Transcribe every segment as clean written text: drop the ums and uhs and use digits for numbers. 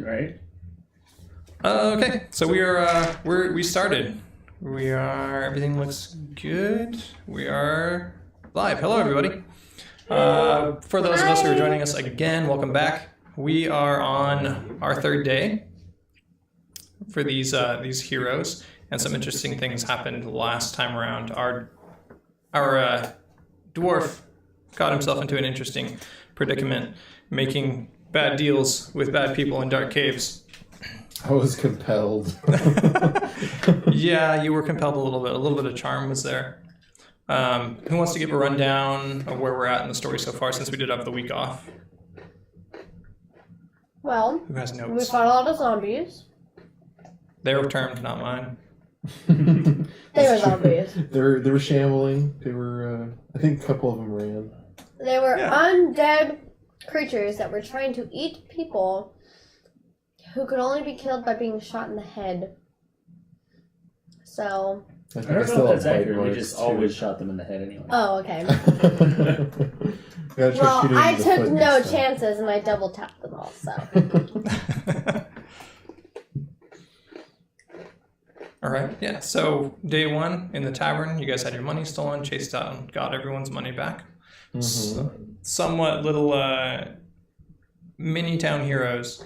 Right. Okay, so we started. Everything looks good. We are live. Hello, everybody. For those of us who are joining us again, welcome back. We are on our third day for these heroes, and some interesting things happened last time around. Our dwarf got himself into an interesting predicament, making bad deals with bad people in dark caves. I was compelled. Yeah, you were compelled a little bit. A little bit of charm was there. Who wants to give a rundown of where we're at in the story so far, since we did have the week off? Well, Who has we notes? fought a lot of zombies. They were termed, not mine. They were zombies. They were shambling. They were. I think a couple of them ran. They were Yeah. undead creatures that were trying to eat people who could only be killed by being shot in the head. So... I I think don't know still if that's have bite accurate. We marks, just too. always shot them in the head anyway. Oh, okay. Gotta try Well, shooting I in the took foot no next time. chances and I double tapped them all, so... All right, yeah. So day one in the tavern, you guys had your money stolen, chased out, and got everyone's money back. Somewhat little mini town heroes.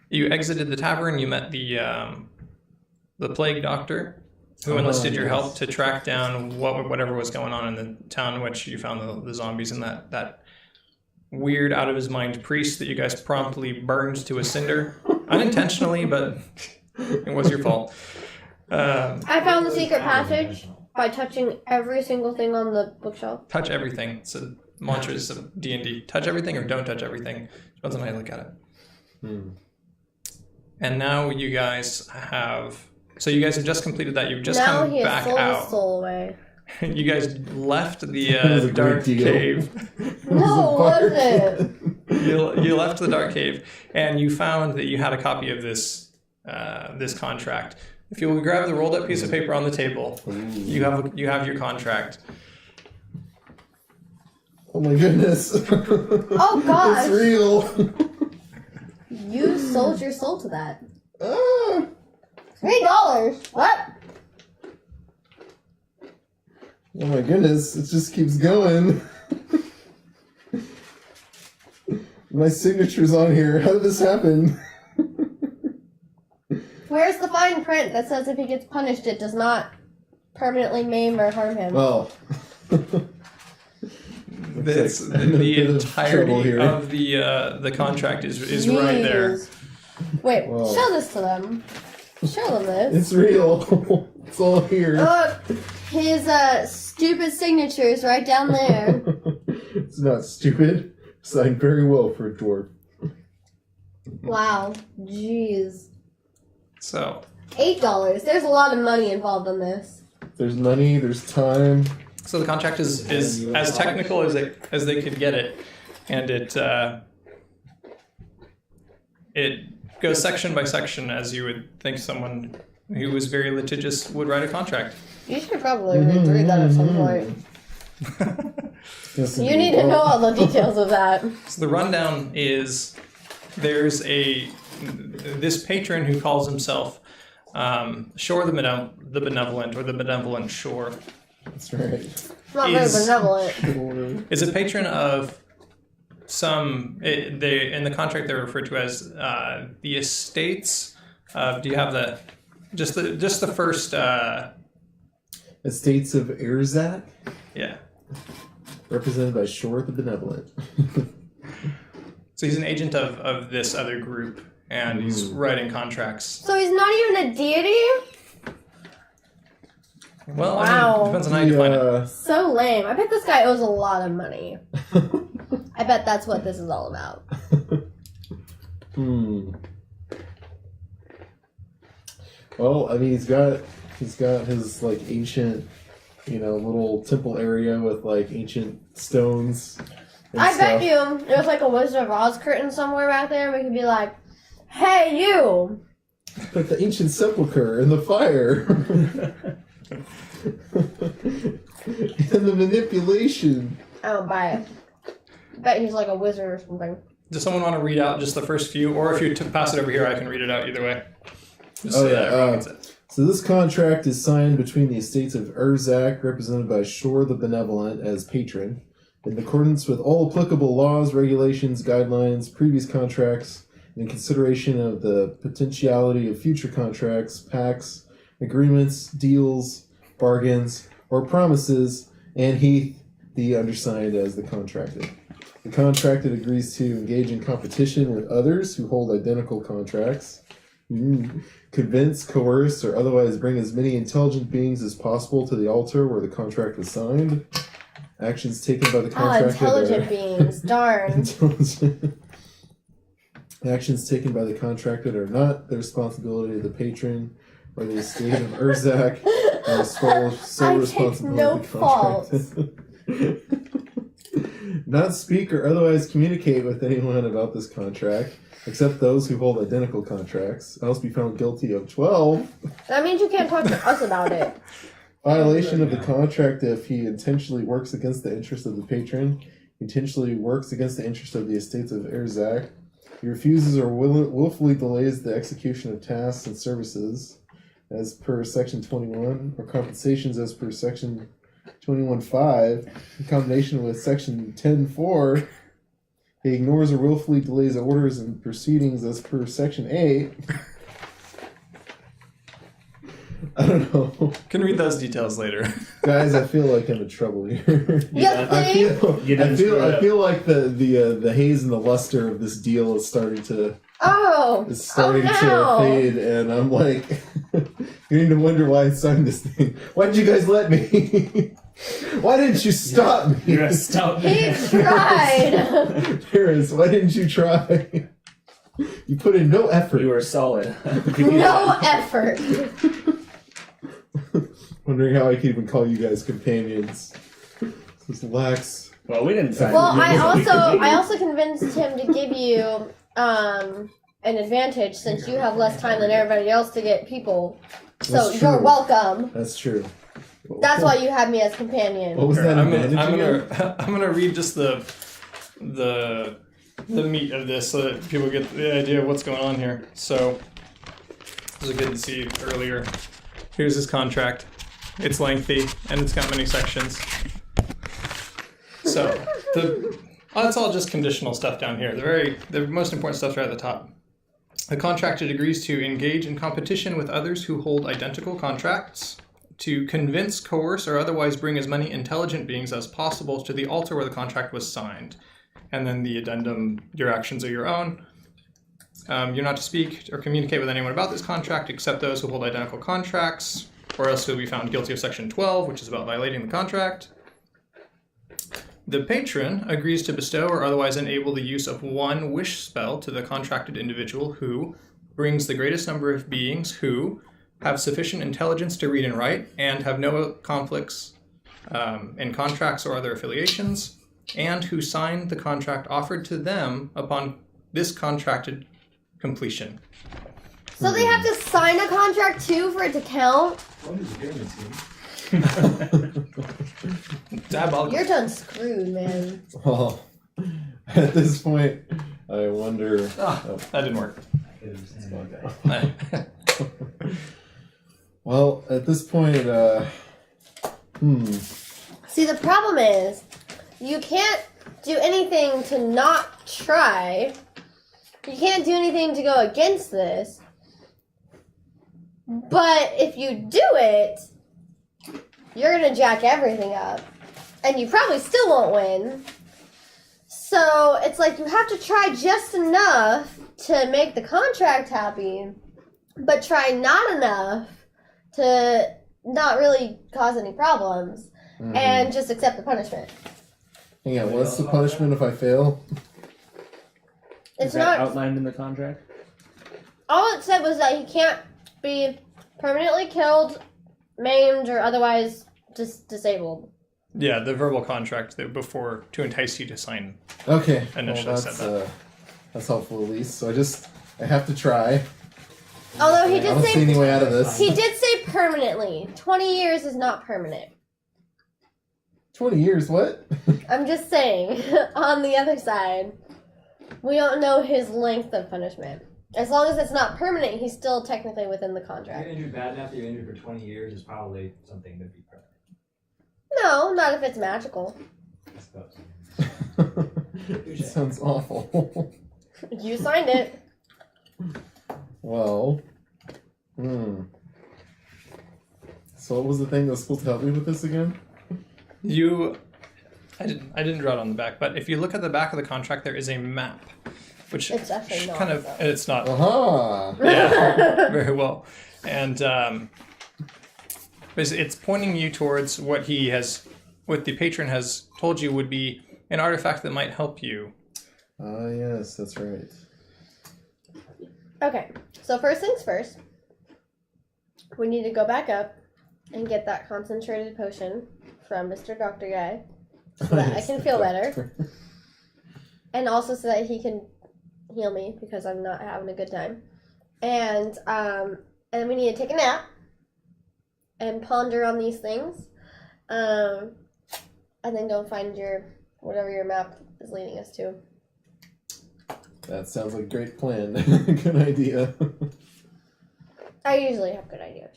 You exited the tavern. You met the plague doctor, who enlisted your help to track down whatever was going on in the town in which you found the zombies, and that weird out of his mind priest that you guys promptly burned to a cinder, unintentionally, but it was your fault. I found the secret passage by touching every single thing on the bookshelf. Touch everything. So mantras of D&D. Touch everything or don't touch everything. Depends on how you look at it. And now you guys have... So you guys have just completed that. You've just Now come he has back sold his out. soul away. You guys left That was the a great dark deal. cave. No, was it? You left the dark cave, and you found that you had a copy of this contract. If you will grab the rolled up piece of paper on the table, you have your contract. Oh my goodness. Oh, gosh. It's real. You sold your soul to that. Ah. $3. What? Oh my goodness, it just keeps going. My signature's on here. How did this happen? Where's the fine print that says if he gets punished, it does not permanently maim or harm him? Well. This, Looks like I'm in a the bit of trouble entirety here. of the contract is right there. Jeez. Wait, Whoa. show this to them. Show them this. It's real. It's all here. Look, his stupid signature is right down there. It's not stupid. Signed very well for a dwarf. Wow, jeez. So $8. There's a lot of money involved in this. There's money, there's time. So the contract is as technical as they could get it, and it goes section by section as you would think someone who was very litigious would write a contract. You should probably read that at some point. Yes, You need to know all the details of that. So the rundown is there's this patron who calls himself Shore the Benevolent, or the Benevolent Shore. That's right. Not very benevolent. Is a patron of some. In the contract they're referred to as the estates. Do you have just the first? Estates of Erzat, Yeah. represented by Shore the Benevolent. So he's an agent of this other group, and he's writing contracts. So he's not even a deity? Well, Wow. I mean, it depends on how you define it. So lame. I bet this guy owes a lot of money. I bet that's what this is all about. Well, I mean, he's got his like ancient, little temple area with like ancient stones. And I bet stuff. you there's like a Wizard of Oz curtain somewhere back there and we could be like, hey, you! But the ancient sepulcher and the fire. And the manipulation. I don't buy it. I bet he's like a wizard or something. Does someone want to read out just the first few? Or if you pass it over here, I can read it out either way. Just Oh, so that yeah, everyone gets it. So this contract is signed between the estates of Urzak, represented by Shore the Benevolent as patron, in accordance with all applicable laws, regulations, guidelines, previous contracts, and in consideration of the potentiality of future contracts, pacts, agreements, deals, bargains, or promises, and Heath, the undersigned, as the contracted. The contracted agrees to engage in competition with others who hold identical contracts, convince, coerce, or otherwise bring as many intelligent beings as possible to the altar where the contract was signed. Actions taken by the contracted intelligent beings, darn. Actions taken by the contracted are not the responsibility of the patron or the estate of Urzak, and the sole responsibility no of the contracted. Not speak or otherwise communicate with anyone about this contract, except those who hold identical contracts, else be found guilty of 12. That means you can't talk to us about it. Violation of the contract if he intentionally works against the interest of the patron, intentionally works against the interest of the estates of Urzak, he refuses or willfully delays the execution of tasks and services as per Section 21, or compensations as per Section 21.5, in combination with Section 10.4, he ignores or willfully delays orders and proceedings as per Section 8. I don't know. Can read those details later. Guys, I feel like I'm in trouble here. Yes, I feel like the haze and the luster of this deal is starting to no. fade, and I'm like beginning to wonder why I signed this thing. Why did you guys let me? Why didn't you stop me? You're a stout He man. tried. Paris, why didn't you try? You put in no effort. You were solid. No effort. Wondering how I could even call you guys companions. This lacks. Well, we didn't sign. Well, it. I also convinced him to give you an advantage since you have less time than everybody else to get people. So That's you're true. welcome. That's true. That's why you had me as companion. What was that I'm advantage again? gonna read just the meat of this so that people get the idea of what's going on here. So this is good to see earlier. Here's his contract. It's lengthy and it's got many sections. So that's all just conditional stuff down here. The most important stuff's right at the top. The contracted agrees to engage in competition with others who hold identical contracts, to convince, coerce, or otherwise bring as many intelligent beings as possible to the altar where the contract was signed. And then the addendum, your actions are your own. You're not to speak or communicate with anyone about this contract except those who hold identical contracts, or else you'll be found guilty of Section 12, which is about violating the contract. The patron agrees to bestow or otherwise enable the use of one wish spell to the contracted individual who brings the greatest number of beings who have sufficient intelligence to read and write and have no conflicts in contracts or other affiliations, and who sign the contract offered to them upon this contracted completion. So they have to sign a contract too for it to count? What is it? Diabolical. You're done screwed, man. Well, at this point, I wonder. That didn't work. Well, at this point, See, the problem is, you can't do anything to not try. You can't do anything to go against this. But if you do it, you're going to jack everything up. And you probably still won't win. So it's like you have to try just enough to make the contract happy, but try not enough to not really cause any problems, and just accept the punishment. hang on. What's the punishment if I fail? It's Is that not. outlined in the contract? All it said was that he can't be permanently killed, maimed, or otherwise disabled. Yeah, the verbal contract that before to entice you to sign. Okay. Initially well, said that. That's helpful at least. So I have to try. Although he I did don't see any way out of this. he did say permanently. 20 years is not permanent. 20 years. What? I'm just saying. On the other side. We don't know his length of punishment. As long as it's not permanent, he's still technically within the If contract. you're injured bad enough that you're injured for 20 years, it's probably something to be permanent, No, not if it's magical. I suppose. It sounds awful. You signed it. Well, So what was the thing that was supposed to help me with this again? I didn't draw it on the back, but if you look at the back of the contract, there is a map, which It's actually not, kind of though. it's not. Aha! Yeah, very well, and it's pointing you towards what the patron has told you would be an artifact that might help you. Ah, yes, that's right. Okay, so first things first. We need to go back up and get that concentrated potion from Mr. Doctor Guy so that I can feel better. And also so that he can heal me because I'm not having a good time. And then we need to take a nap and ponder on these things. And then go find whatever your map is leading us to. That sounds like a great plan. Good idea. I usually have good ideas.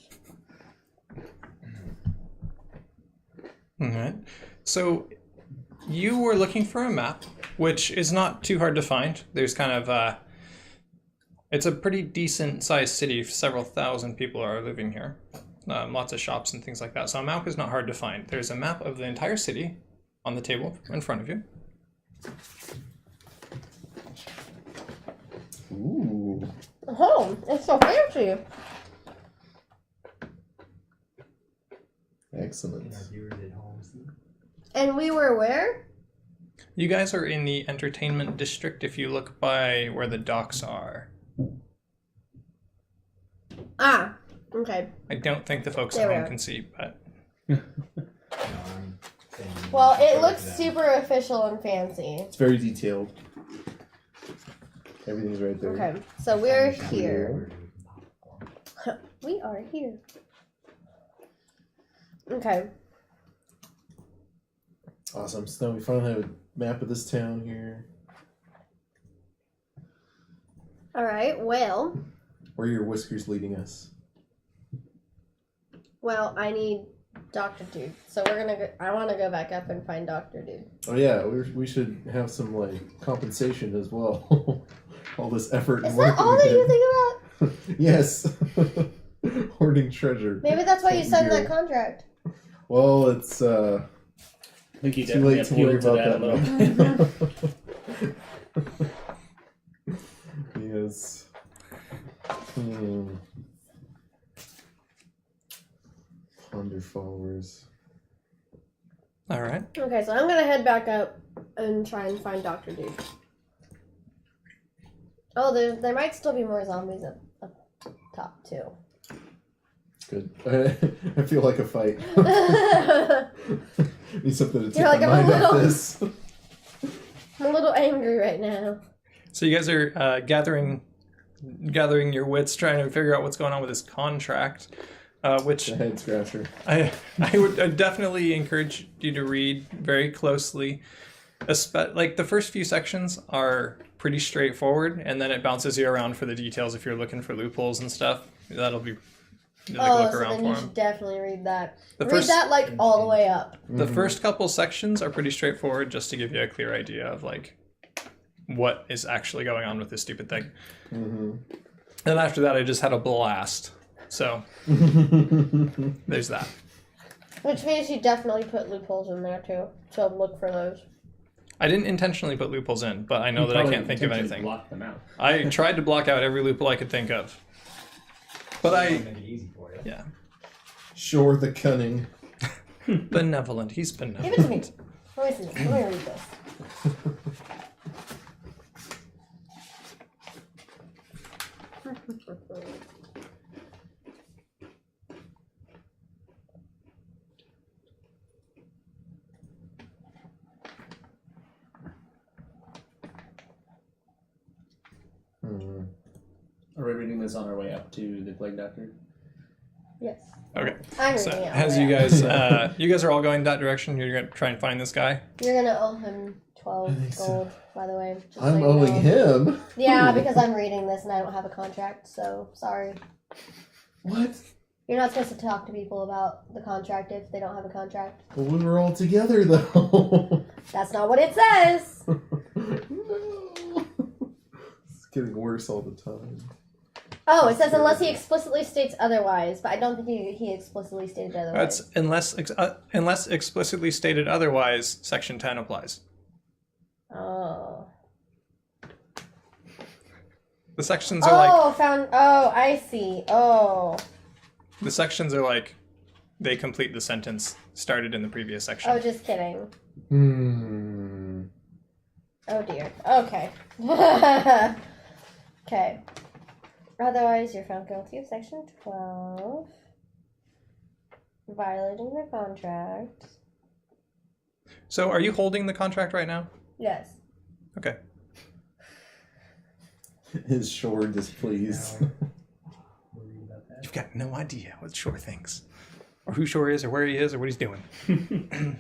All right. So you were looking for a map, which is not too hard to find. There's kind of it's a pretty decent sized city. Several thousand people are living here. Lots of shops and things like that. So a map is not hard to find. There's a map of the entire city on the table in front of you. Ooh. Oh, it's so fancy. Excellent. And our viewers at home see. And we were where? You guys are in the entertainment district if you look by where the docks are. Ah, okay. I don't think the folks There at we home are. can see, but No, I'm saying Well, it looks that. super official and fancy. It's very detailed. Everything's right there. Okay, so we're here. We are here. Okay. Awesome. So now we finally have a map of this town here. All right. Well, Where are your whiskers leading us? I need Dr. Dude. So we're gonna go. I want to go back up and find Dr. Dude. Oh yeah, we should have some like compensation as well. All this effort and Is work that all that we you did. think about? Yes. Hoarding treasure. Maybe that's why you signed Yeah. that contract. Well, it's I think he too definitely late to worry appealed to about that a that little bit. now. Yes. Ponder followers. all right. Okay, so I'm gonna head back up and try and find Dr. Dude. Oh, there might still be more zombies up top too. Good. I feel like a fight. Need something to take You're like, my I'm mind off a little- this. I'm a little angry right now. So you guys are gathering your wits, trying to figure out what's going on with this contract, which The head scratcher. I would definitely encourage you to read very closely. Like the first few sections are pretty straightforward, and then it bounces you around for the details if you're looking for loopholes and stuff. That'll be look So around then for you them. should definitely read that. The Read first- that like all the way up. The first couple sections are pretty straightforward, just to give you a clear idea of like what is actually going on with this stupid thing. Mm-hmm. And after that, I just had a blast. So there's that. Which means you definitely put loopholes in there too. So look for those. I didn't intentionally put loopholes in, but I know You that I probably can't think of intentionally anything. Block them out. I tried to block out every loophole I could think of. But Make it easy for you. yeah. Sure, the cunning. Benevolent. He's Give it to me. benevolent. Let me see. Let me read this. Hmm. Are we reading this on our way up to the Plague Doctor? Yes. Okay. I'm So reading it. as you guys are all going that direction, you're gonna try and find this guy. You're gonna owe him I think 12 so. gold, by the way. Just I'm so you owing know. him. Yeah, because I'm reading this and I don't have a contract, so sorry. What? You're not supposed to talk to people about the contract if they don't have a contract. Well, we were all together though. That's not what it says. No. It's getting worse all the time. Oh, it says unless he explicitly states otherwise, but I don't think he explicitly stated otherwise. That's unless explicitly stated otherwise, Section 10 applies. Oh. The sections are like Oh, I see. Oh. the sections are like they complete the sentence started in the previous section. Oh, just kidding. Oh dear. Okay. Okay. Otherwise, you're found guilty of Section 12. Violating the contract. So, are you holding the contract right now? Yes. Okay. His Shore displeased. Worried about that. You've got no idea what Shore thinks, or who Shore is, or where he is, or what he's doing. I'm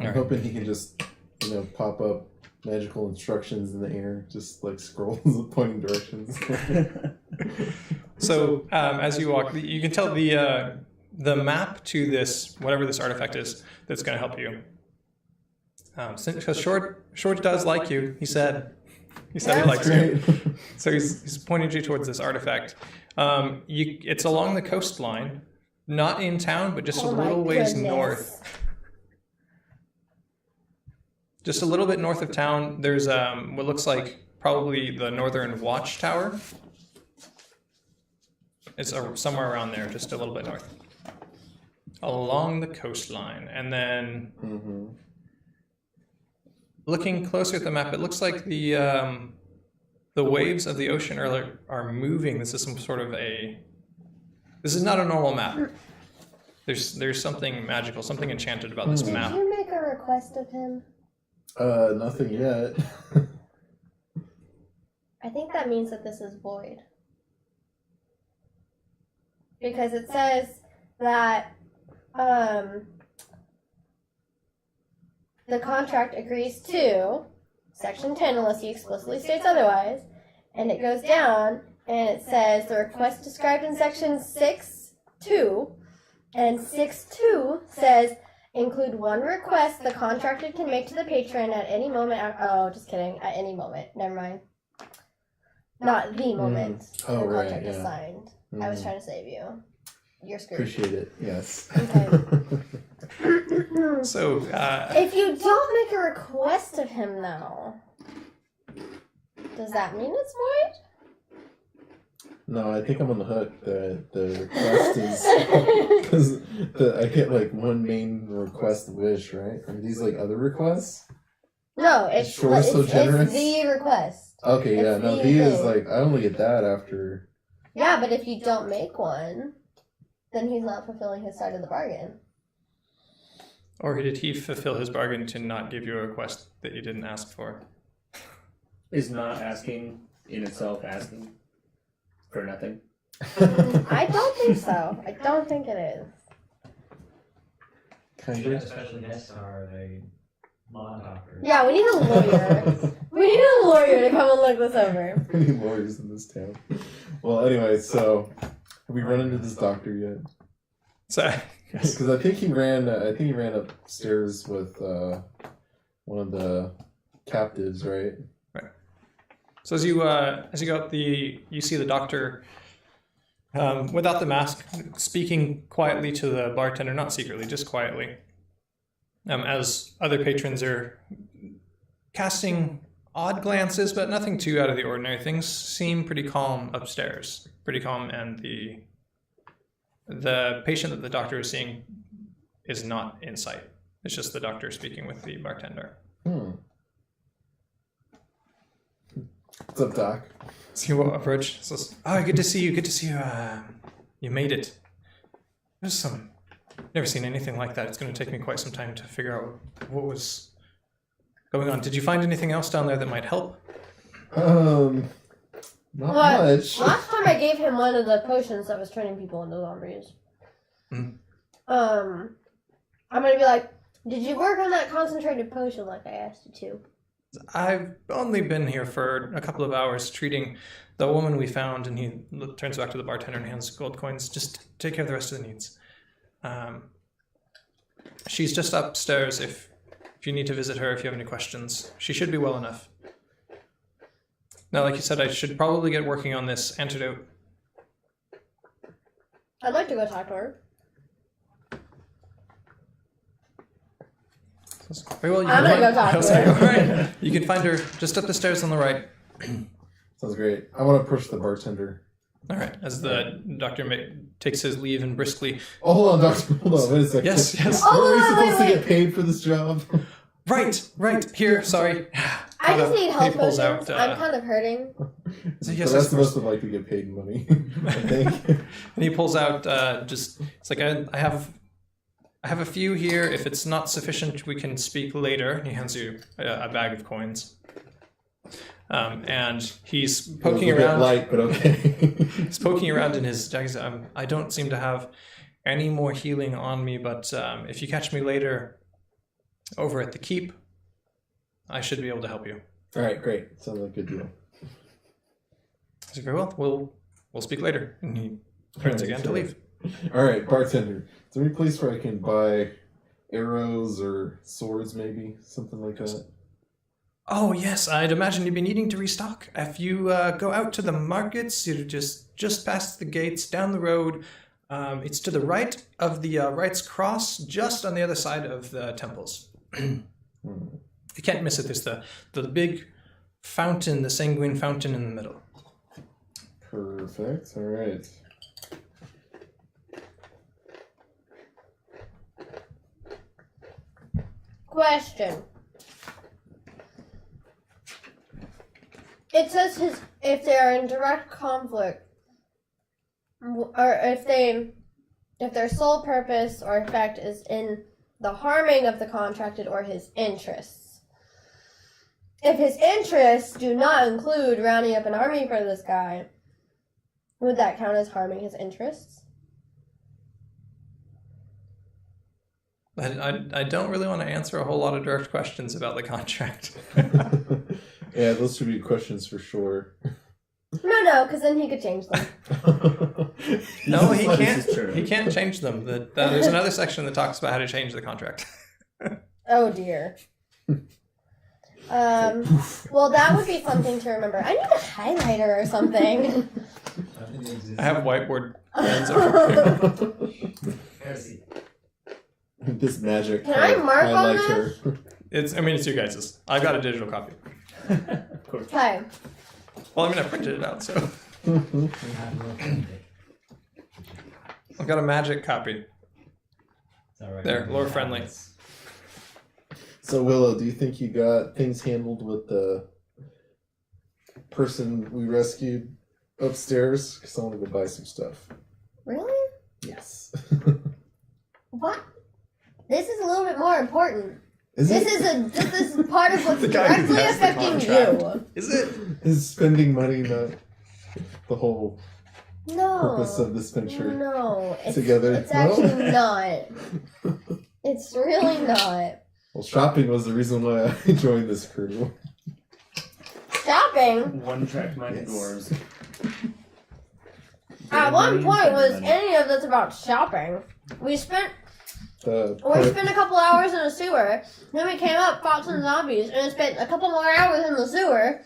Alright. hoping he can just, pop up magical instructions in the air, just like scrolls pointing directions. So, as you walk, you can tell the map to this whatever this artifact is that's going to help you. Because Shore does like you, he said he likes you. Great. So he's pointing you towards this artifact. It's along the coastline, not in town, but just a Oh my little ways goodness. north. Just a little bit north of town, there's what looks like probably the Northern Watchtower. It's somewhere around there, just a little bit north. Along the coastline. And then looking closer at the map, it looks like the waves of the ocean are moving. This is some sort of this is not a normal map. There's something magical, something enchanted about this Did map. you make a request of him? Nothing yet. I think that means that this is void. Because it says that the contract agrees to Section 10 unless he explicitly states otherwise. And it goes down and it says the request described in Section 6.2. And 6.2 says include one request the contracted can make to the patron at any moment. Just kidding. At any moment. Never mind. Not the moment Oh, the right, contract is yeah. signed. I was trying to save you. You're screwed. Appreciate it. Yes. Okay. So, If you don't make a request of him, though, does that mean it's void? No, I think I'm on the hook. The request is because I get like one main request wish, right? Are these like other requests? No, it's Sure, so generous? it's the request. Okay, yeah, It's no, the he is thing. like I only get that after. Yeah, but if you don't make one, then he's not fulfilling his side of the bargain. or did he fulfill his bargain to not give you a request that you didn't ask for? Is not asking in itself asking for nothing? I don't think so. I don't think it is. Kind Should of. have a special guest star, a law doctor. Yeah, we need a lawyer. We need a lawyer to come and look this over. Any lawyers in this town? Well, anyway, so have we run into this doctor yet? So, Because I think he ran. I think he ran upstairs with one of the captives, right? so as you go up you see the doctor without the mask, speaking quietly to the bartender, not secretly, just quietly. As other patrons are casting odd glances, but nothing too out of the ordinary. Things seem pretty calm upstairs, pretty calm, and the patient that the doctor is seeing is not in sight. It's just the doctor speaking with the bartender. What's up, Doc? So you approach. Says, "Oh, good to see you. Good to see you. You made it. There's never seen anything like that. It's going to take me quite some time to figure out what was going on. Did you find anything else down there that might help?" Not much. Last time I gave him one of the potions that was turning people into zombies. Mm. I'm gonna be like, Did you work on that concentrated potion like I asked you to? I've only been here for a couple of hours treating the woman we found, and he turns back to the bartender and hands gold coins. Just take care of the rest of the needs. She's just upstairs if you need to visit her, if you have any questions. She should be well enough. Now, like you said, I should probably get working on this antidote. I'd like to go talk to her. Very well, I'm gonna go talk to her. All right. You can find her just up the stairs on the right. Sounds great. I want to push the bartender. All right. As the doctor takes his leave and briskly... Oh, hold on, doctor. Hold on. Wait a second. Yes. Are we Oh, supposed wait. to get paid for this job? Right. Here, sorry. I just need health He pulls potions. out, I'm kind of hurting. So Yes, yes, that's of course. supposed to like to get paid money, I think. And he pulls out it's like I have a few here. If it's not sufficient, we can speak later. And he hands you a bag of coins. And he's poking A bit around. light, but okay. He's poking around in his jacket. I don't seem to have any more healing on me, but if you catch me later over at the keep, I should be able to help you. All right, great. Sounds like a good deal. So very well. We'll speak later. And he turns again to leave. All right, bartender. Is there any place where I can buy arrows or swords, maybe something like that? Oh yes, I'd imagine you'd be needing to restock. If you go out to the markets, you're just past the gates, down the road. It's to the right of the Wright's Cross, just on the other side of the temples. You can't miss it. There's the big fountain, the sanguine fountain in the middle. Perfect. All right. Question. It says if they are in direct conflict, or if their sole purpose or effect is in the harming of the contracted or his interests. If his interests do not include rounding up an army for this guy, would that count as harming his interests? I don't really want to answer a whole lot of direct questions about the contract. Yeah, those should be questions for sure. No, because then he could change them. No, he This is true. can't. He can't change them. There's another section that talks about how to change the contract. Oh dear. Well, that would be something to remember. I need a highlighter or something. I have whiteboard pens over here. This magic. Can I mark on highlighter. It's your guys's. I've got a digital copy. Of course. Okay. Well, I printed it out, so I've got a magic copy. There, lore friendly. So Willow, do you think you got things handled with the person we rescued upstairs? Because I want to go buy some stuff. Really? Yes. What? This is a little bit more important. Is This it? is part of what's The guy who directly has the affecting contract. you. Is it? Is spending money not the whole No. purpose of this venture? No. It's, Together? It's No? actually not. It's really not. Well, shopping was the reason why I joined this crew. Shopping. One-track minded Yes. dwarves. At one Money, point, was money. any of this about shopping? We spent The a couple hours in a sewer. Then we came up, fought some zombies, and spent a couple more hours in the sewer.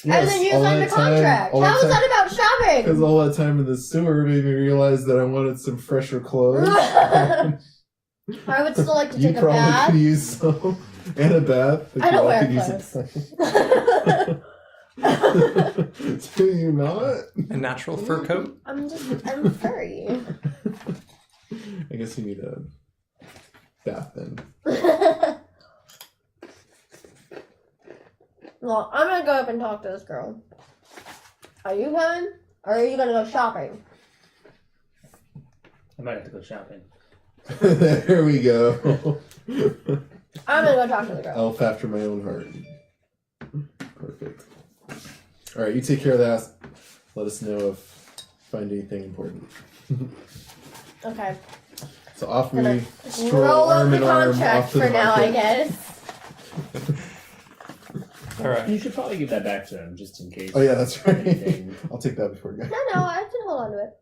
And then you all signed that a contract. How is that about shopping? Because all that time in the sewer made me realize that I wanted some fresher clothes. I would still like to You take a probably bath. could use some. And a bath. if I you don't all wear could use it. Do you not? A natural fur coat? I'm furry. I guess you need a bath then. Well, I'm gonna go up and talk to this girl. Are you coming? Or are you gonna go shopping? I might have to go shopping. There we go. I'm gonna go talk to the girl. Elf after my own heart. Perfect. Alright, you take care of that. Let us know if you find anything important. Okay. So off we Gonna stroll roll up arm the in arm contract off to for the now, I market. guess. All right. You should probably give that back to him just in case. Oh yeah, that's right. anything- I'll take that before we go. No, I can hold on to it.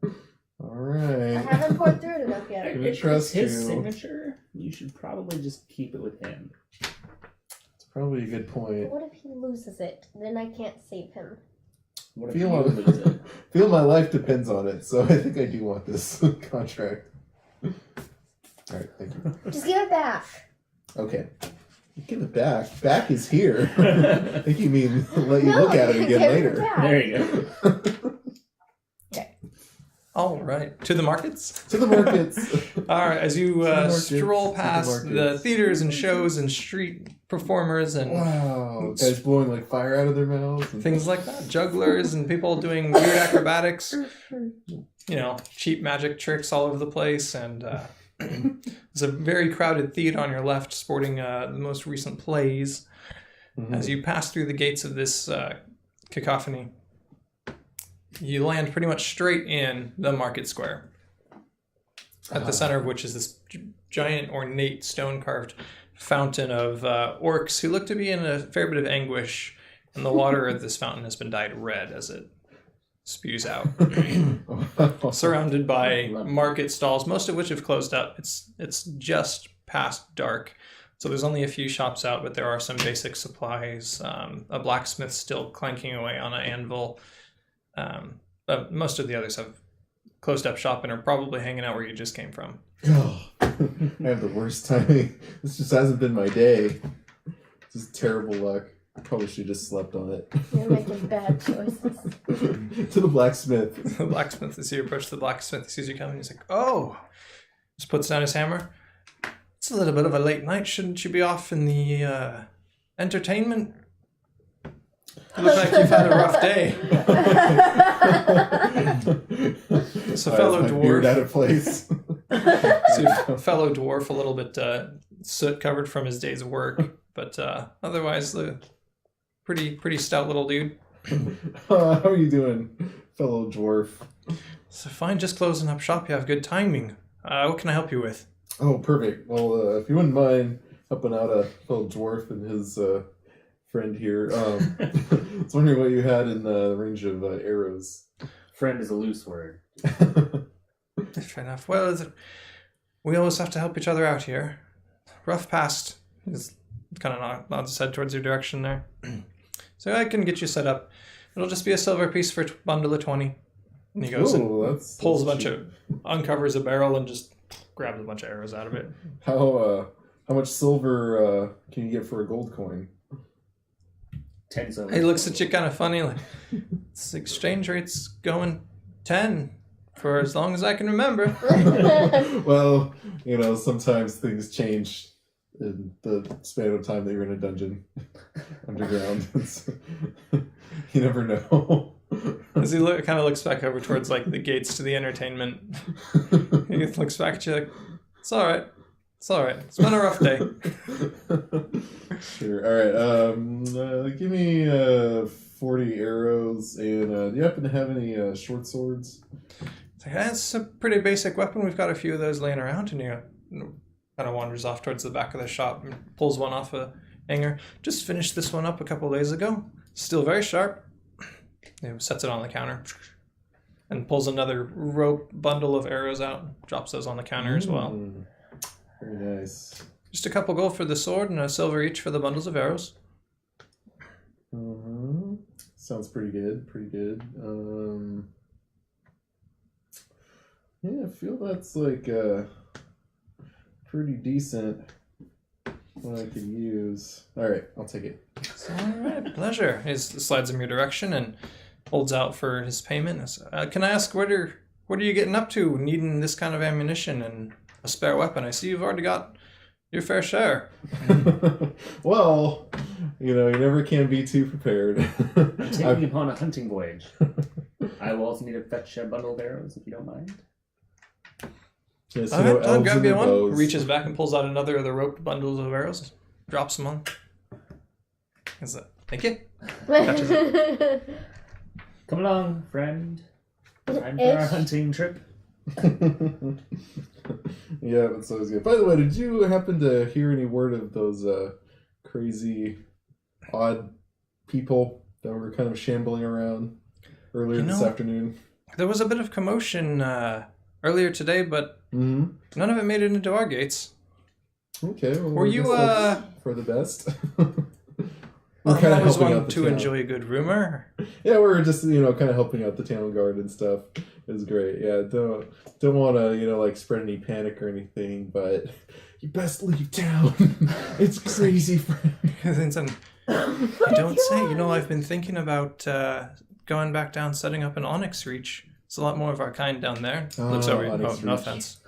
All I right. haven't poured through it enough yet. Gonna If trust it's his you. signature, you should probably just keep it with him. It's probably a good point. What if he loses it? Then I can't save him. What if Feel you on- lose it? Feel my life depends on it, so I think I do want this contract. All right, thank you. Just give it back. Okay. Give it back. Back is here. I think you mean let you look at it again give it later. back. There you go. All right. To the markets. To the markets. All right. As you markets, stroll to the past the markets. theaters and shows and street performers and Wow. Guys blowing like fire out of their mouths. And... things like that, jugglers and people doing weird acrobatics, cheap magic tricks all over the place, and there's a very crowded theater on your left sporting the most recent plays. Mhm. As you pass through the gates of this cacophony, you land pretty much straight in the market square, at the center of which is this giant ornate stone-carved fountain of orcs who look to be in a fair bit of anguish, and the water of this fountain has been dyed red as it spews out. Surrounded by market stalls, most of which have closed up. It's just past dark, so there's only a few shops out, but there are some basic supplies. A blacksmith still clanking away on an anvil. But most of the others have closed up shop and are probably hanging out where you just came from. Oh, I have the worst timing. This just hasn't been my day. This is terrible luck. I probably should have just slept on it. You're making bad choices. To the blacksmith. The blacksmith, as you approach the blacksmith, he sees you coming. He's like, "Oh!" Just puts down his hammer. It's a little bit of a late night. Shouldn't you be off in the entertainment? You look like you've had a rough day. It's a fellow My beard out dwarf. of place. So a fellow dwarf, a little bit soot covered from his day's work, but otherwise the pretty stout little dude. How are you doing, fellow dwarf? So fine, just closing up shop. You have good timing. What can I help you with? Oh, perfect. Well, if you wouldn't mind helping out a fellow dwarf and his friend here, I was wondering what you had in the range of arrows. Friend is a loose word. Fair enough. Well, we always have to help each other out here. Rough past. He's kind of nods his head towards your direction there. So I can get you set up. It'll just be a silver piece for a bundle of 20. And he goes and pulls a bunch of, uncovers a barrel and just grabs a bunch of arrows out of it. How much silver can you get for a gold coin? 10 silver. He looks at you kind of funny, like, this exchange rate's going 10 for as long as I can remember. Well, sometimes things change in the span of time that you're in a dungeon underground. You never know. As he kind of looks back over towards like the gates to the entertainment, he looks back at you like, it's all right. It's all right. It's been a rough day. Sure. All right. Give me 40 arrows, and do you happen to have any short swords? It's like, that's a pretty basic weapon. We've got a few of those laying around, and he kind of wanders off towards the back of the shop and pulls one off a hanger. Just finished this one up a couple of days ago. Still very sharp. He sets it on the counter and pulls another rope bundle of arrows out. Drops those on the counter as well. Very nice. Just a couple gold for the sword and a silver each for the bundles of arrows. Mm-hmm. Sounds pretty good. Pretty good. Yeah, I feel that's like pretty decent. What I could use. All right, I'll take it. All right, pleasure. He slides in your direction and holds out for his payment. Can I ask, what are you getting up to, needing this kind of ammunition and a spare weapon? I see you've already got your fair share. Well, you never can be too prepared. I'm taking upon a hunting voyage. I will also need to fetch a bundle of arrows, if you don't mind. Yes, All right, I'll elves grab and you their one. bows. Reaches back and pulls out another of the roped bundles of arrows. Drops them on. Thank you. Come along, friend. Time for our hunting trip. Yeah, that's always good. By the way, did you happen to hear any word of those crazy, odd people that were kind of shambling around earlier this afternoon? There was a bit of commotion earlier today, but none of it made it into our gates. Okay, well, Were you for the best? We're kind of always one to enjoy a good rumor. Yeah, we were just kind of helping out the town guard and stuff. It was great. Yeah, don't want to like spread any panic or anything, but you best leave town. It's crazy, friend. Don't say. I've been thinking about going back down, setting up an Onyx Reach. It's a lot more of our kind down there. Looks over you. Oh, no offense.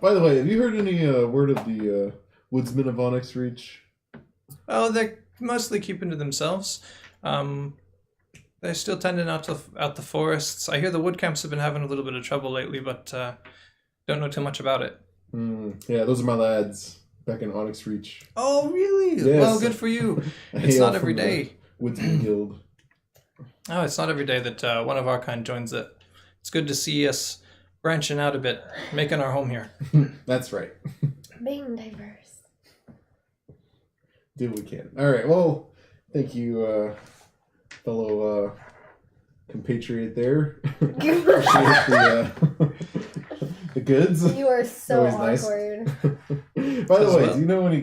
By the way, have you heard any word of the Woodsmen of Onyx Reach? Oh, they're mostly keeping to themselves. They're still tending out the forests. I hear the wood camps have been having a little bit of trouble lately, but don't know too much about it. Yeah, those are my lads back in Onyx Reach. Oh, really? Yes. Well, good for you. It's not every day. Woodsman Guild. Oh, it's not every day that one of our kind joins it. It's good to see us branching out a bit, making our home here. That's right. Being diverse. Do what we can. All right. Well, thank you, fellow compatriot there. Appreciate the goods. You are so Always awkward. Nice. By the way, do you know any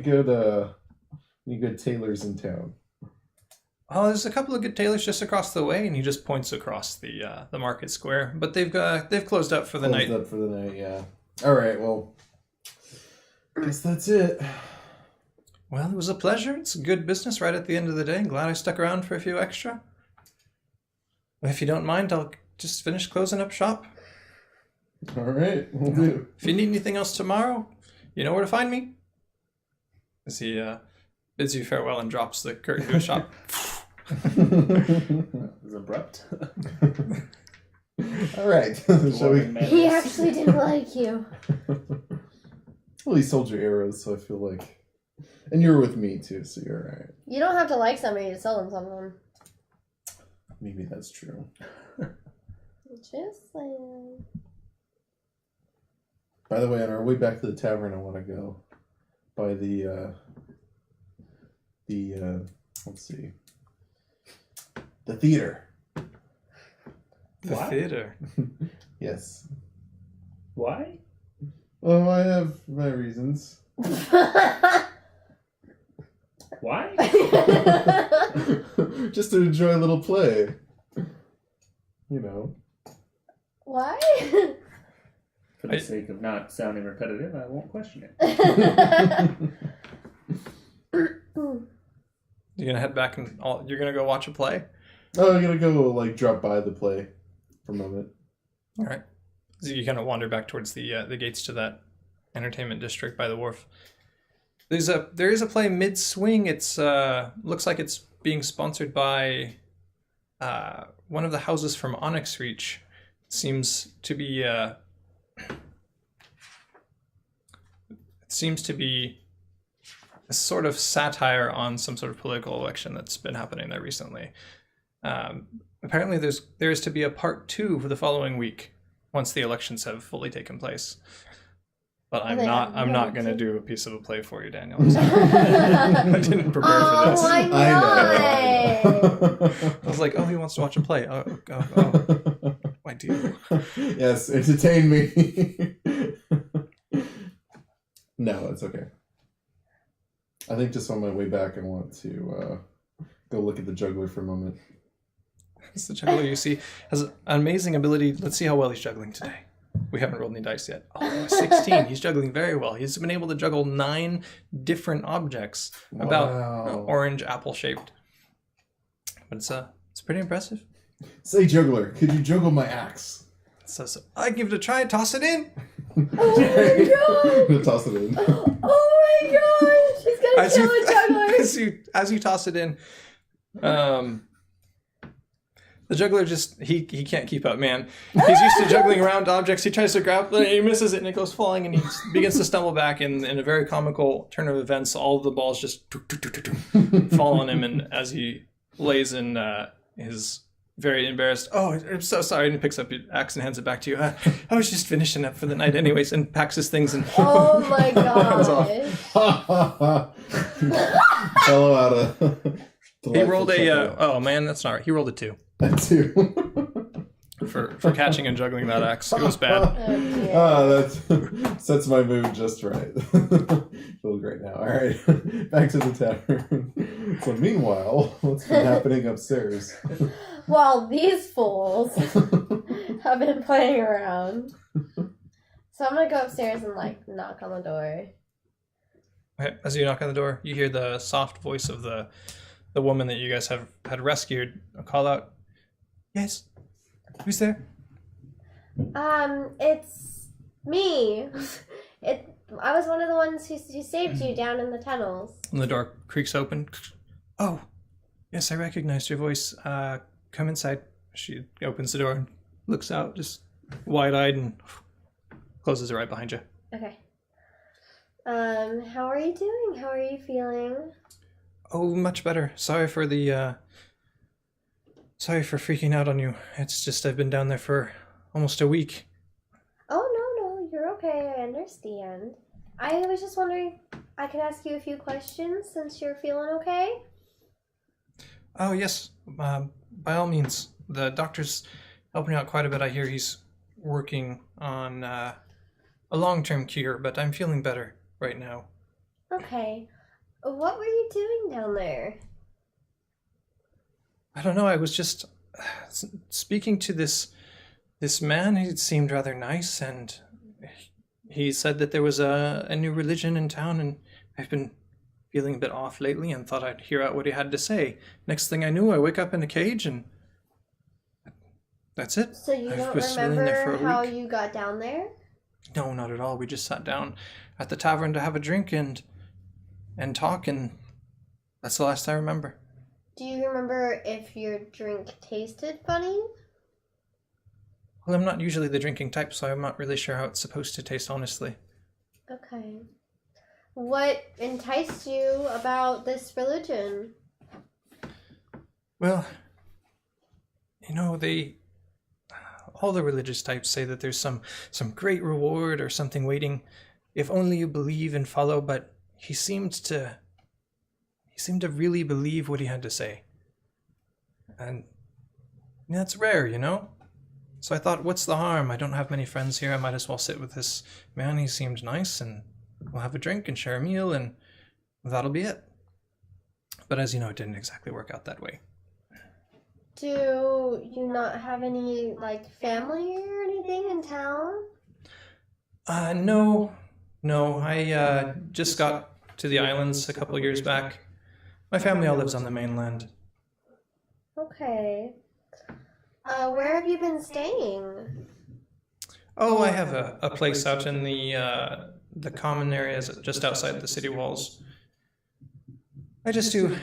good tailors in town? Oh, there's a couple of good tailors just across the way, and he just points across the market square. But they've closed up for the night. Closed up for the night, yeah. All right, well, I guess that's it. Well, it was a pleasure. It's good business right at the end of the day. Glad I stuck around for a few extra. If you don't mind, I'll just finish closing up shop. All right, we'll do. If you need anything else tomorrow, you know where to find me. As he bids you farewell and drops the curtain to his shop. It was abrupt. All right. Shall we? He actually didn't like you. Well, he sold your arrows, so I feel like... And you were with me, too, so you're all right. You don't have to like somebody to sell them something. Maybe that's true. Just saying. By the way, on our way back to the tavern, I want to go by the let's see, the theater. The theater. Yes. Why? Oh, I have my reasons. Why? Just to enjoy a little play. Why? For the sake of not sounding repetitive, I won't question it. You're gonna head back and you're gonna go watch a play? Oh, I'm gonna go drop by the play for a moment. All right. So you kind of wander back towards the gates to that entertainment district by the wharf. There is a play mid-swing. It's looks like it's being sponsored by one of the houses from Onyx Reach. It seems to be a sort of satire on some sort of political election that's been happening there recently. Apparently there is to be a part 2 for the following week once the elections have fully taken place. But I'm not going to do a piece of a play for you, Daniel. I didn't prepare for this. Why not? I was like, oh, he wants to watch a play. Oh. Why do you? Yes, entertain me. No, it's okay. I think just on my way back, I want to go look at the juggler for a moment. It's the juggler you see has an amazing ability. Let's see how well he's juggling today. We haven't rolled any dice yet. Oh, 16. He's juggling very well. He's been able to juggle 9 different objects, about orange apple shaped. But it's pretty impressive. Say, juggler, could you juggle my axe? So I give it a try. Toss it in. Oh my god! Toss it in. Oh my god! She's gonna kill a juggler. As you toss it in, the juggler just he can't keep up, man. He's used to juggling around objects. He tries to grab, he misses it, and it goes falling, and he begins to stumble back. In a very comical turn of events, all of the balls just fall on him, and as he lays in his very embarrassed. Oh, I'm so sorry. And picks up your axe and hands it back to you. I was just finishing up for the night anyways, and packs his things and Oh my runs off. god. Fellow out of. He rolled a, oh man, that's not right. He rolled a 2 Too. for catching and juggling that axe. It was bad. Oh, dear. That sets my mood just right. Feel great now. All right, back to the tavern. So meanwhile, what's been happening upstairs? Well, these fools have been playing around. So I'm gonna go upstairs and like knock on the door. Okay, as you knock on the door, you hear the soft voice of the woman that you guys had rescued call out, "Yes, who's there?" It's me. I was one of the ones who saved you down in the tunnels. And the door creaks open. "Oh, yes, I recognized your voice. Come inside." She opens the door and looks out, just wide-eyed, and closes it right behind you. Okay. How are you doing? How are you feeling? Oh, much better. Sorry for freaking out on you. It's just I've been down there for almost a week. Oh, no, you're okay. I understand. I was just wondering, I could ask you a few questions since you're feeling okay? Oh, yes. By all means. The doctor's helping out quite a bit. I hear he's working on a long-term cure, but I'm feeling better right now. Okay. What were you doing down there? I don't know. I was just speaking to this man. He seemed rather nice, and he said that there was a new religion in town, and I've been feeling a bit off lately and thought I'd hear out what he had to say. Next thing I knew, I wake up in a cage, and that's it. So you I don't was living there for remember a how week. you got down there? No, not at all. We just sat down at the tavern to have a drink and talk, and that's the last I remember. Do you remember if your drink tasted funny? Well, I'm not usually the drinking type, so I'm not really sure how it's supposed to taste, honestly. Okay. What enticed you about this religion? Well, you know, all the religious types say that there's some great reward or something waiting if only you believe and follow, but he seemed to really believe what he had to say. And that's rare, you know? So I thought, what's the harm? I don't have many friends here. I might as well sit with this man. He seemed nice, and we'll have a drink and share a meal, and that'll be it. But as you know, it didn't exactly work out that way. Do you not have any, like, family or anything in town? No. I just got to the islands a couple years back. My family all lives on the mainland. Okay. Where have you been staying? Oh, I have a place out in the common areas just outside the city walls. I just do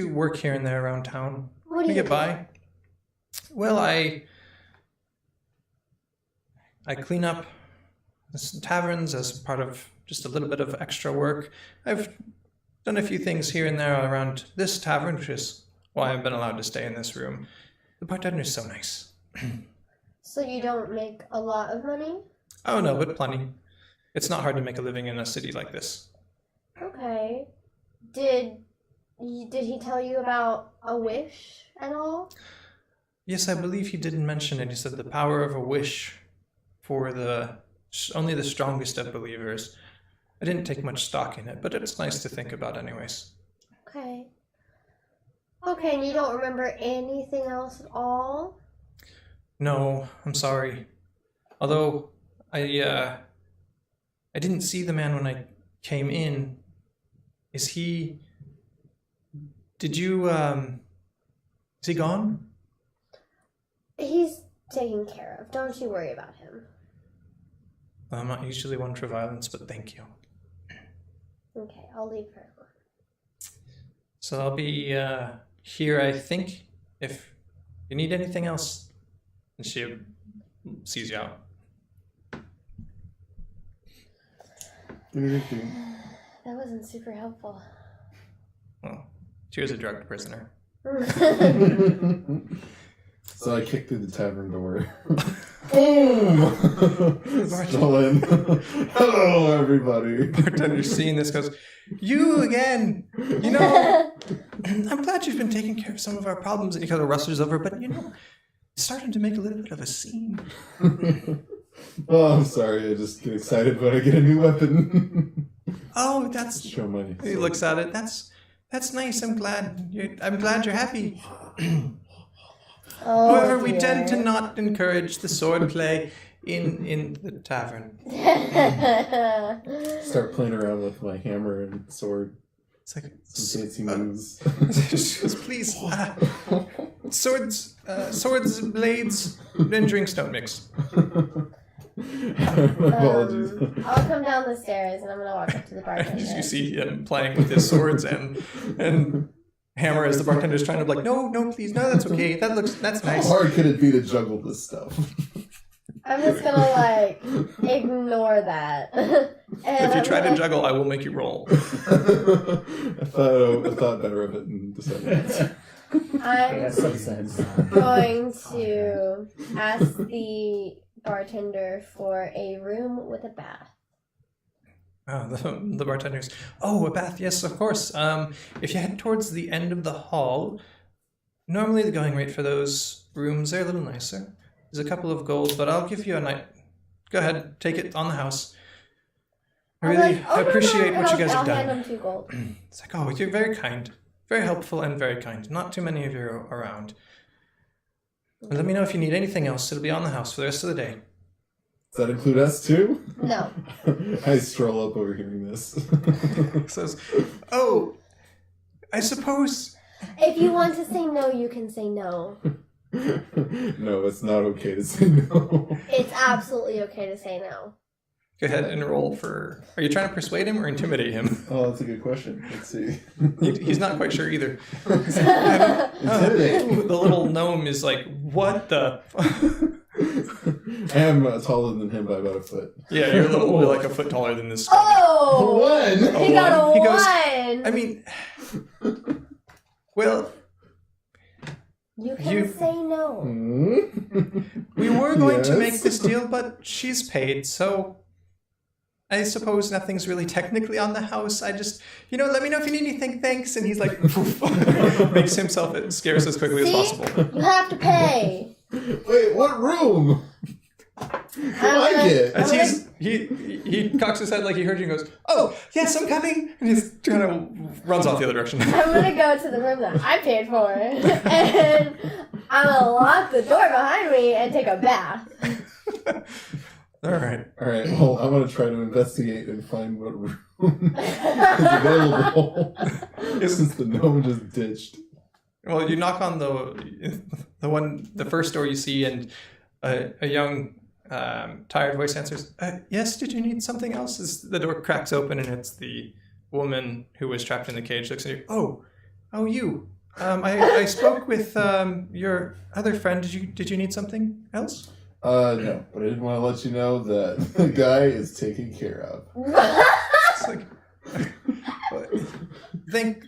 work here and there around town. What do To you get by. Well, I clean up taverns as part of just a little bit of extra work. I've done a few things here and there around this tavern, which is why I've been allowed to stay in this room. The bartender's so nice. So you don't make a lot of money? Oh no, but plenty. It's not hard to make a living in a city like this. Okay. Did he tell you about a wish at all? Yes, I believe he didn't mention it. He said the power of a wish for only the strongest of believers. I didn't take much stock in it, but it's nice to think about anyways. Okay. Okay, and you don't remember anything else at all? No, I'm sorry. Although I didn't see the man when I came in. Is he gone? He's taken care of. Don't you worry about him. I'm not usually one for violence, but thank you. Okay, I'll leave her alone. So I'll be here, I think, if you need anything else. And she sees you out. That wasn't super helpful. Well, she was a drugged prisoner. So I kicked through the tavern door. Boom! Stolen. Hello, everybody. Bartender seeing this goes, "You again? You know, I'm glad you've been taking care of some of our problems." And he kind of rustles over, but you know, it's starting to make a little bit of a scene. Oh, I'm sorry. I just get excited when I get a new weapon. Oh, that's. Show money. He looks at it. That's nice. I'm glad you're happy. Oh, However, we dear. tend to not encourage the sword play in the tavern. Start playing around with my hammer and sword. It's like Some fancy moves. just please, swords, blades, and drinks don't mix. Apologies. I'll come down the stairs and I'm gonna walk up to the bartender. You see him playing with his swords and hammer as the bartender's trying to be like, no, please, no, that's okay. That's How nice. hard could it be to juggle this stuff? I'm just gonna like ignore that. And If you I'm try to gonna- juggle, I will make you roll. I thought better of it and decided. I'm That's some sense. going to ask the bartender for a room with a bath. Oh, the bartender's. Oh, a bath. Yes, of course. If you head towards the end of the hall, normally the going rate for those rooms are a little nicer. There's a couple of gold, but I'll give you a night. Go ahead, take it on the house. I I'm really like, oh, no, appreciate no, what you guys I'll have hand done. him 2 gold. It's like, oh, you're very kind, very helpful, and very kind. Not too many of you are around. And let me know if you need anything else. It'll be on the house for the rest of the day. Does that include us too? No. I stroll up overhearing this. Says, oh, I suppose. If you want to say no, you can say no. No, it's not okay to say no. It's absolutely okay to say no. Go ahead and roll for. Are you trying to persuade him or intimidate him? Oh, that's a good question. Let's see. He's not quite sure either. Intimidate. The little gnome is like, what the? I am taller than him by about a foot. Yeah, you're a little like a foot taller than this. Oh! One! He got a He goes, 1! I mean, well, You can you- say no. we were going to Yes. make this deal, but she's paid, so I suppose nothing's really technically on the house. I just, let me know if you need anything, thanks. And he's like, makes himself scarce as quickly as See? possible. You have to pay. Wait, what room? I get. As he cocks his head like he heard you and goes, oh, yes, I'm coming. And he's kind of runs off the other direction. I'm gonna go to the room that I paid for, and I'm gonna lock the door behind me and take a bath. All right. Alright, well, I'm gonna try to investigate and find what room is available. Since the gnome just ditched. Well, you knock on the first door you see, and a young, tired voice answers, yes, did you need something else? As the door cracks open, and it's the woman who was trapped in the cage. Looks at you. Oh, you. I spoke with your other friend. Did you need something else? No, but I didn't want to let you know that the guy is taken care of. It's like,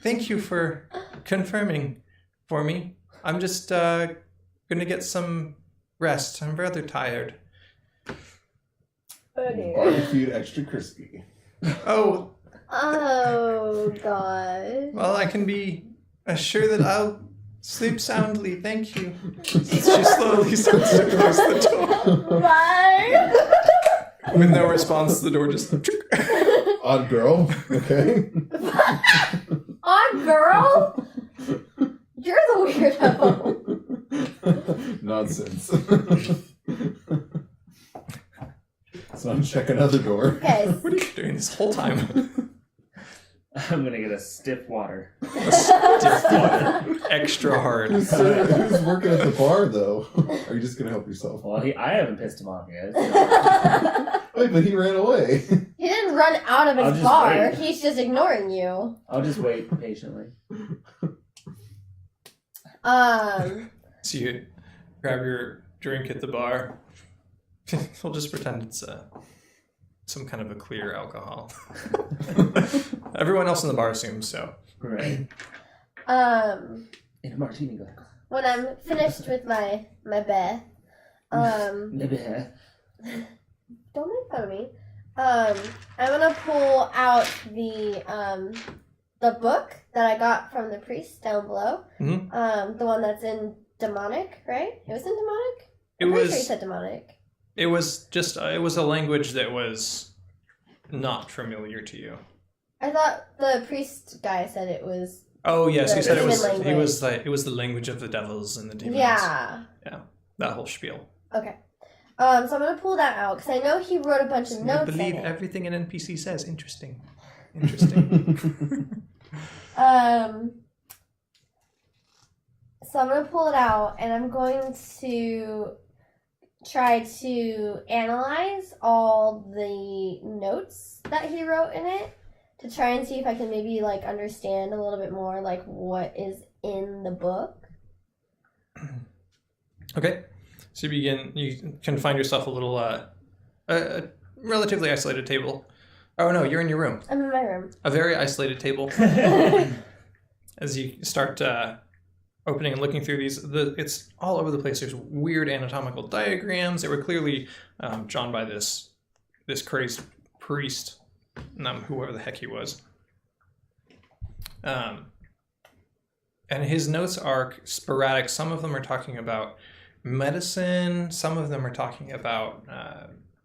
thank you for confirming for me. I'm just gonna get some rest. I'm rather tired. Oh dear. Barbecued extra crispy. Oh, Oh god. well, I can be assured that I'll sleep soundly. Thank you. She slowly starts to close the door. Bye. With no response, the door just. Odd girl, okay? Odd girl? You're the weirdo. Nonsense. So I'm checking another door. Okay. What are you doing this whole time? I'm gonna get a stiff water. Stiff water. Extra hard. Who's working at the bar, though? Are you just gonna help yourself? Well, I haven't pissed him off yet. So Wait, but he ran away. He didn't run out of I'll his just bar. wait. He's just ignoring you. I'll just wait patiently. So you grab your drink at the bar. We'll just pretend it's some kind of a clear alcohol. Everyone else in the bar assumes so. Right. Um, In a martini glass. when I'm finished with my bath, don't make fun of me. I'm gonna pull out the book that I got from the priest down below. Mm-hmm. The one that's in demonic, right? It was in demonic? It I'm pretty was. sure you said demonic. It was just. It was a language that was not familiar to you. I thought the priest guy said it was. Oh yes, The he said it was. demon It was like it was the language of the devils and the demons. Yeah. That whole spiel. Okay. So I'm gonna pull that out because I know he wrote a bunch of I notes. believe in it. everything an NPC says. Interesting. So I'm gonna pull it out and I'm going to try to analyze all the notes that he wrote in it to try and see if I can maybe like understand a little bit more like what is in the book. Okay. So you can find yourself a little, a relatively isolated table. Oh no, you're in your room. I'm in my room. A very isolated table. As you start opening and looking through these, it's all over the place. There's weird anatomical diagrams that were clearly drawn by this crazed priest, whoever the heck he was. And his notes are sporadic. Some of them are talking about medicine. Some of them are talking about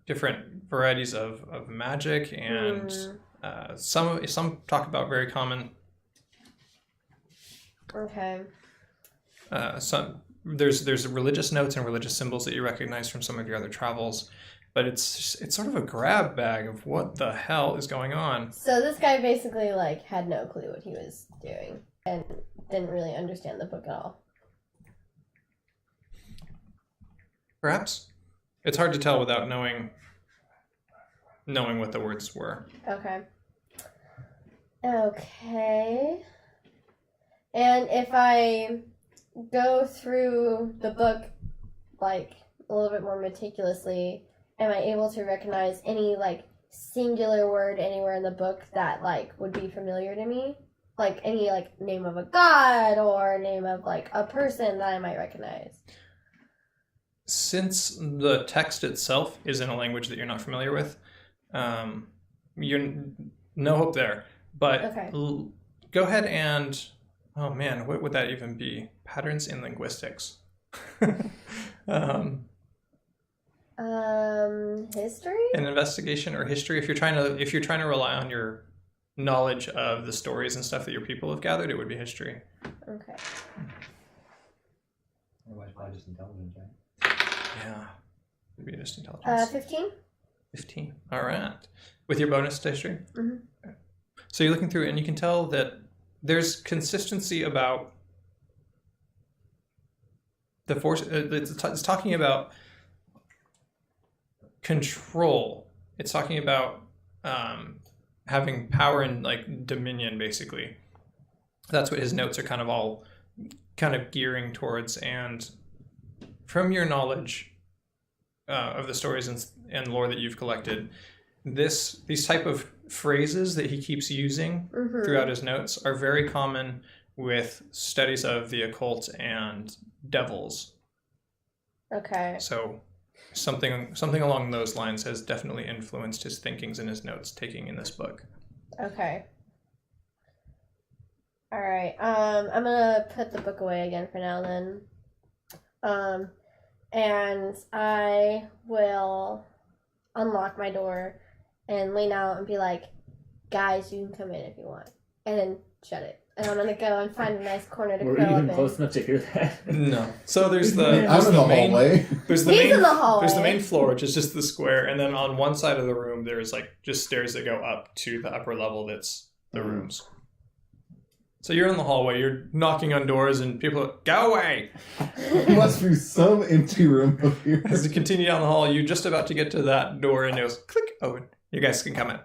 different varieties of magic, and some talk about very common. Okay. Some there's religious notes and religious symbols that you recognize from some of your other travels, but it's sort of a grab bag of what the hell is going on. So this guy basically like had no clue what he was doing and didn't really understand the book at all. Perhaps it's hard to tell without knowing what the words were. Okay. And if I go through the book like a little bit more meticulously, am I able to recognize any like singular word anywhere in the book that like would be familiar to me? Like any like name of a god or name of like a person that I might recognize? Since the text itself is in a language that you're not familiar with, you're no hope there. But Okay. Go ahead and, oh man, what would that even be? Patterns in linguistics. History? An investigation or history. If you're trying to rely on your knowledge of the stories and stuff that your people have gathered, it would be history. Okay. Otherwise, probably just intelligence, right? Yeah. It'd be just intelligence. 15? 15. All right. With your bonus to history? Mm-hmm. Okay. So you're looking through it and you can tell that there's consistency about the force. It's talking about control. It's talking about having power and like dominion, basically. That's what his notes are kind of gearing towards. And from your knowledge of the stories and lore that you've collected, these type of phrases that he keeps using throughout his notes are very common with studies of the occult and devils. Okay. So something along those lines has definitely influenced his thinkings and his notes taking in this book. Okay. All right. I'm gonna put the book away again for now then. And I will unlock my door and lean out and be like, guys, you can come in if you want. And then shut it. And I'm gonna go and find a nice corner to Were curl you up even in. close enough to hear that? No. So there's I'm in the hallway. There's the He's main in the hallway. There's the main floor, which is just the square, and then on one side of the room there's like just stairs that go up to the upper level that's the rooms. So you're in the hallway, you're knocking on doors and people are, go away! There must be some empty room up here. As you continue down the hall, you're just about to get to that door and it goes click open. You guys can come in.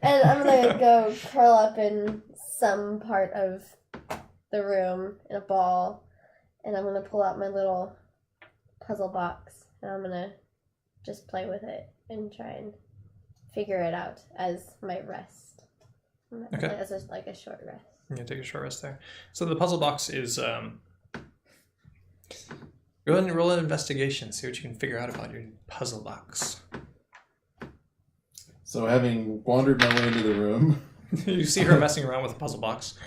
And I'm gonna go curl up in some part of the room in a ball, and I'm gonna pull out my little puzzle box, and I'm gonna just play with it and try and figure it out as my rest. Okay. As just like a short rest. Yeah, take a short rest there. So the puzzle box is roll an investigation, see what you can figure out about your puzzle box. So having wandered my way into the room, You see her messing around with the puzzle box.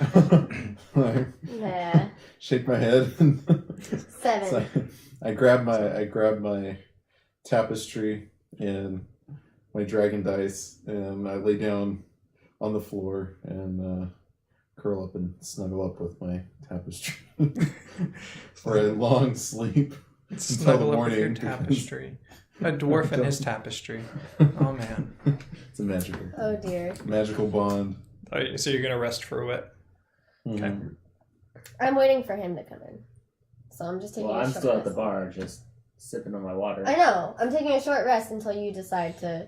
I Nah. shake my head. 7. So I grab my tapestry and my dragon dice, and I lay down on the floor and curl up and snuggle up with my tapestry for a long sleep until the Snuggle up with your morning. tapestry. A dwarf and his tapestry. Oh man. It's a Oh dear. magical bond. Oh, so you're gonna rest for a bit. Okay. Mhm. I'm waiting for him to come in. So I'm just taking Well, a I'm short still at rest. the bar, just sipping on my water. I know. I'm taking a short rest until you decide to.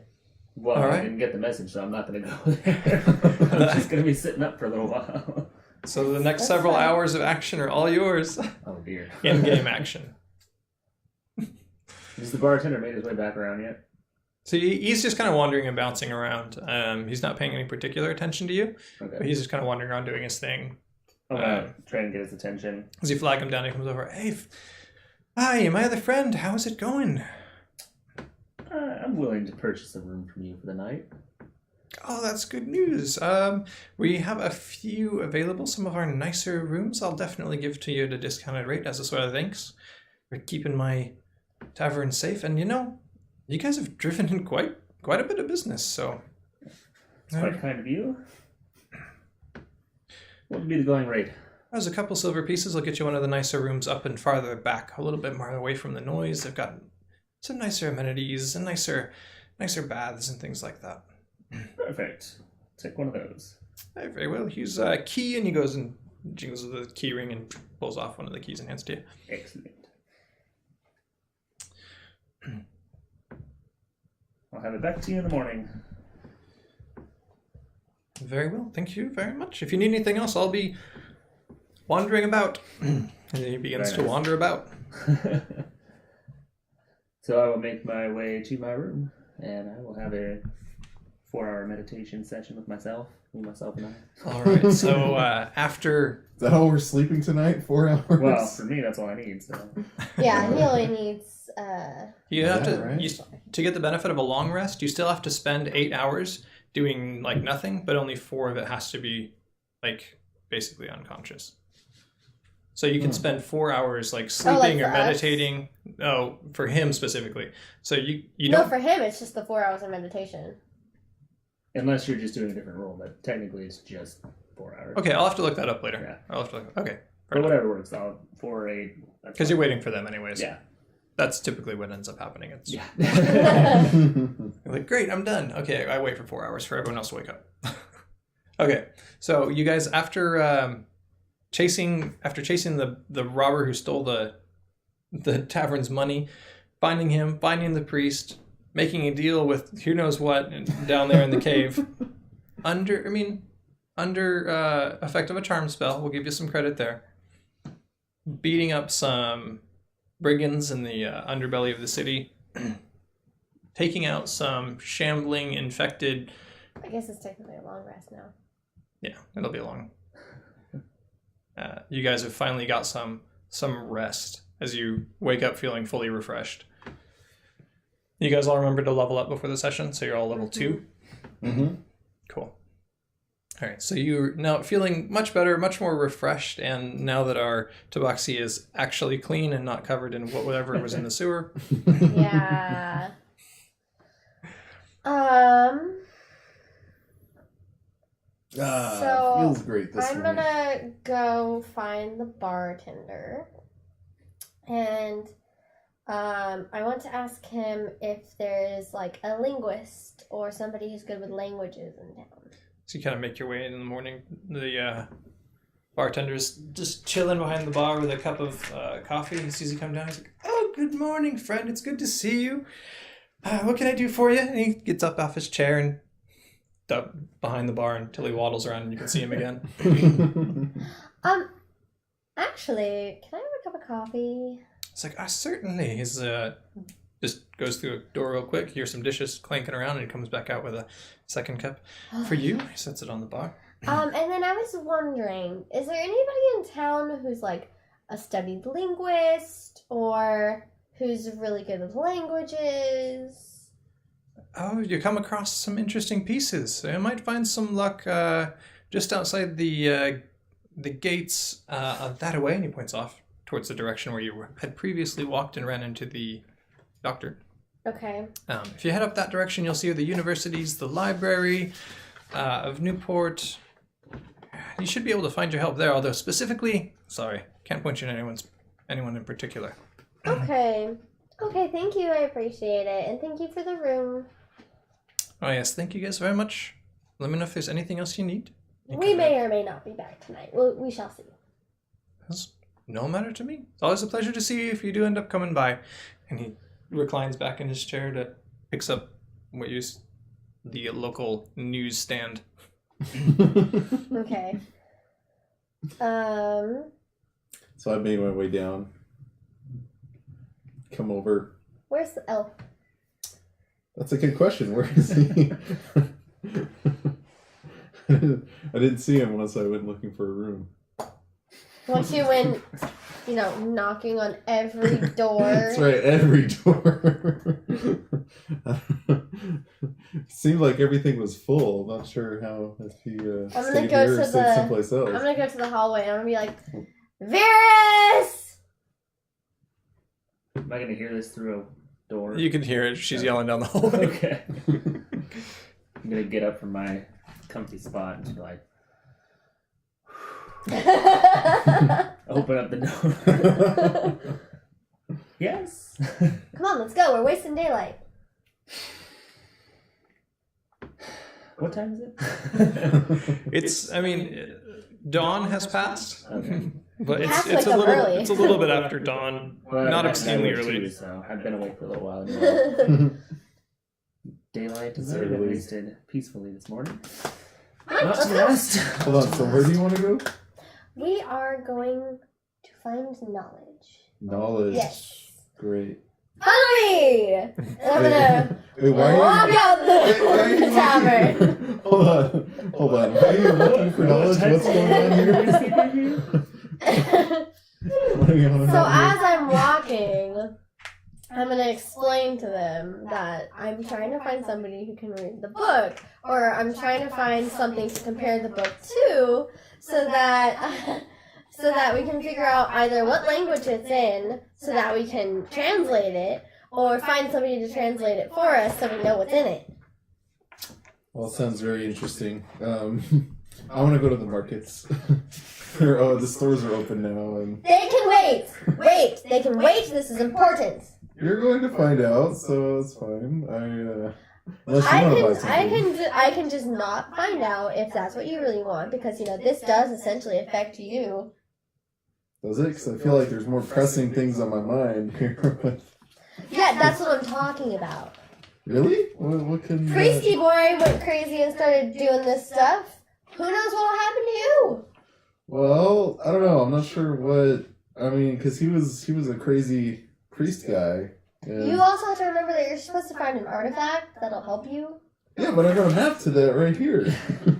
Well, All I right. didn't get the message, so I'm not going to go there. I'm just going to be sitting up for a little while. So the next That's several fine. hours of action are all yours. Oh dear. In-game action. Has the bartender made his way back around yet? So he's just kind of wandering and bouncing around. He's not paying any particular attention to you, but Okay. he's just kind of wandering around doing his thing. I'm gonna try and get his attention. As you flag him down, he comes over. Hey, hi, my other friend. How's it going? I'm willing to purchase a room from you for the night. Oh, that's good news. We have a few available, some of our nicer rooms. I'll definitely give to you at a discounted rate as a sort of thanks for keeping my tavern safe. And you guys have driven in quite a bit of business, so It's quite kind of you. What would be the going rate? there's a couple silver pieces. I'll get you one of the nicer rooms up and farther back, a little bit more away from the noise. They've got some nicer amenities and nicer baths and things like that. Perfect. Take one of those. Very well. Here's a key, and he goes and jingles the key ring and pulls off one of the keys and hands it to you. Excellent. I'll have it back to you in the morning. Very well. Thank you very much. If you need anything else, I'll be wandering about. And then he begins Very to nice. wander about. So I will make my way to my room, and I will have a 4-hour meditation session with myself and I. All right. So after Is that all we're sleeping tonight? 4 hours? Well, for me, that's all I need. So Yeah, he only needs. you have that to right? to get the benefit of a long rest, you still have to spend 8 hours doing like nothing, but only 4 of it has to be like basically unconscious. So you can spend 4 hours like sleeping for or us? meditating. No, for him specifically. So you No, don't. for him, it's just the 4 hours of meditation. unless you're just doing a different role, but technically it's just 4 hours. Okay, I'll have to look that up later. Yeah. I'll have to look. Okay. But whatever works. I'll 4 or 8. Because you're waiting for them anyways. Yeah. That's typically what ends up happening. It's Yeah. you're like, great, I'm done. Okay, I wait for 4 hours for everyone else to wake up. Okay, so you guys, after chasing the robber who stole the tavern's money, finding him, finding the priest, making a deal with who knows what down there in the cave, under effect of a charm spell, we'll give you some credit there. Beating up some brigands in the underbelly of the city, taking out some shambling infected. I guess it's technically a long rest now. Yeah, it'll be long. You guys have finally got some rest as you wake up feeling fully refreshed. You guys all remember to level up before the session, so you're all level 2. Mm-hmm. Cool. All right, so you're now feeling much better, much more refreshed, and now that our tabaxi is actually clean and not covered in whatever was in the sewer. Yeah. So, feels great this I'm morning. gonna go find the bartender, and I want to ask him if there's like a linguist or somebody who's good with languages in town. So you kind of make your way in the morning. The bartender's just chilling behind the bar with a cup of coffee. He sees you come down. He's like, "Oh, good morning, friend. It's good to see you. What can I do for you?" And he gets up off his chair and up behind the bar until he waddles around and you can see him again. Actually, can I have a cup of coffee? It's like, certainly. He's just goes through a door real quick, hears some dishes clanking around, and he comes back out with a second cup. For you, he sets it on the bar. And then I was wondering, is there anybody in town who's like a studied linguist or who's really good with languages? Oh, you come across some interesting pieces. You might find some luck just outside the gates of that away, and he points off towards the direction where you had previously walked and ran into the doctor. Okay. If you head up that direction, you'll see the universities, the library of Newport. You should be able to find your help there, although specifically, sorry, can't point you to anyone in particular. Okay. Okay, thank you. I appreciate it. And thank you for the room. Oh yes, thank you guys very much. Let me know if there's anything else you need. We may or may not be back tonight. We shall see. That's no matter to me. It's always a pleasure to see you if you do end up coming by. And he reclines back in his chair to picks up what is the local newsstand. Okay. So I made my way down. Come over. Where's the elf? That's a good question. Where is he? I didn't see him unless I went looking for a room. Once you went, knocking on every door. That's right, every door. Seemed like everything was full. I'm not sure how if he stayed here or stayed someplace else. I'm gonna go to the hallway and I'm gonna be like, Varys! Am I gonna hear this through a door? You can hear it. She's yelling down the hallway. Okay. I'm gonna get up from my comfy spot and be like, open up the door. Yes. Come on, let's go. We're wasting daylight. What time is it? Dawn has passed. Okay. But Half it's like a early. little bit after dawn. Well, Not I obscenely work early. too, so I've been awake for a little while. Anyway. Daylight has already been wasted peacefully this morning. Not to rest. Hold on, so where do you want to go? We are going to find knowledge. Knowledge. Yes. Great. Follow me! And I'm gonna Wait, why walk are you... out why are the you tavern. Hold on. Why are you looking for knowledge? What's going on here? What do you want to So know? as I'm walking, I'm going to explain to them that I'm trying to find somebody who can read the book, or I'm trying to find something to compare the book to, so that we can figure out either what language it's in, so that we can translate it, or find somebody to translate it for us so we know what's in it. Well, it sounds very interesting. I want to go to the markets. The stores are open now, and They can wait! Wait! They can wait! This is important! you're going to find out, so it's fine. Unless you want to buy something. I can just not find out if that's what you really want, because, this does essentially affect you. Does it? Because I feel like there's more pressing things on my mind here. Yeah, that's what I'm talking about. Really? What can... Priesty boy went crazy and started doing this stuff. Who knows what will happen to you? Well, I don't know. I'm not sure what... I mean, because he was a crazy priest guy. And... You also have to remember that you're supposed to find an artifact that'll help you. Yeah, but I got a map to that right here.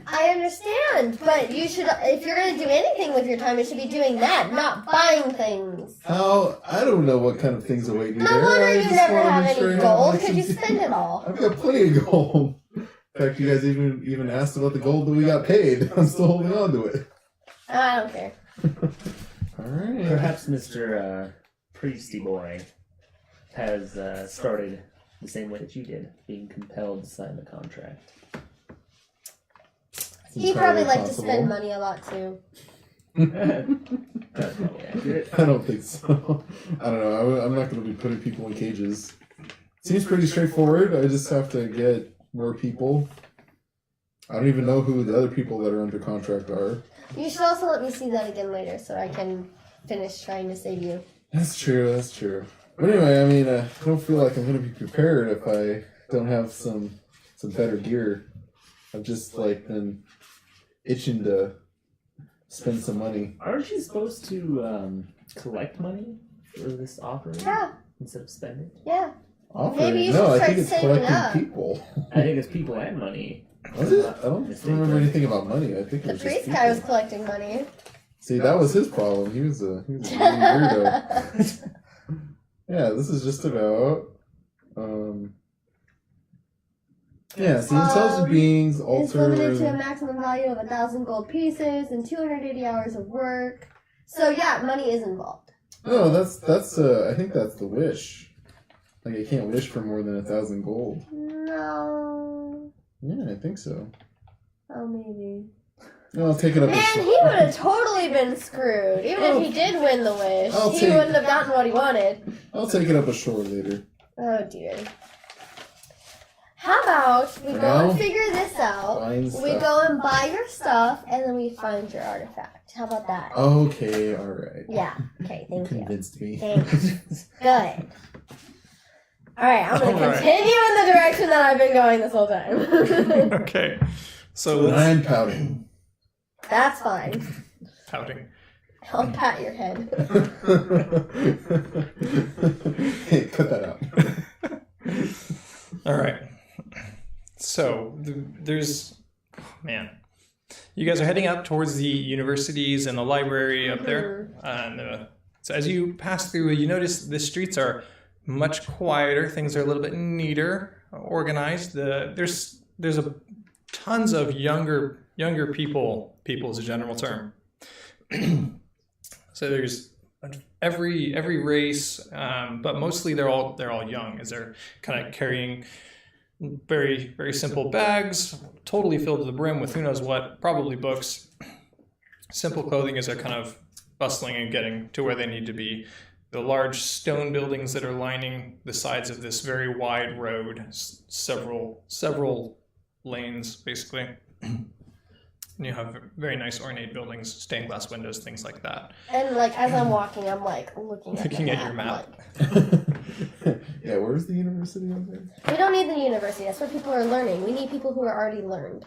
I understand, but you should, if you're going to do anything with your time, you should be doing that, not buying things. How? I don't know what kind of things await me No there. wonder I you just never wanna have make sure any I have gold, my because you some- spend it all. I've got plenty of gold. In fact, you guys even asked about the gold that we got paid. I'm still holding on to it. I don't care. All right. Perhaps Mr. Priesty Boy has started the same way that you did, being compelled to sign the contract. He probably liked to spend money a lot, too. That's probably accurate. I don't think so. I don't know. I'm not going to be putting people in cages. Seems pretty straightforward. I just have to get more people. I don't even know who the other people that are under contract are. You should also let me see that again later so I can finish trying to save you. That's true. That's true. But anyway, I mean, I don't feel like I'm going to be prepared if I don't have some better gear. I've just been itching to spend some money. Aren't you supposed to collect money for this offering Yeah, instead of spending? yeah. Offering? Maybe you no, should I start think it's saving collecting up. people. I think it's people and money. Was it? I don't remember anything about money. I think it The was just priest guy was people. collecting money. See, that was his problem. He was a weirdo. Yeah, this is just about yeah, so intelligent beings It's limited to a alter. maximum value of 1,000 gold pieces and 280 hours of work. So yeah, money is involved. No, that's I think that's the wish. Like I can't wish for more than 1,000 gold. No. Yeah, I think so. Oh, maybe. No, I'll take it up. Man, he would have totally been screwed. Even if he did win the wish, I'll he take- wouldn't have gotten what he wanted. I'll take it up ashore later. Oh dear. How about we go Well, and figure this out? Fine We stuff. go and buy your stuff, and then we find your artifact. How about that? Okay, all right. Yeah. Okay. You Thank you. convinced me. Thanks. Good. All right. I'm going to All right. continue in the direction that I've been going this whole time. Okay. So let's I'm pouting. That's fine. pouting. I'll pat your head. Hey, cut that out. All right. So there's, man, you guys are heading up towards the universities and the library up there. And so as you pass through, you notice the streets are much quieter. Things are a little bit neater, organized. There's a tons of younger people. People is a general term. So there's every race, but mostly they're all young, as they're kind of carrying very, very simple bags, totally filled to the brim with who knows what, probably books. Simple clothing as they're kind of bustling and getting to where they need to be. The large stone buildings that are lining the sides of this very wide road, several lanes basically. And you have very nice ornate buildings, stained glass windows, things like that. And like as I'm walking, I'm like looking at Your map. Yeah, where's the university over there? We don't need the university. That's where people are learning. We need people who are already learned.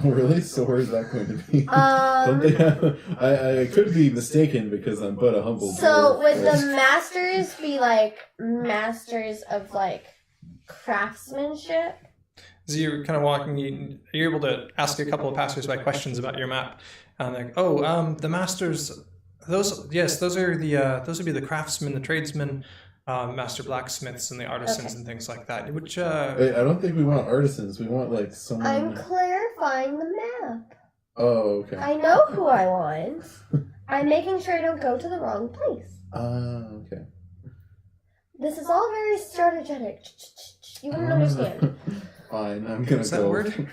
Oh, really? So where's that going to be? Don't Um. they have, I could be mistaken because I'm but a humble. So dwarf, would but- the masters be like masters of like craftsmanship? As you're kind of walking, you're able to ask a couple of passersby questions about your map. And they're like, the masters, those would be the craftsmen, the tradesmen, master blacksmiths, and the artisans and things like that. Which Wait, I don't think we want artisans. We want like someone. I'm clarifying the map. Oh, okay. I know who I want. I'm making sure I don't go to the wrong place. Okay. This is all very strategic. You wouldn't understand. Fine, I'm gonna What's that go. word?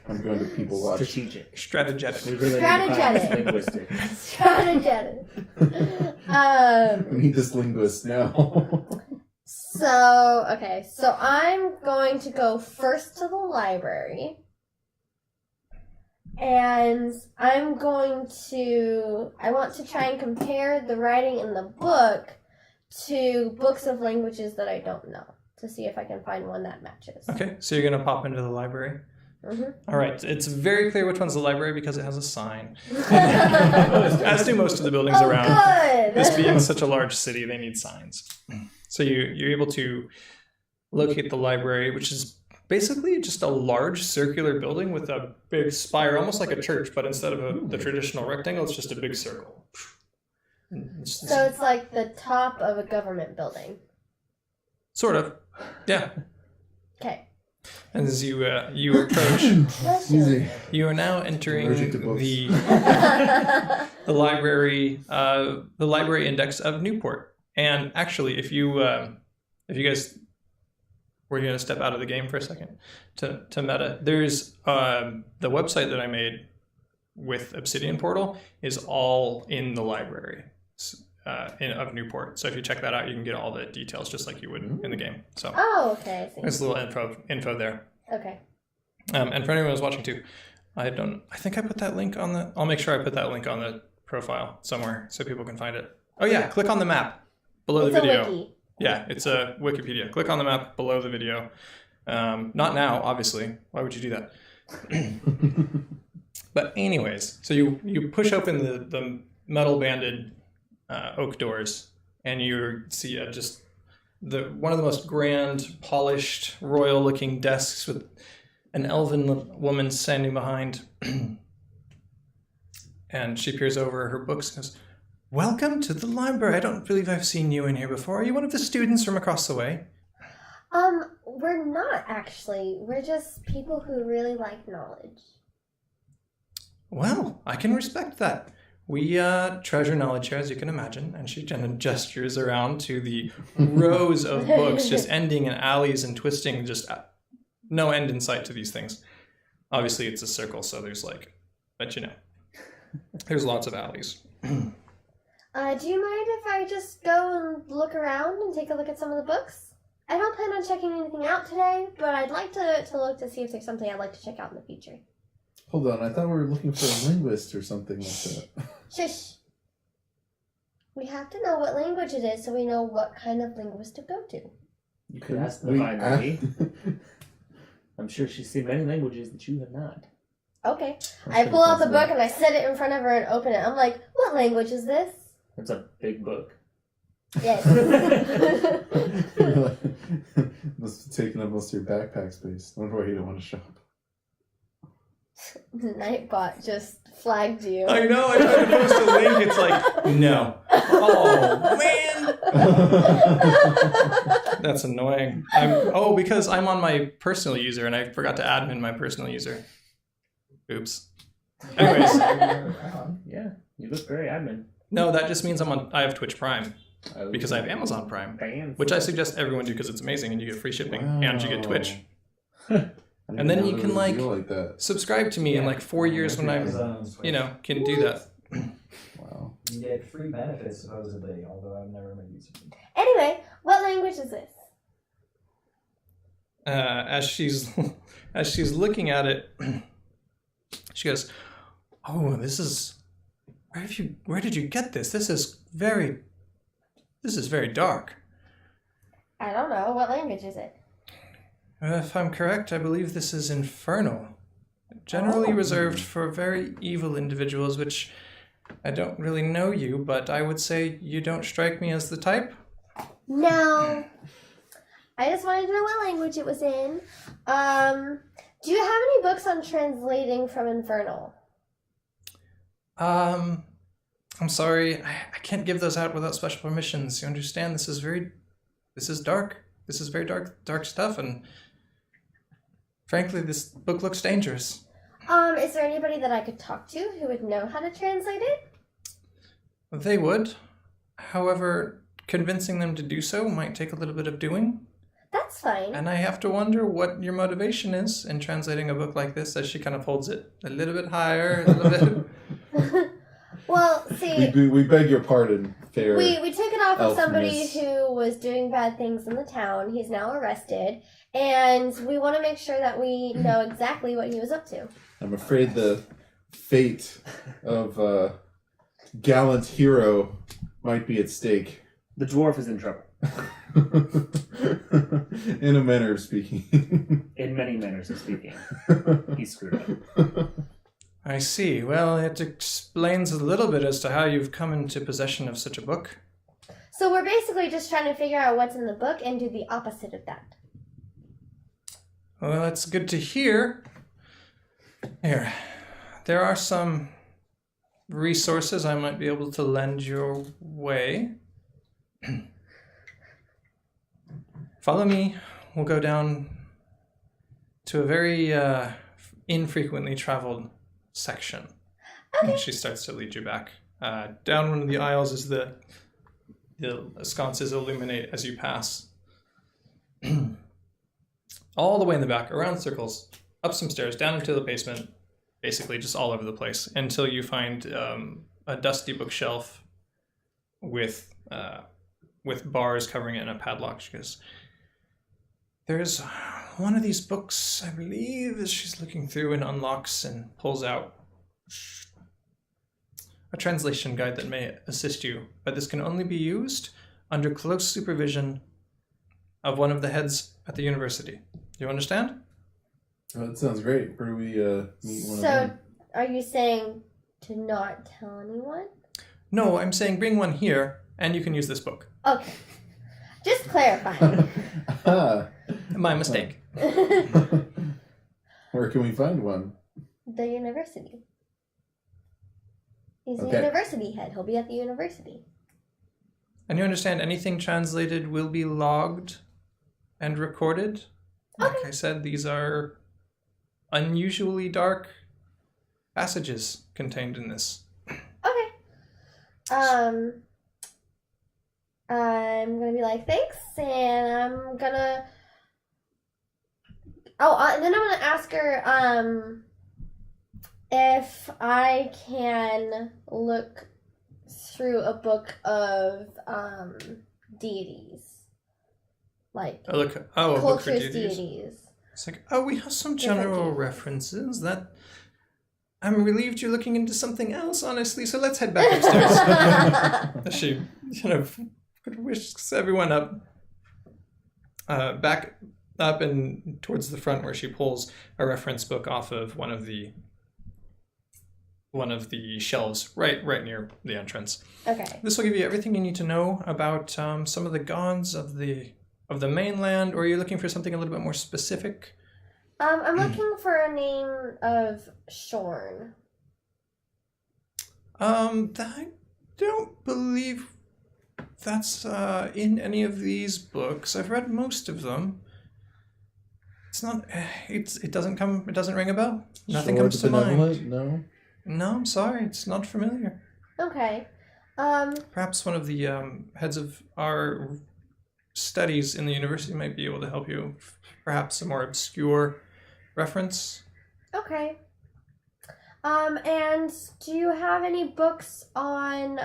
I'm going to people watch. Strategic. strategetic. We really Strategetic. need linguistics. Strategic. We need this linguist now. So, okay. So I'm going to go first to the library. And I want to try and compare the writing in the book to books of languages that I don't know, to see if I can find one that matches. Okay, so you're gonna pop into the library. Mhm. All right, it's very clear which one's the library because it has a sign. As do most of the buildings Oh, around. good! This being such a large city, they need signs. So you're able to locate the library, which is basically just a large circular building with a big spire, almost like a church, but instead of the traditional rectangle, it's just a big circle. So it's like the top of a government building. Sort of, yeah. Okay. And as you approach, Easy. you are now entering Allergic to books. the library index of Newport. And actually, if you guys were going to step out of the game for a second to meta, there's the website that I made with Obsidian Portal is all in the library of Newport. So if you check that out, you can get all the details just like you would in the game. So Oh, okay. I see. there's a little info there. Okay. And for anyone who's watching too, I think I put that link on I'll make sure I put that link on the profile somewhere so people can find it. Oh yeah, click on the map below It's the a video. wiki. Yeah, it's a Wikipedia. Click on the map below the video. Not now, obviously. Why would you do that? But anyways, so you push open the metal banded oak doors, and you see just one of the most grand, polished, royal looking desks with an elven woman standing behind, and she peers over her books and goes, "Welcome to the library. I don't believe I've seen you in here before. Are you one of the students from across the way?" We're not actually. We're just people who really like knowledge. Well, I can respect that. We treasure knowledge here, as you can imagine. And she kind of gestures around to the rows of books just ending in alleys and twisting, just no end in sight to these things. Obviously, it's a circle, so there's but there's lots of alleys. Do you mind if I just go and look around and take a look at some of the books? I don't plan on checking anything out today, but I'd like to look to see if there's something I'd like to check out in the future. Hold on, I thought we were looking for a linguist or something like that. Shush. We have to know what language it is so we know what kind of linguist to go to. You could ask the fine lady. I'm sure she's seen many languages that you have not. Okay. I pull out the book and I set it in front of her and open it. I'm like, what language is this? It's a big book. Yes. Must have taken up most of your backpack space. No wonder why you don't want to shop. Nightbot just flagged you. I know, I tried to post a link, it's like, no. Oh, man! That's annoying. Because I'm on my personal user and I forgot to admin my personal user. Oops. Anyways. Yeah, you look very admin. No, that just means I have Twitch Prime. Because I have Amazon Prime. Which I suggest everyone do because it's amazing and you get free shipping and you get Twitch. And then you can subscribe to me in 4 years when I'm, can do that. Wow. You get free benefits supposedly, although I've never made use of them. Anyway, what language is this? As she's looking at it, she goes, "Oh, this is where did you get this? This is very dark." I don't know. What language is it? If I'm correct, I believe this is infernal. Generally reserved for very evil individuals, which I don't really know you, but I would say you don't strike me as the type. No. I just wanted to know what language it was in. Do you have any books on translating from infernal? I'm sorry, I can't give those out without special permissions. You understand? This is dark. This is very dark stuff, and frankly, this book looks dangerous. Is there anybody that I could talk to who would know how to translate it? They would. However, convincing them to do so might take a little bit of doing. That's fine. And I have to wonder what your motivation is in translating a book like this, as she kind of holds it a little bit higher, a little bit. Well, see... We beg your pardon, fair. We took it off of somebody elfness. who was doing bad things in the town. He's now arrested. And we want to make sure that we know exactly what he was up to. I'm afraid the fate of gallant hero might be at stake. The dwarf is in trouble. In a manner of speaking. In many manners of speaking. He's screwed up. I see. Well, it explains a little bit as to how you've come into possession of such a book. So we're basically just trying to figure out what's in the book and do the opposite of that. Well, that's good to hear. Here, there are some resources I might be able to lend your way. Follow me. We'll go down to a very infrequently traveled section. Okay. And she starts to lead you back. Down one of the aisles is the sconces illuminate as you pass. All the way in the back, around circles, up some stairs, down into the basement, basically just all over the place, until you find a dusty bookshelf with bars covering it and a padlock. She goes, "There's one of these books, I believe," as she's looking through and unlocks and pulls out a translation guide that may assist you, but this can only be used under close supervision of one of the heads at the university. Do you understand? Oh, that sounds great. Where do we meet one of So, them? are you saying to not tell anyone? No, I'm saying bring one here, and you can use this book. Okay. Just clarifying. My mistake. Where can we find one? The university. He's a Okay. university head. He'll be at the university. And you understand anything translated will be logged and recorded. Like I said, these are unusually dark passages contained in this. Okay. I'm gonna be like, thanks, and I'm gonna. Oh, and then I'm gonna ask her, if I can look through a book of, deities. Like, A book for cultures, deities. deities. It's like, oh, we have some Different general deities. references. That I'm relieved you're looking into something else, honestly. So let's head back upstairs. She kind of whisks everyone up, back up and towards the front, where she pulls a reference book off of one of the shelves right near the entrance. Okay. This will give you everything you need to know about some of the gods of the mainland, or are you looking for something a little bit more specific? I'm looking for a name of Shorn. I don't believe that's in any of these books. I've read most of them. It's not. It doesn't ring a bell. Nothing Shore comes the to mind. Benevolent? No. No, I'm sorry. It's not familiar. Okay. Perhaps one of the heads of our studies in the university might be able to help you. Perhaps a more obscure reference. Okay. And do you have any books on,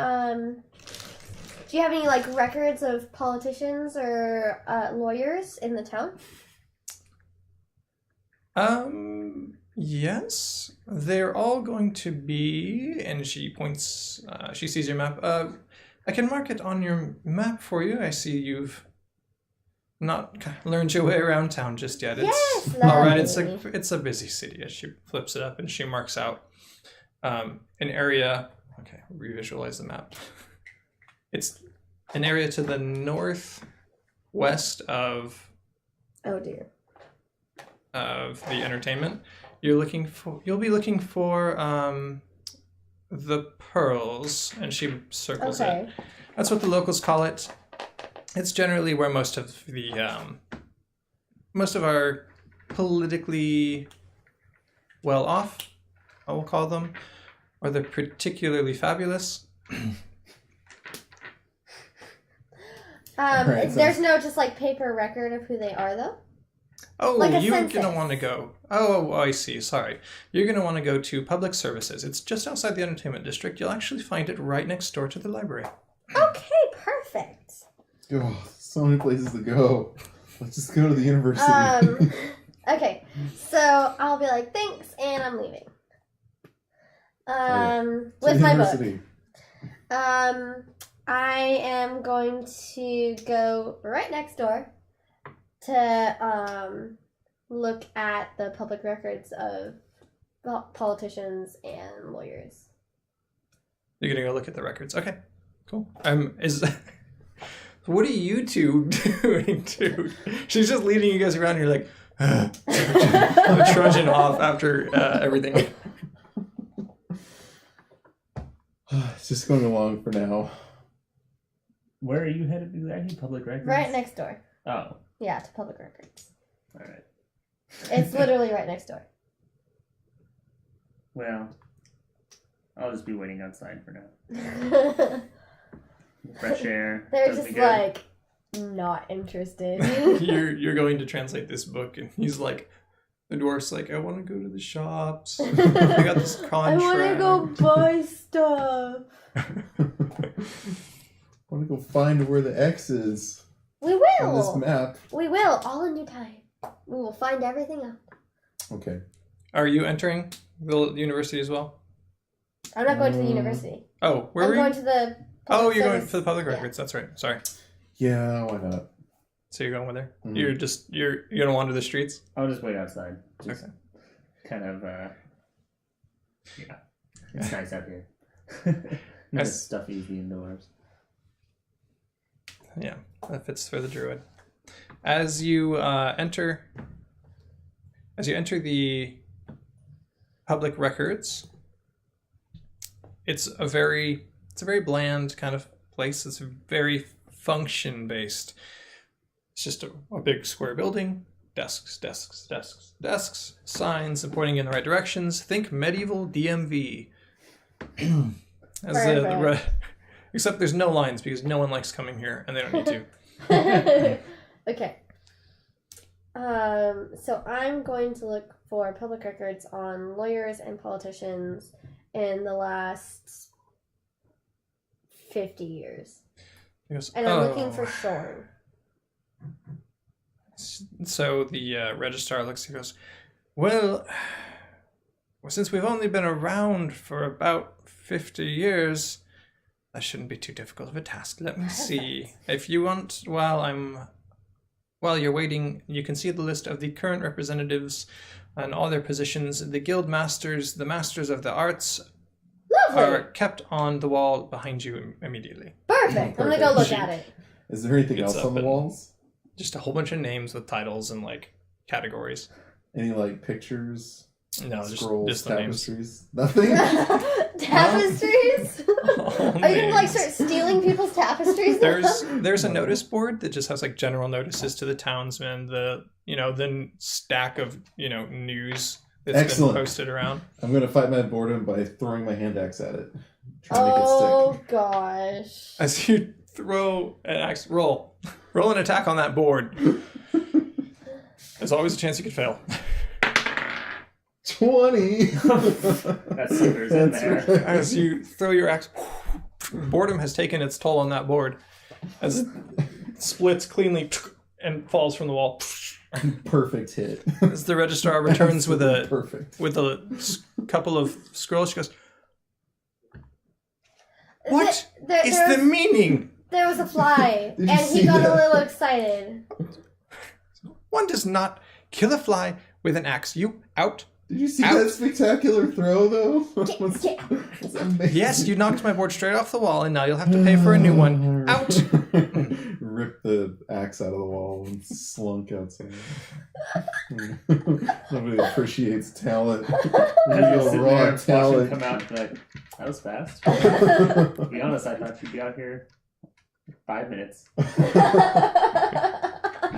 do you have any, like, records of politicians or lawyers in the town? Yes. They're all going to be, and she points, she sees your map. I can mark it on your map for you. I see you've not learned your way around town just yet. Yes, all right. lovely. It's a busy city. As she flips it up and she marks out an area. Okay, revisualize the map. It's an area to the northwest of Oh dear. the entertainment. You'll be looking for the pearls, and she circles Okay. it. That's what the locals call it. It's generally where most of our politically well off, I will call them, or the particularly fabulous. Right, There's no just like paper record of who they are though? Oh, Like a you're census. gonna want to go. Oh, I see. Sorry. You're gonna want to go to public services. It's just outside the entertainment district. You'll actually find it right next door to the library. Okay, perfect. Oh, so many places to go. Let's just go to the university. Okay, so I'll be like, thanks, and I'm leaving. To With the my book. university. I am going to go right next door to look at the public records of politicians and lawyers. You're gonna go look at the records. Okay, cool. What are you two doing, dude? She's just leading you guys around. And you're like, trudging off after everything. It's just going along for now. Where are you headed exactly? Public records? Right next door. Oh, Yeah, to public records. alright. It's literally right next door. Well, I'll just be waiting outside for now. Fresh air. They're does me just good. like not interested. You're going to translate this book, and he's like, the dwarf's like, I want to go to the shops. I got this contract. I want to go buy stuff. I want to go find where the X is We on this will. map. We will, all in due time. We will find everything out. Okay. Are you entering the university as well? I'm not going to the university. Oh, where I'm were you? going to the. Oh, public you're going service- for the public yeah. records. That's right. Sorry. Yeah, why not? So you're going with her? Mhm. You're gonna wander the streets? I'll just wait outside. Just Okay. kind of, yeah. It's nice out here. Not Nice. as stuffy as the indoors. Yeah, that fits for the druid. As you enter As you enter the public records, it's a very bland kind of place. It's very function based. It's just a big square building, desks, signs and pointing in the right directions. Think medieval DMV. Except there's no lines because no one likes coming here and they don't need to. Okay. So I'm going to look for public records on lawyers and politicians in the last 50 years. He goes, And I'm looking for Shorn. So the registrar looks and goes, well, since we've only been around for about 50 years, that shouldn't be too difficult of a task. Let me see. If you want, while you're waiting, you can see the list of the current representatives and all their positions. The guild masters, the masters of the arts, Lovely. are kept on the wall behind you immediately. Perfect. I'm going to go look at it. Is there anything It's else on the up and- walls? Just a whole bunch of names with titles and like categories. Any like pictures? No, Scrolls, just the names. tapestries? Nothing? Tapestries? All Are you going to like names. start stealing people's tapestries now? There's a notice board that just has like general notices to the townsmen, the stack of news that's Excellent. been posted around. I'm going to fight my boredom by throwing my hand axe at it. Try to make it Oh, stick. gosh. As you throw an axe, roll an attack on that board. There's always a chance you could fail. 20! That sucker's in there. right. As you throw your axe, boredom has taken its toll on that board as it splits cleanly and falls from the wall. Perfect hit. As the registrar returns with Perfect. couple of scrolls, she goes, "What There is was- the meaning? There was a fly, Did you and see he got that? a little excited. One does not kill a fly with an axe. You out." Did you see Out. that spectacular throw, though? That's amazing. Yes, you knocked my board straight off the wall, and now you'll have to pay for a new one. Out. Ripped the axe out of the wall and slunk outside. Nobody appreciates talent. Real Sit raw there, watch him talent. come out and be like, that was fast. To be honest, I thought you'd be out here 5 minutes. You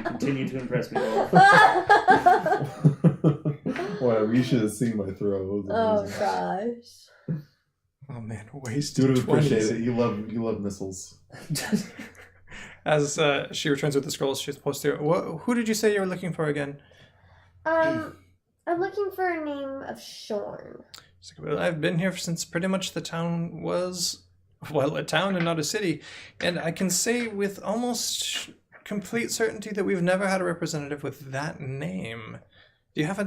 continue to impress me, Dwarf. Wow, you should have seen my throw. It was Oh amazing. Oh gosh. man, You wasted would appreciate 20s. it. You love missiles. As she returns with the scrolls, she's supposed to. Who did you say you were looking for again? I'm looking for a name of Shorn. She's like, well, I've been here since pretty much the town was, well, a town and not a city, and I can say with almost complete certainty that we've never had a representative with that name. Do you have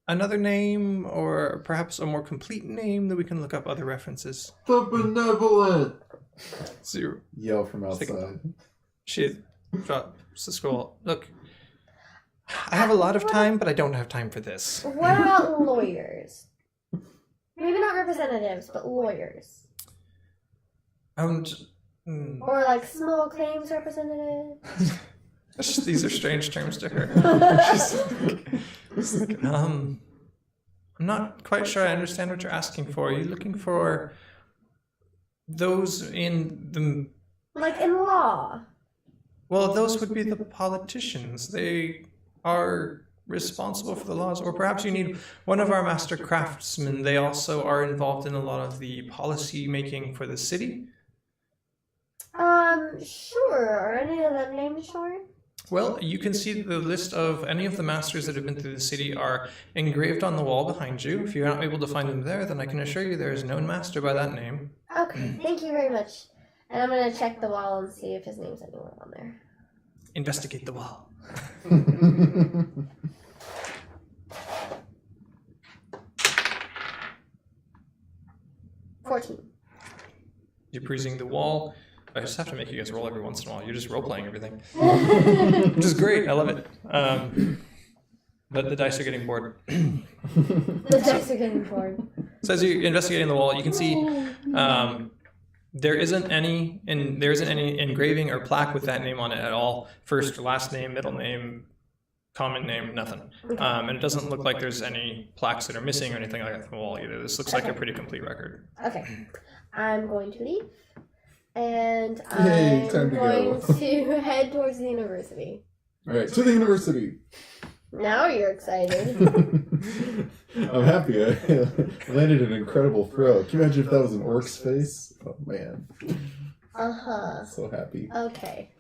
another name, or perhaps a more complete name that we can look up other references? The benevolent. So you Yell from Stick- outside. She drops the scroll. Look, I have a lot of time, but I don't have time for this. What about lawyers? Maybe not representatives, but lawyers. Or like small claims representatives. These are strange terms to her. She's like, I'm not quite sure I understand what you're asking for. Are you looking for those in the... Like in law. Well, those would be the politicians. They are responsible for the laws. Or perhaps you need one of our master craftsmen. They also are involved in a lot of the policy making for the city. Sure. Are any of them named Shorn? Well, you can see the list of any of the masters that have been through the city are engraved on the wall behind you. If you're not able to find them there, then I can assure you there is no master by that name. Okay, thank you very much. And I'm gonna check the wall and see if his name's anywhere on there. Investigate the wall. 14. You're perusing the wall. I just have to make you guys roll every once in a while. You're just role-playing everything. Which is great. I love it. But the dice are getting bored. The dice are getting bored. So as you're investigating the wall, you can see there isn't any engraving or plaque with that name on it at all. First, last name, middle name, common name, nothing. And it doesn't look like there's any plaques that are missing or anything like that on the wall either. This looks like a pretty complete record. Okay. I'm going to leave. And Yay, I'm time to going go. to head towards the university. All right, to the university. Now you're excited. I'm happy. I landed an incredible throw. Can you imagine if that was an orc's face? Oh man. Uh-huh. So happy. Okay.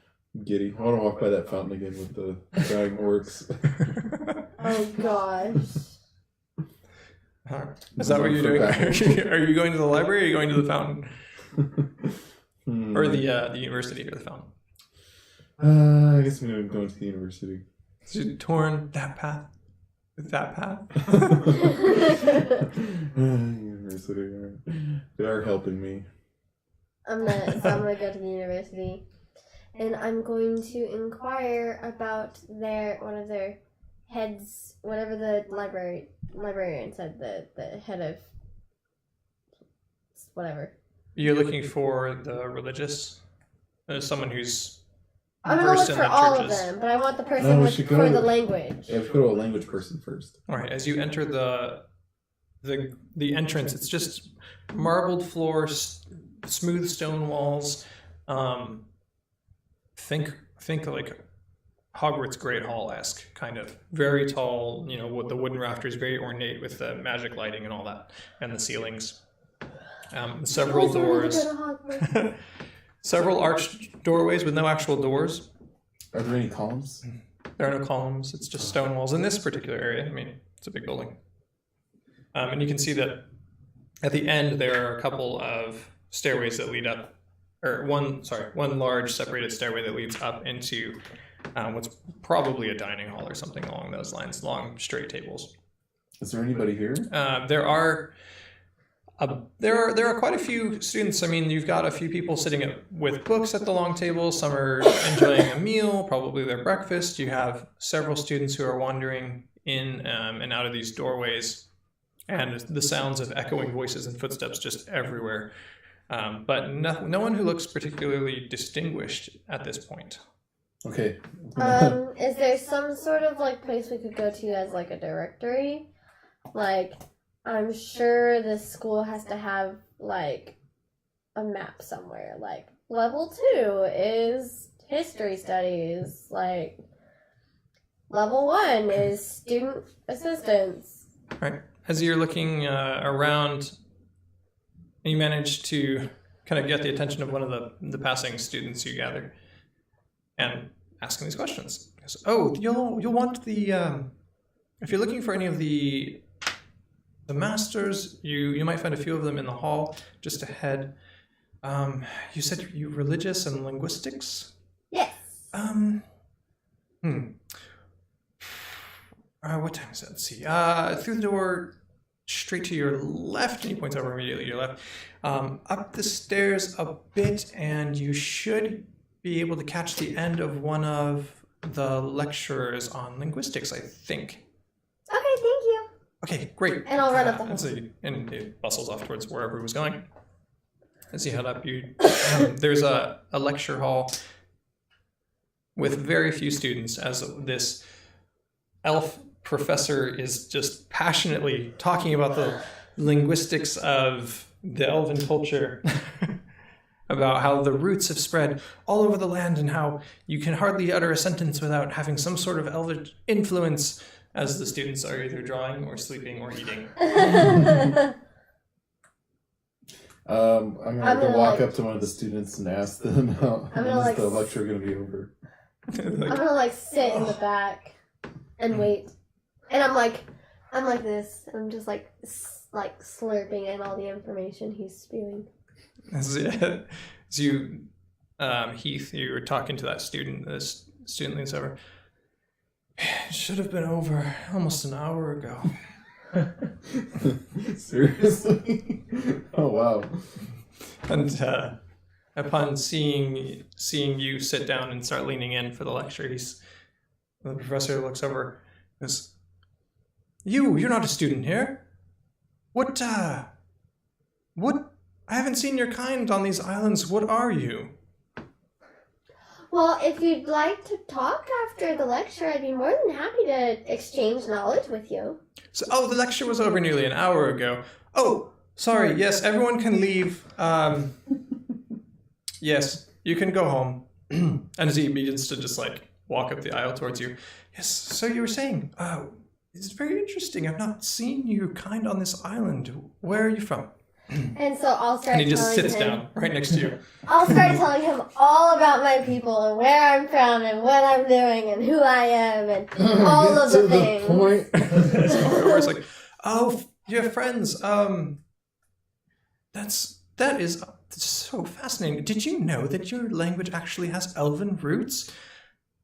Giddy. I want to walk by that fountain again with the dying orcs. Oh gosh. Is that what you're doing? Are you going to the library or are you going to the fountain? Or the university or the fountain? I guess I'm going to the university. So you torn that path with that path? University, all right. They are helping me. I'm gonna go to the university, and I'm going to inquire about one of their heads, whatever the librarian said, the head of whatever. You're looking for the religious? Someone who's I'm gonna look versed in for the all of churches. them, but I want the No, person we with, should for go the to- language. Yeah, we should go to a language person first. All right, as you enter the entrance, it's just marbled floors, smooth stone walls. Think like Hogwarts Great Hall-esque, kind of. Very tall, with the wooden rafters, very ornate with the magic lighting and all that, and the ceilings. Several doors. Several arched doorways with no actual doors. Are there any columns? There are no columns. It's just stone walls in this particular area. I mean, it's a big building. And you can see that at the end there are a couple of stairways that lead up, or one large separated stairway that leads up into what's probably a dining hall or something along those lines, long straight tables. Is there anybody here? There are quite a few students. I mean, you've got a few people sitting with books at the long table. Some are enjoying a meal, probably their breakfast. You have several students who are wandering in and out of these doorways, and the sounds of echoing voices and footsteps just everywhere. But no one who looks particularly distinguished at this point. Okay. Is there some sort of place we could go to as a directory? I'm sure this school has to have a map somewhere. Level 2 is history studies. Level 1 is student assistance. Right. As you're looking around, you manage to kind of get the attention of one of the passing students you gather, and asking these questions. He goes, "Oh, you'll want the if you're looking for any of the masters, you might find a few of them in the hall just ahead. You said you're religious and linguistics? Yes. What time is it? Let's see. Through the door, straight to your left, and he points over immediately to your left. Up the stairs a bit, and you should be able to catch the end of one of the lecturers on linguistics, I think." Okay, thank you. Okay, great. And I'll run up the hall. And he bustles off towards wherever he was going. As you head up, there's a lecture hall with very few students, as this elf professor is just passionately talking about the linguistics of the elven culture, about how the roots have spread all over the land and how you can hardly utter a sentence without having some sort of elvish influence, as the students are either drawing or sleeping or eating. I'm gonna go walk up to one of the students and ask them how when is the lecture gonna be over. I'm gonna sit in the back and wait, and I'm like this, and I'm just slurping in all the information he's spewing. As you, Heath, you were talking to that student. This student leans over. "It should have been over almost an hour ago." Seriously? Oh wow. And upon seeing you sit down and start leaning in for the lecture, the professor looks over and goes, You're not a student here. What, I haven't seen your kind on these islands. What are you?" Well, if you'd like to talk after the lecture, I'd be more than happy to exchange knowledge with you. So, the lecture was over nearly an hour ago. Oh, sorry. Yes, everyone can leave. Yes, you can go home. And as he begins to just walk up the aisle towards you. Yes, so you were saying, it's very interesting. I've not seen you kind on this island. Where are you from? And so I'll start And he just telling sits him, down right next to you. I'll start telling him all about my people and where I'm from and what I'm doing and who I am and all of the things. Point. Where it's like, oh, you're friends. That is so fascinating. Did you know that your language actually has elven roots?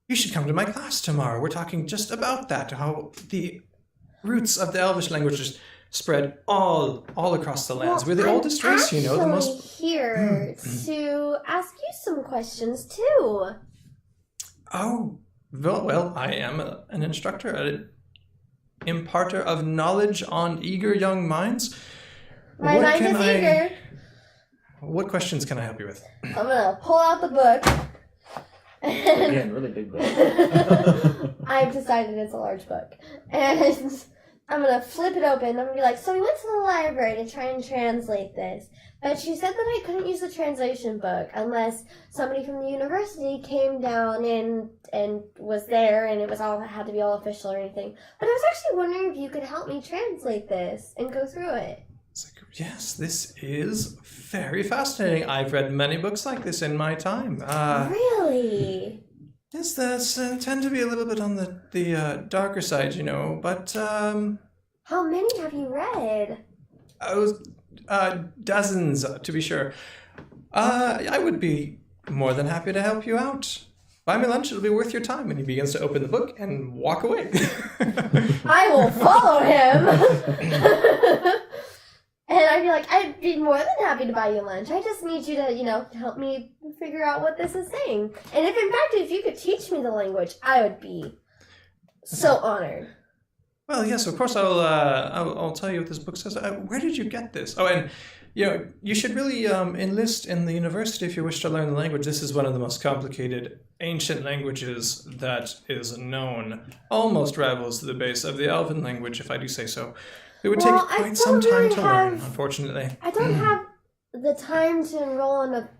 You should come to my class tomorrow. We're talking just about that, how the roots of the Elvish languages spread all across the lands. We're the oldest race, the most... I'm here to ask you some questions, too. Oh, well, I am an instructor, an imparter of knowledge on eager young minds. My mind is eager. What questions can I help you with? I'm going to pull out the book. Again, really big book. I've decided it's a large book. And I'm going to flip it open. I'm going to be like, so we went to the library to try and translate this. But she said that I couldn't use the translation book unless somebody from the university came down and was there and it was all had to be all official or anything. But I was actually wondering if you could help me translate this and go through it. It's like, yes, this is very fascinating. I've read many books like this in my time. Really? Yes, that's tend to be a little bit on the darker side, but... How many have you read? Dozens, to be sure. I would be more than happy to help you out. Buy me lunch, it'll be worth your time. And he begins to open the book and walk away. I will follow him! And I'd be more than happy to buy you lunch. I just need you to, help me figure out what this is saying. And if you could teach me the language, I would be so honored. Well, yes, of course I'll tell you what this book says. Where did you get this? Oh, and, you should really enlist in the university if you wish to learn the language. This is one of the most complicated ancient languages that is known. Almost rivals the base of the Elven language, if I do say so. It would take quite some time to learn, unfortunately. I don't have the time to enroll in a,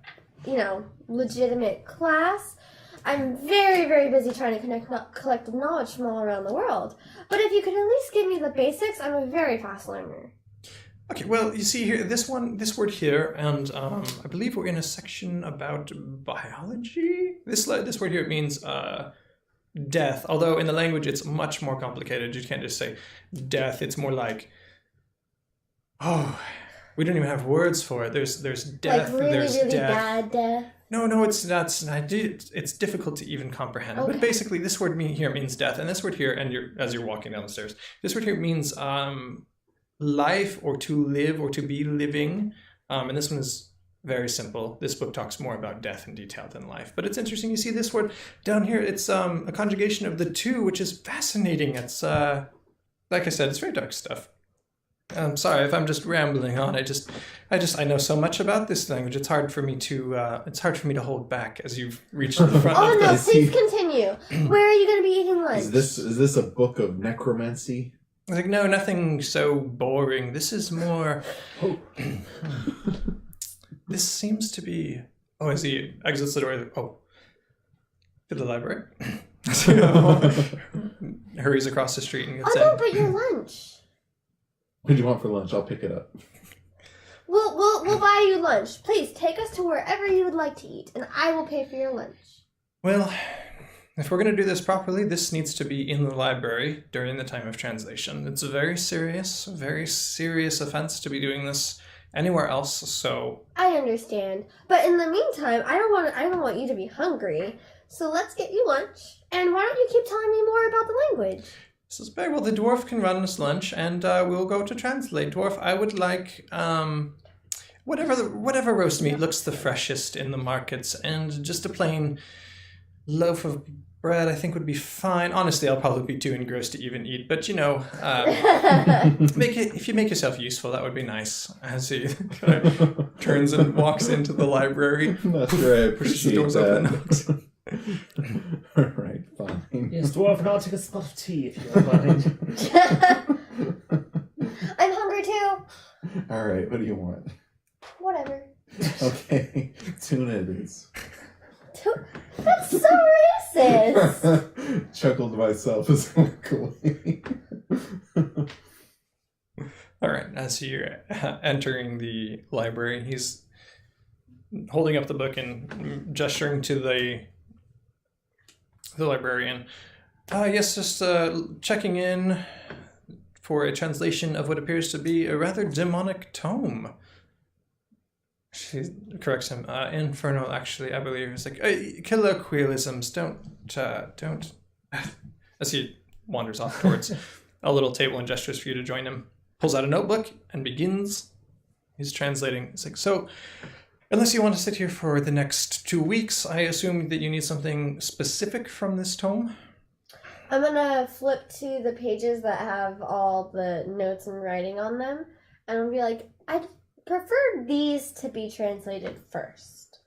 legitimate class. I'm very, very busy trying to collect knowledge from all around the world. But if you could at least give me the basics, I'm a very fast learner. Okay, well, you see here, this word here, and I believe we're in a section about biology. This word here means death, although in the language it's much more complicated. You can't just say death. It's more like, we don't even have words for it. There's death. Like really, there's really death. bad death. No, it's not. It's difficult to even comprehend. Okay. But basically, this word here means death, and this word here, and as you're walking down the stairs, this word here means life or to live or to be living. And this one is very simple. This book talks more about death in detail than life. But it's interesting. You see this word down here. It's a conjugation of the two, which is fascinating. It's like I said, it's very dark stuff. I'm sorry if I'm just rambling on. I know so much about this language. It's hard for me to hold back as you've reached the front. Oh of no! this. Please continue. Where are you going to be eating lunch? Is this a book of necromancy? I was like, no, nothing so boring. This is more. This seems to be. Oh, as he exits the door. To the library. Hurries across the street and gets in. No, but your lunch. What do you want for lunch? I'll pick it up. We'll buy you lunch. Please take us to wherever you would like to eat, and I will pay for your lunch. Well, if we're going to do this properly, this needs to be in the library during the time of translation. It's a very serious offense to be doing this anywhere else. So I understand, but in the meantime, I don't want you to be hungry. So let's get you lunch, and why don't you keep telling me more about the language? This is very well. The dwarf can run us lunch, and we'll go to translate. Dwarf, I would like whatever roast meat looks the freshest in the markets, and just a plain loaf of bread I think would be fine. Honestly, I'll probably be too engrossed to even eat, but if you make yourself useful, that would be nice. As he turns and walks into the library, I'm not sure I pushes the appreciate doors that. open and knocks. Alright, fine. Yes, Dwarf, and I'll take a spot of tea if you don't mind. I'm hungry too. Alright, what do you want? Whatever. Okay, tuna it is. That's so racist. Chuckled to myself as I walk away. All right, as you're entering the library, he's holding up the book and gesturing to the librarian. Yes, just checking in for a translation of what appears to be a rather demonic tome. She corrects him. Infernal, actually, I believe. It's like, colloquialisms, don't. As he wanders off towards a little table and gestures for you to join him. Pulls out a notebook and begins. He's translating. It's like, so, unless you want to sit here for the next 2 weeks, I assume that you need something specific from this tome? I'm gonna flip to the pages that have all the notes and writing on them, and I'll be like, I'd prefer these to be translated first.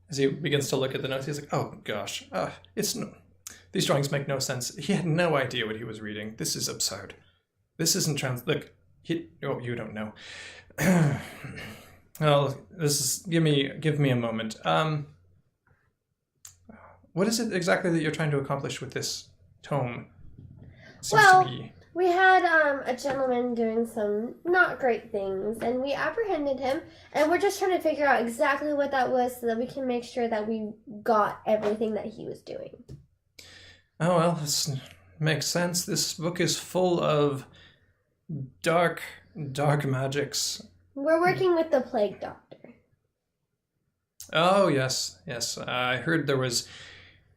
As he begins to look at the notes, he's like, oh gosh, these drawings make no sense. He had no idea what he was reading. This is absurd. This isn't look, you don't know. Well, give me a moment. What is it exactly that you're trying to accomplish with this tome? We had a gentleman doing some not great things, and we apprehended him, and we're just trying to figure out exactly what that was so that we can make sure that we got everything that he was doing. Oh, well, this makes sense. This book is full of dark magics. We're working with the Plague Doctor. Oh, yes. I heard there was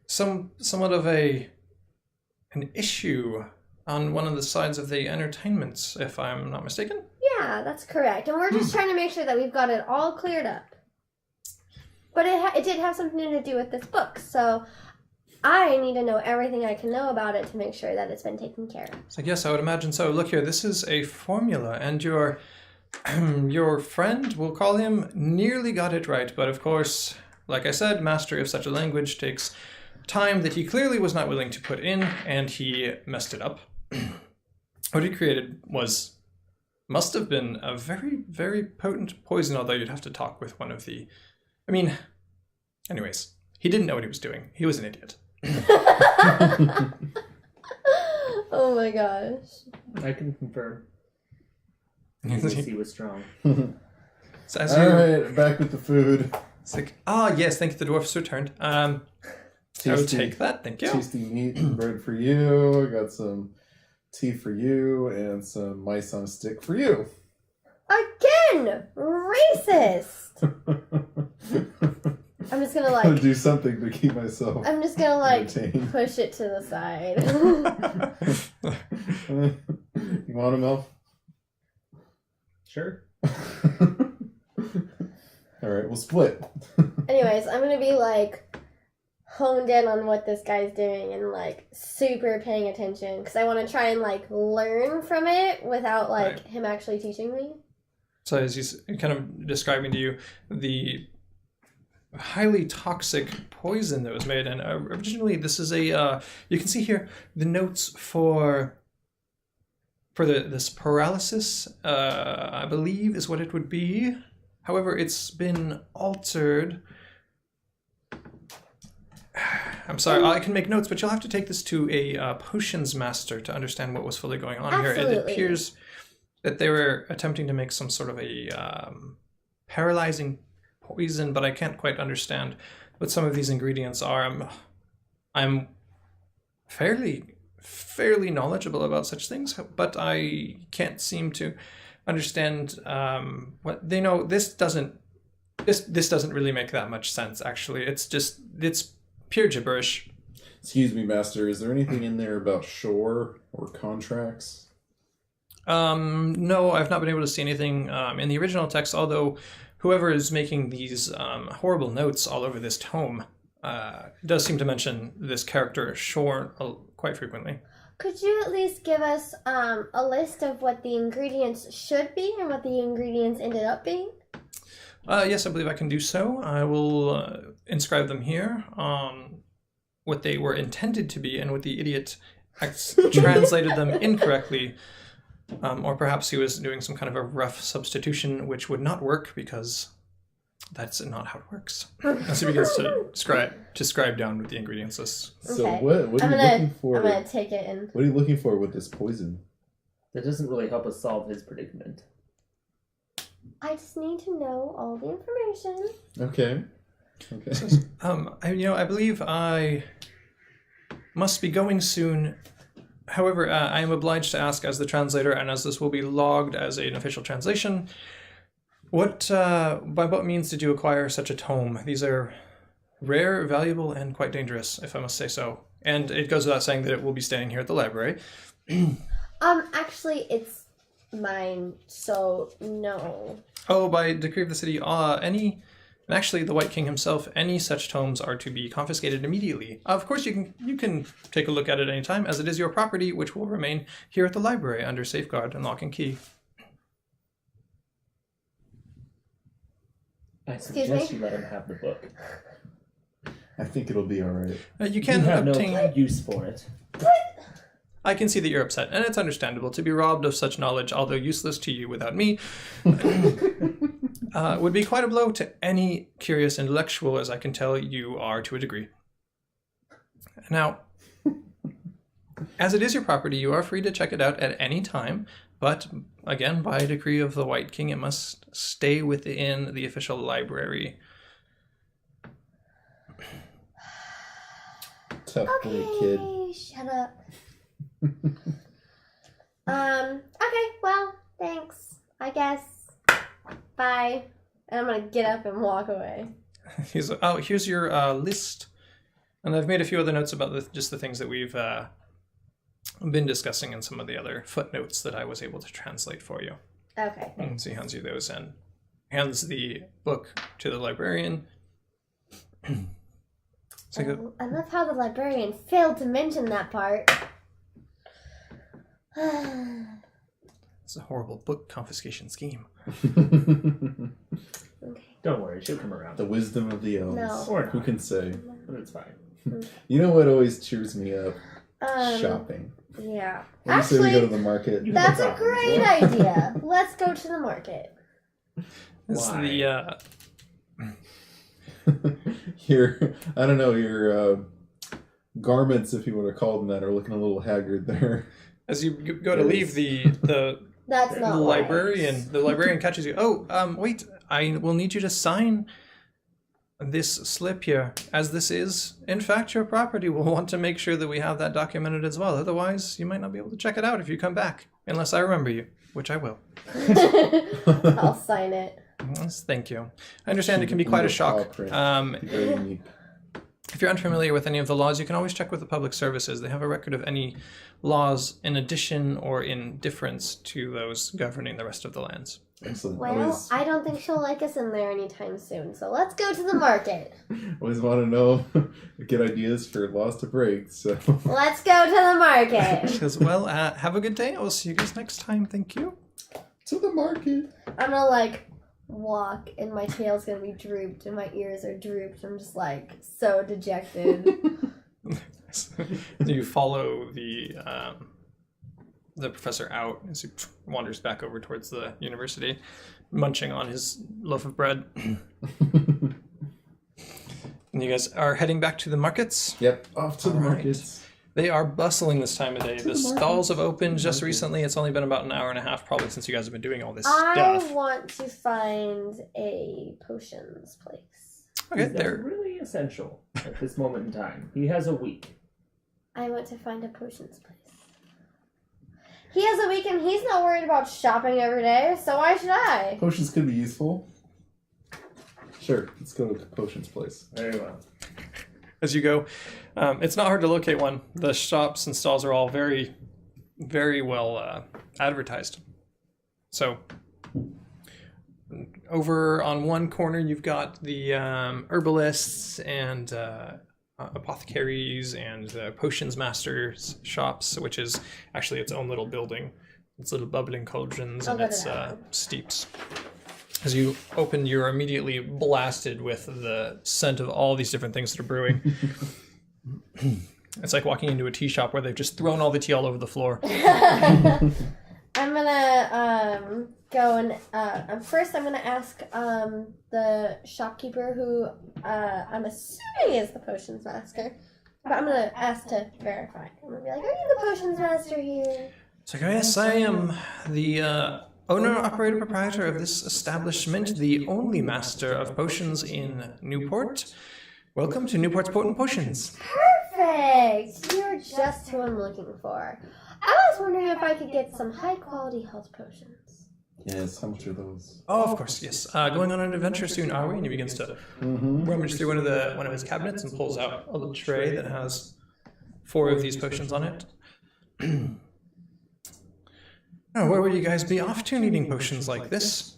somewhat of an issue on one of the sides of the entertainments, if I'm not mistaken. Yeah, that's correct. And we're just trying to make sure that we've got it all cleared up. But it did have something to do with this book, so I need to know everything I can know about it to make sure that it's been taken care of. So yes, I would imagine so. Look here, this is a formula, and your friend, we'll call him, nearly got it right. But of course, like I said, mastery of such a language takes time that he clearly was not willing to put in, and he messed it up. What he created must have been a very, very potent poison, although you'd have to talk with one of the... anyways, he didn't know what he was doing. He was an idiot. Oh my gosh. I can confirm. He was strong. So Alright, back with the food. It's like, yes, thank you, the dwarf's returned. I would take that, thank you. Tasty meat and bread for you. I got some tea for you and some mice on a stick for you. Again! Racist! I'm just gonna I'll do something to keep myself. I'm just gonna entertained. push it to the side. You want them, Elf? Sure. Alright, we'll split. Anyways, I'm gonna be honed in on what this guy's doing and super paying attention because I want to try and learn from it without Right. him actually teaching me. So as he's kind of describing to you the highly toxic poison that was made, and originally this is a you can see here the notes for this paralysis, I believe is what it would be. However, it's been altered. I'm sorry, I can make notes, but you'll have to take this to a potions master to understand what was fully going on here. It Absolutely. appears that they were attempting to make some sort of a paralyzing poison, but I can't quite understand what some of these ingredients are. I'm fairly knowledgeable about such things, but I can't seem to understand what they know. This doesn't really make that much sense, actually. It's pure gibberish. Excuse me, Master. Is there anything in there about shore or contracts? No, I've not been able to see anything in the original text, although whoever is making these horrible notes all over this tome does seem to mention this character Shore quite frequently. Could you at least give us a list of what the ingredients should be and what the ingredients ended up being? Yes, I believe I can do so. I will inscribe them here. what they were intended to be, and what the idiot translated them incorrectly. Or perhaps he was doing some kind of a rough substitution, which would not work because that's not how it works. As he begins to scribe down with the ingredients list. So Okay. what are you looking for? I'm gonna take it and. What are you looking for with this poison? That doesn't really help us solve his predicament. I just need to know all the information. Okay. Okay. I believe I must be going soon. However, I am obliged to ask as the translator, and as this will be logged as an official translation, by what means did you acquire such a tome? These are rare, valuable, and quite dangerous, if I must say so. And it goes without saying that it will be staying here at the library. Actually, it's mine, so no. Oh, by decree of the city, and actually the White King himself, any such tomes are to be confiscated immediately. Of course, you can take a look at it any time, as it is your property, which will remain here at the library under safeguard and lock and key. I Excuse suggest me? you let him have the book. I think it'll be all right. You can You have obtain. no use for it. I can see that you're upset, and it's understandable to be robbed of such knowledge, although useless to you without me. Would be quite a blow to any curious intellectual, as I can tell you are to a degree. Now, as it is your property, you are free to check it out at any time, but again, by decree of the White King, it must stay within the official library. Tough boy, kid. Okay, shut up. Okay, well, thanks. I guess. Bye. And I'm gonna get up and walk away. Here's your list, and I've made a few other notes about just the things that we've been discussing and some of the other footnotes that I was able to translate for you. Okay. And so he hands you those and hands the book to the librarian. So you go, I love how the librarian failed to mention that part. it's a horrible book confiscation scheme. Okay. Don't worry, she'll come around. The wisdom of the elves. No. Or Who not. can say? But it's fine. You know what always cheers me up? Shopping. Yeah. When you say we go to Actually, the market. You- that's No a problem. great idea. Let's go to the market. It's Why? the your garments, if you want to call them that, are looking a little haggard there. as you go to leave the That's not the why. librarian catches you. Oh, wait, I will need you to sign this slip here, as this is in fact your property. We'll want to make sure that we have that documented as well. Otherwise, you might not be able to check it out if you come back, unless I remember you, which I will. I'll sign it. Yes, thank you. I understand it can be quite a shock. Very unique. If you're unfamiliar with any of the laws, you can always check with the public services. They have a record of any laws in addition or in difference to those governing the rest of the lands. Excellent. Well, I don't think she'll like us in there anytime soon, so let's go to the market. Always want to know, get ideas for laws to break. So Let's go to the market. She goes, well, have a good day. I will see you guys next time. Thank you. to the market. I'm gonna walk and my tail's gonna be drooped and my ears are drooped. I'm just so dejected. You follow the professor out as he wanders back over towards the university, munching on his loaf of bread. And you guys are heading back to the markets. Yep, off to the All right. markets. They are bustling this time of day. The the market. stalls have opened just recently. It's only been about an hour and a half probably since you guys have been doing all this I stuff. want to find a potions place. Okay, Is that there. really essential at this moment in time? He has a week. I want to find a potions place. He has a week and he's not worried about shopping every day, so why should I? Potions could be useful. Sure, let's go to the potions place. Very well. As you go, it's not hard to locate one. The shops and stalls are all very, very well advertised. So, over on one corner, you've got the herbalists and apothecaries and potions masters shops, which is actually its own little building. It's little bubbling cauldrons I'll and go to its that one. steeps. As you open, you're immediately blasted with the scent of all these different things that are brewing. It's like walking into a tea shop where they've just thrown all the tea all over the floor. I'm gonna go and first I'm gonna ask the shopkeeper who I'm assuming is the potions master. But I'm gonna ask to verify. I'm gonna be like, "Are you the potions master here?" It's like, oh yes, I am the owner, operator, proprietor of this establishment, the only master of potions in Newport. Welcome to Newport's Potent Potions. Perfect! You're just who I'm looking for. I was wondering if I could get some high-quality health potions. Yes, how much are those? Oh, of course, yes. Going on an adventure soon, are we? And he begins to rummage through one of his cabinets and pulls out a little tray that has 4 of these potions on it. Oh, where will you guys be off to needing potions like this?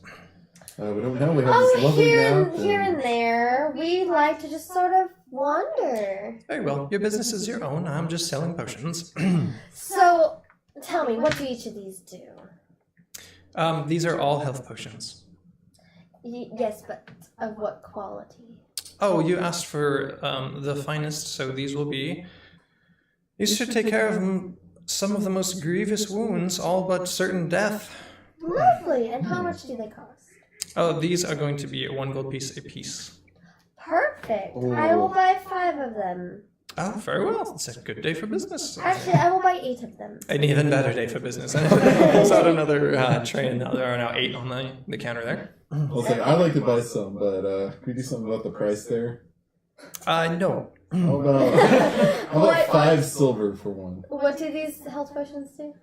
We don't know. We have this lovely map. Here and there. We like to just sort of wander. Very well. Your business is your own. I'm just selling potions. So, tell me, what do each of these do? These are all health potions. Yes, but of what quality? Oh, you asked for the finest, so these will be... These should take care of some of the most grievous wounds, all but certain death. Lovely. And how much do they cost? Oh, these are going to be 1 gold piece a piece. Perfect. Ooh. I will buy 5 of them. Oh, very well. It's a good day for business. Actually, I will buy 8 of them. An even better day for business. Pulls out another tray, and now there are now 8 on the counter there. I'll say I'd like to buy some, but can we do something about the price there? No. How about 5 silver for one? What do these health potions do?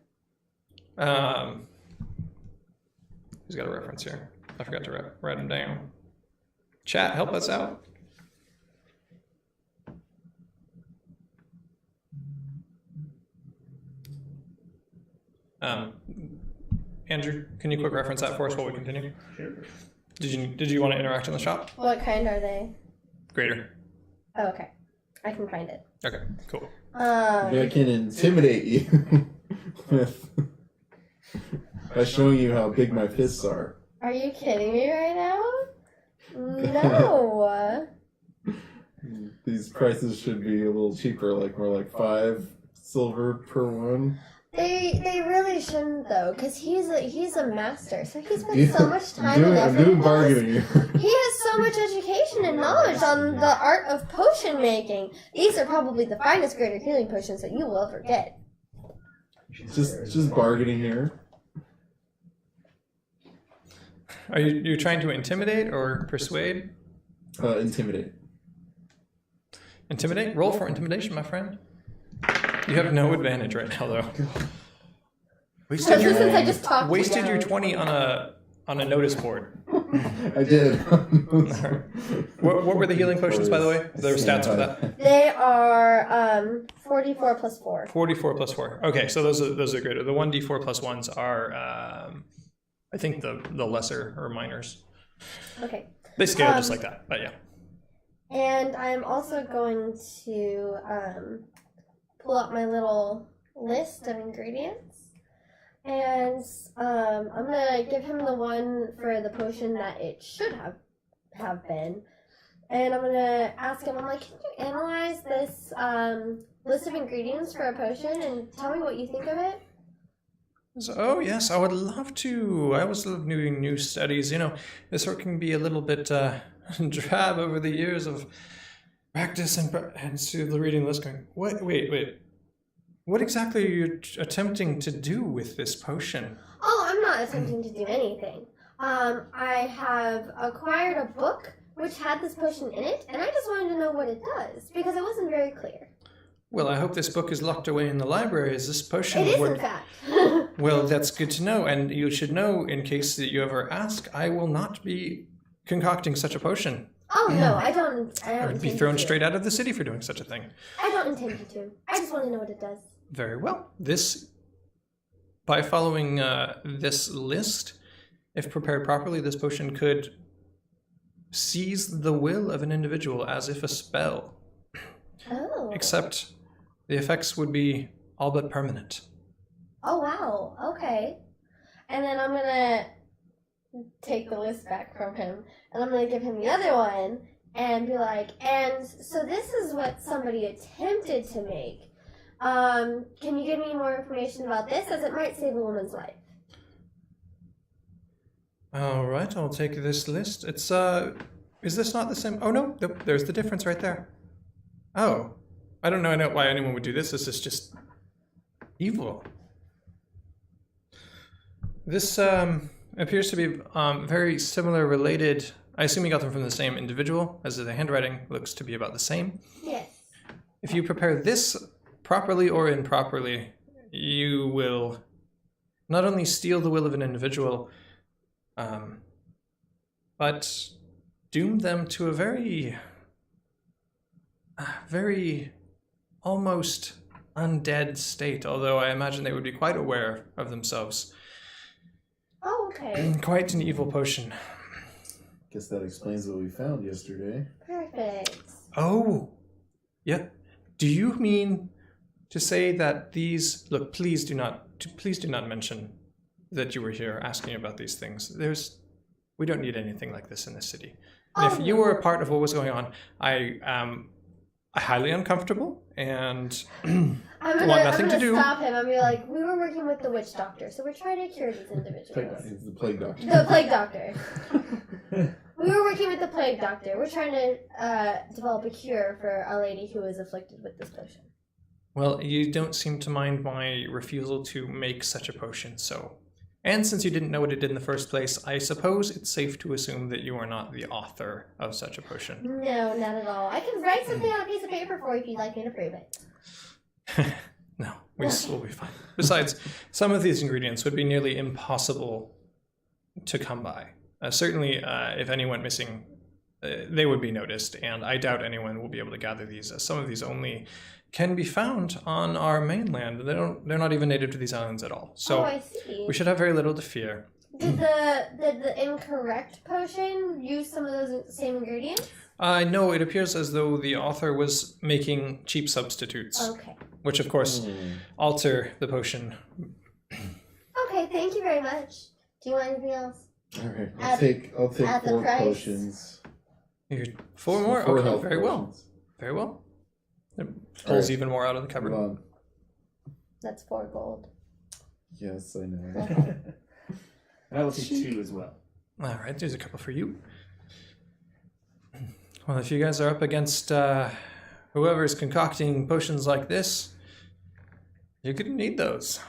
Who's got a reference here? I forgot to write them down. Chat, help us out. Andrew, can you quick reference that for us while we continue? Sure. Did you want to interact in the shop? What kind are they? Greater. Oh, okay. I can find it. Okay, cool. Maybe I can intimidate you with by showing you how big my fists are. Are you kidding me right now? No. These prices should be a little cheaper, like more like 5 silver per one. They really shouldn't though, because he's a master, so he spent so much time and effort. I'm doing into bargaining. this. He has so much education and knowledge on the art of potion making. These are probably the finest greater healing potions that you will ever get. Just bargaining here. Are you trying to intimidate or persuade? Intimidate. Intimidate? Roll for intimidation, my friend. You have no advantage right now, though. Especially since I just talked Wasted you your down. 20 on a notice board. I did. What were the healing potions, by the way? There were stats for that. They are 44 plus 4. 44 plus 4. Okay, so those are greater. The 1d4 plus 1s are, I think, the lesser or minors. Okay. They scale just like that, but yeah. And I'm also going to pull up my little list of ingredients. And I'm going to give him the one for the potion that it should have been. And I'm going to ask him, I'm like, can you analyze this list of ingredients for a potion and tell me what you think of it? Oh, yes, I would love to. I always love doing new studies. You know, this work can be a little bit drab over the years of practice and so the reading list going, wait. What exactly are you attempting to do with this potion? Oh, I'm not attempting to do anything. I have acquired a book which had this potion in it, and I just wanted to know what it does, because it wasn't very clear. Well, I hope this book is locked away in the library. Is this potion? It is, in fact. Well, that's good to know, and you should know, in case that you ever ask, I will not be concocting such a potion. Oh, no, I don't I would be intend thrown to. straight out of the city for doing such a thing. I don't intend you to. I just want to know what it does. Very well. By following this list, if prepared properly, this potion could seize the will of an individual as if a spell. Oh. Except the effects would be all but permanent. Oh, wow. Okay. And then I'm going to take the list back from him, and I'm going to give him the other one, and be like, and so this is what somebody attempted to make. Can you give me more information about this, as it might save a woman's life? All right, I'll take this list. It's is this not the same? Oh no, nope, there's the difference right there. Oh, I don't know why anyone would do this. This is just evil. This appears to be very similar, related. I assume you got them from the same individual, as the handwriting looks to be about the same. Yes. If you prepare this properly or improperly, you will not only steal the will of an individual, but doom them to a very almost undead state, although I imagine they would be quite aware of themselves. Oh, okay. Quite an evil potion. Guess that explains what we found yesterday. Perfect. Oh, yeah. Do you mean to say that these... Look, please do not mention that you were here asking about these things. We don't need anything like this in this city. And if you were a part of what was going on, I am highly uncomfortable and want nothing to do. Stop him. I'm gonna be like, we were working with the witch doctor, so we're trying to cure these individuals. It's the plague doctor. The plague doctor. We were working with the plague doctor. We're trying to develop a cure for a lady who is afflicted with this potion. Well, you don't seem to mind my refusal to make such a potion, so... And since you didn't know what it did in the first place, I suppose it's safe to assume that you are not the author of such a potion. No, not at all. I can write something on a piece of paper for you if you'd like me to prove it. No, we'll be fine. Besides, some of these ingredients would be nearly impossible to come by. Certainly, if any went missing, they would be noticed, and I doubt anyone will be able to gather these. Some of these only can be found on our mainland. They're not even native to these islands at all. So I see. We should have very little to fear. Did the incorrect potion use some of those same ingredients? No, it appears as though the author was making cheap substitutes. Okay. Which, of course, alter the potion. Okay, thank you very much. Do you want anything else? All right, I'll take 4 potions. You're 4 more? Four Okay, health very well. potions. Very well. It pulls Right. even more out of the cupboard. Hold on. That's 4 gold. Yes, I know. And I will take 2 as well. All right, there's a couple for you. Well, if you guys are up against whoever's concocting potions like this, you're going to need those.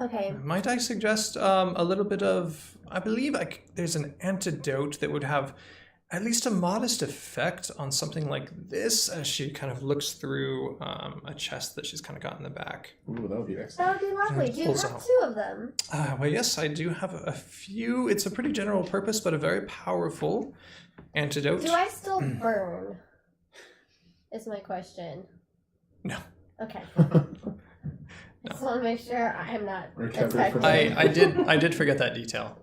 Okay. Might I suggest a little bit of... I believe there's an antidote that would have at least a modest effect on something like this, as she kind of looks through a chest that she's kind of got in the back. Ooh, that would be excellent. That would be lovely. Do you Pulls have out. 2 of them? Well, yes, I do have a few. It's a pretty general purpose, but a very powerful antidote. Do I still burn? Is my question. No. Okay. Just want to make sure I'm not Recover affected. from I did forget that detail.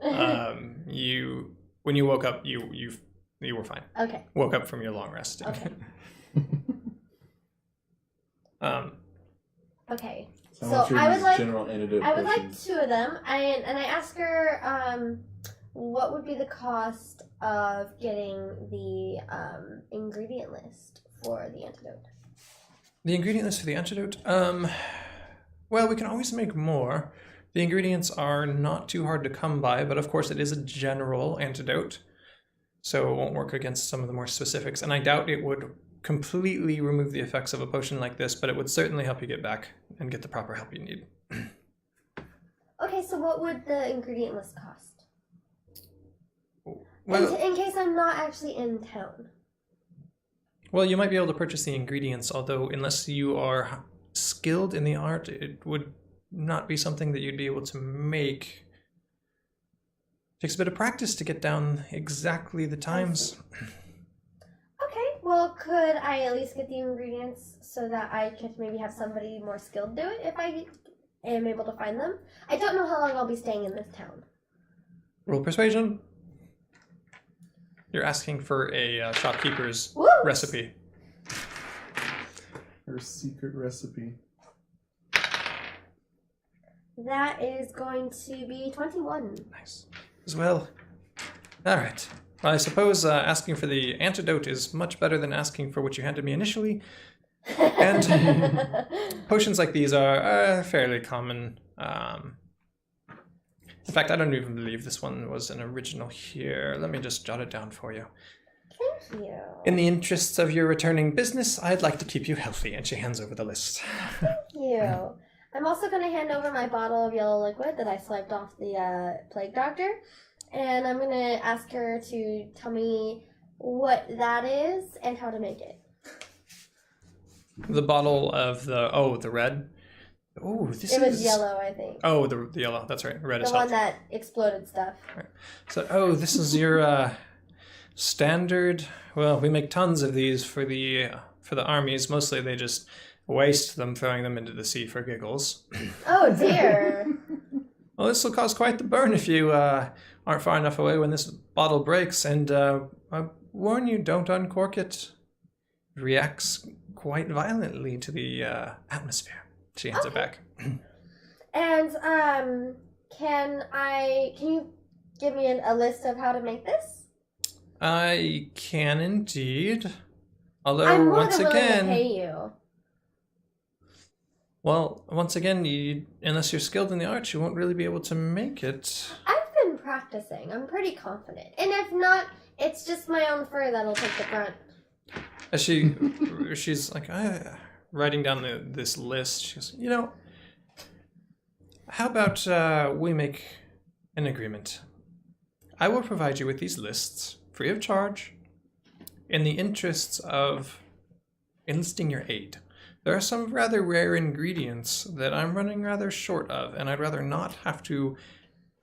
When you woke up, you were fine. Okay. Woke up from your long rest. Okay. Okay. So I would like general antidote I would like potions. 2 of them, and I ask her what would be the cost of getting the ingredient list for the antidote. The ingredient list for the antidote? Well, we can always make more. The ingredients are not too hard to come by, but of course it is a general antidote, so it won't work against some of the more specifics. And I doubt it would completely remove the effects of a potion like this, but it would certainly help you get back and get the proper help you need. Okay, so what would the ingredient list cost? Well, in case I'm not actually in town. Well, you might be able to purchase the ingredients, although unless you are skilled in the art, it would not be something that you'd be able to make. It takes a bit of practice to get down exactly the times. Okay, well, could I at least get the ingredients so that I could maybe have somebody more skilled do it if I am able to find them? I don't know how long I'll be staying in this town. Roll persuasion. You're asking for a shopkeeper's Woo! recipe. Her secret recipe. That is going to be 21. Nice. As well. All right. I suppose asking for the antidote is much better than asking for what you handed me initially. And potions like these are fairly common. In fact, I don't even believe this one was an original here. Let me just jot it down for you. Thank you. In the interests of your returning business, I'd like to keep you healthy. And she hands over the list. Thank you. I'm also going to hand over my bottle of yellow liquid that I swiped off the plague doctor. And I'm going to ask her to tell me what that is and how to make it. The bottle of the red. Oh, this It was yellow, I think. Oh, the yellow. That's right. Red is the one health. that exploded stuff. Right. So, this is your standard. Well, we make tons of these for the armies. Mostly, they just waste them, throwing them into the sea for giggles. Oh dear. Well, this will cause quite the burn if you aren't far enough away when this bottle breaks. And I warn you, don't uncork it. It reacts quite violently to the atmosphere. She hands it back. And can you give me a list of how to make this? I can indeed. Although I'm more once than willing again, to pay you. well, once again, unless you're skilled in the arts, you won't really be able to make it. I've been practicing. I'm pretty confident. And if not, it's just my own fur that'll take the brunt. As she's like writing down this list, she goes, how about we make an agreement? I will provide you with these lists free of charge in the interests of enlisting your aid. There are some rather rare ingredients that I'm running rather short of, and I'd rather not have to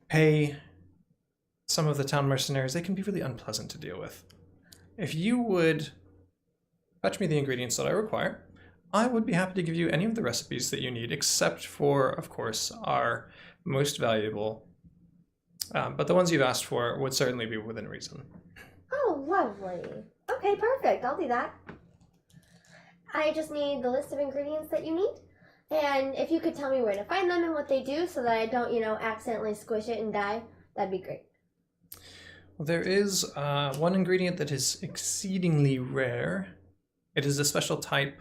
pay some of the town mercenaries. They can be really unpleasant to deal with. If you would fetch me the ingredients that I require, I would be happy to give you any of the recipes that you need, except for, of course, our most valuable. But the ones you've asked for would certainly be within reason. Oh, lovely. Okay, perfect. I'll do that. I just need the list of ingredients that you need. And if you could tell me where to find them and what they do so that I don't, accidentally squish it and die, that'd be great. Well, there is one ingredient that is exceedingly rare. It is a special type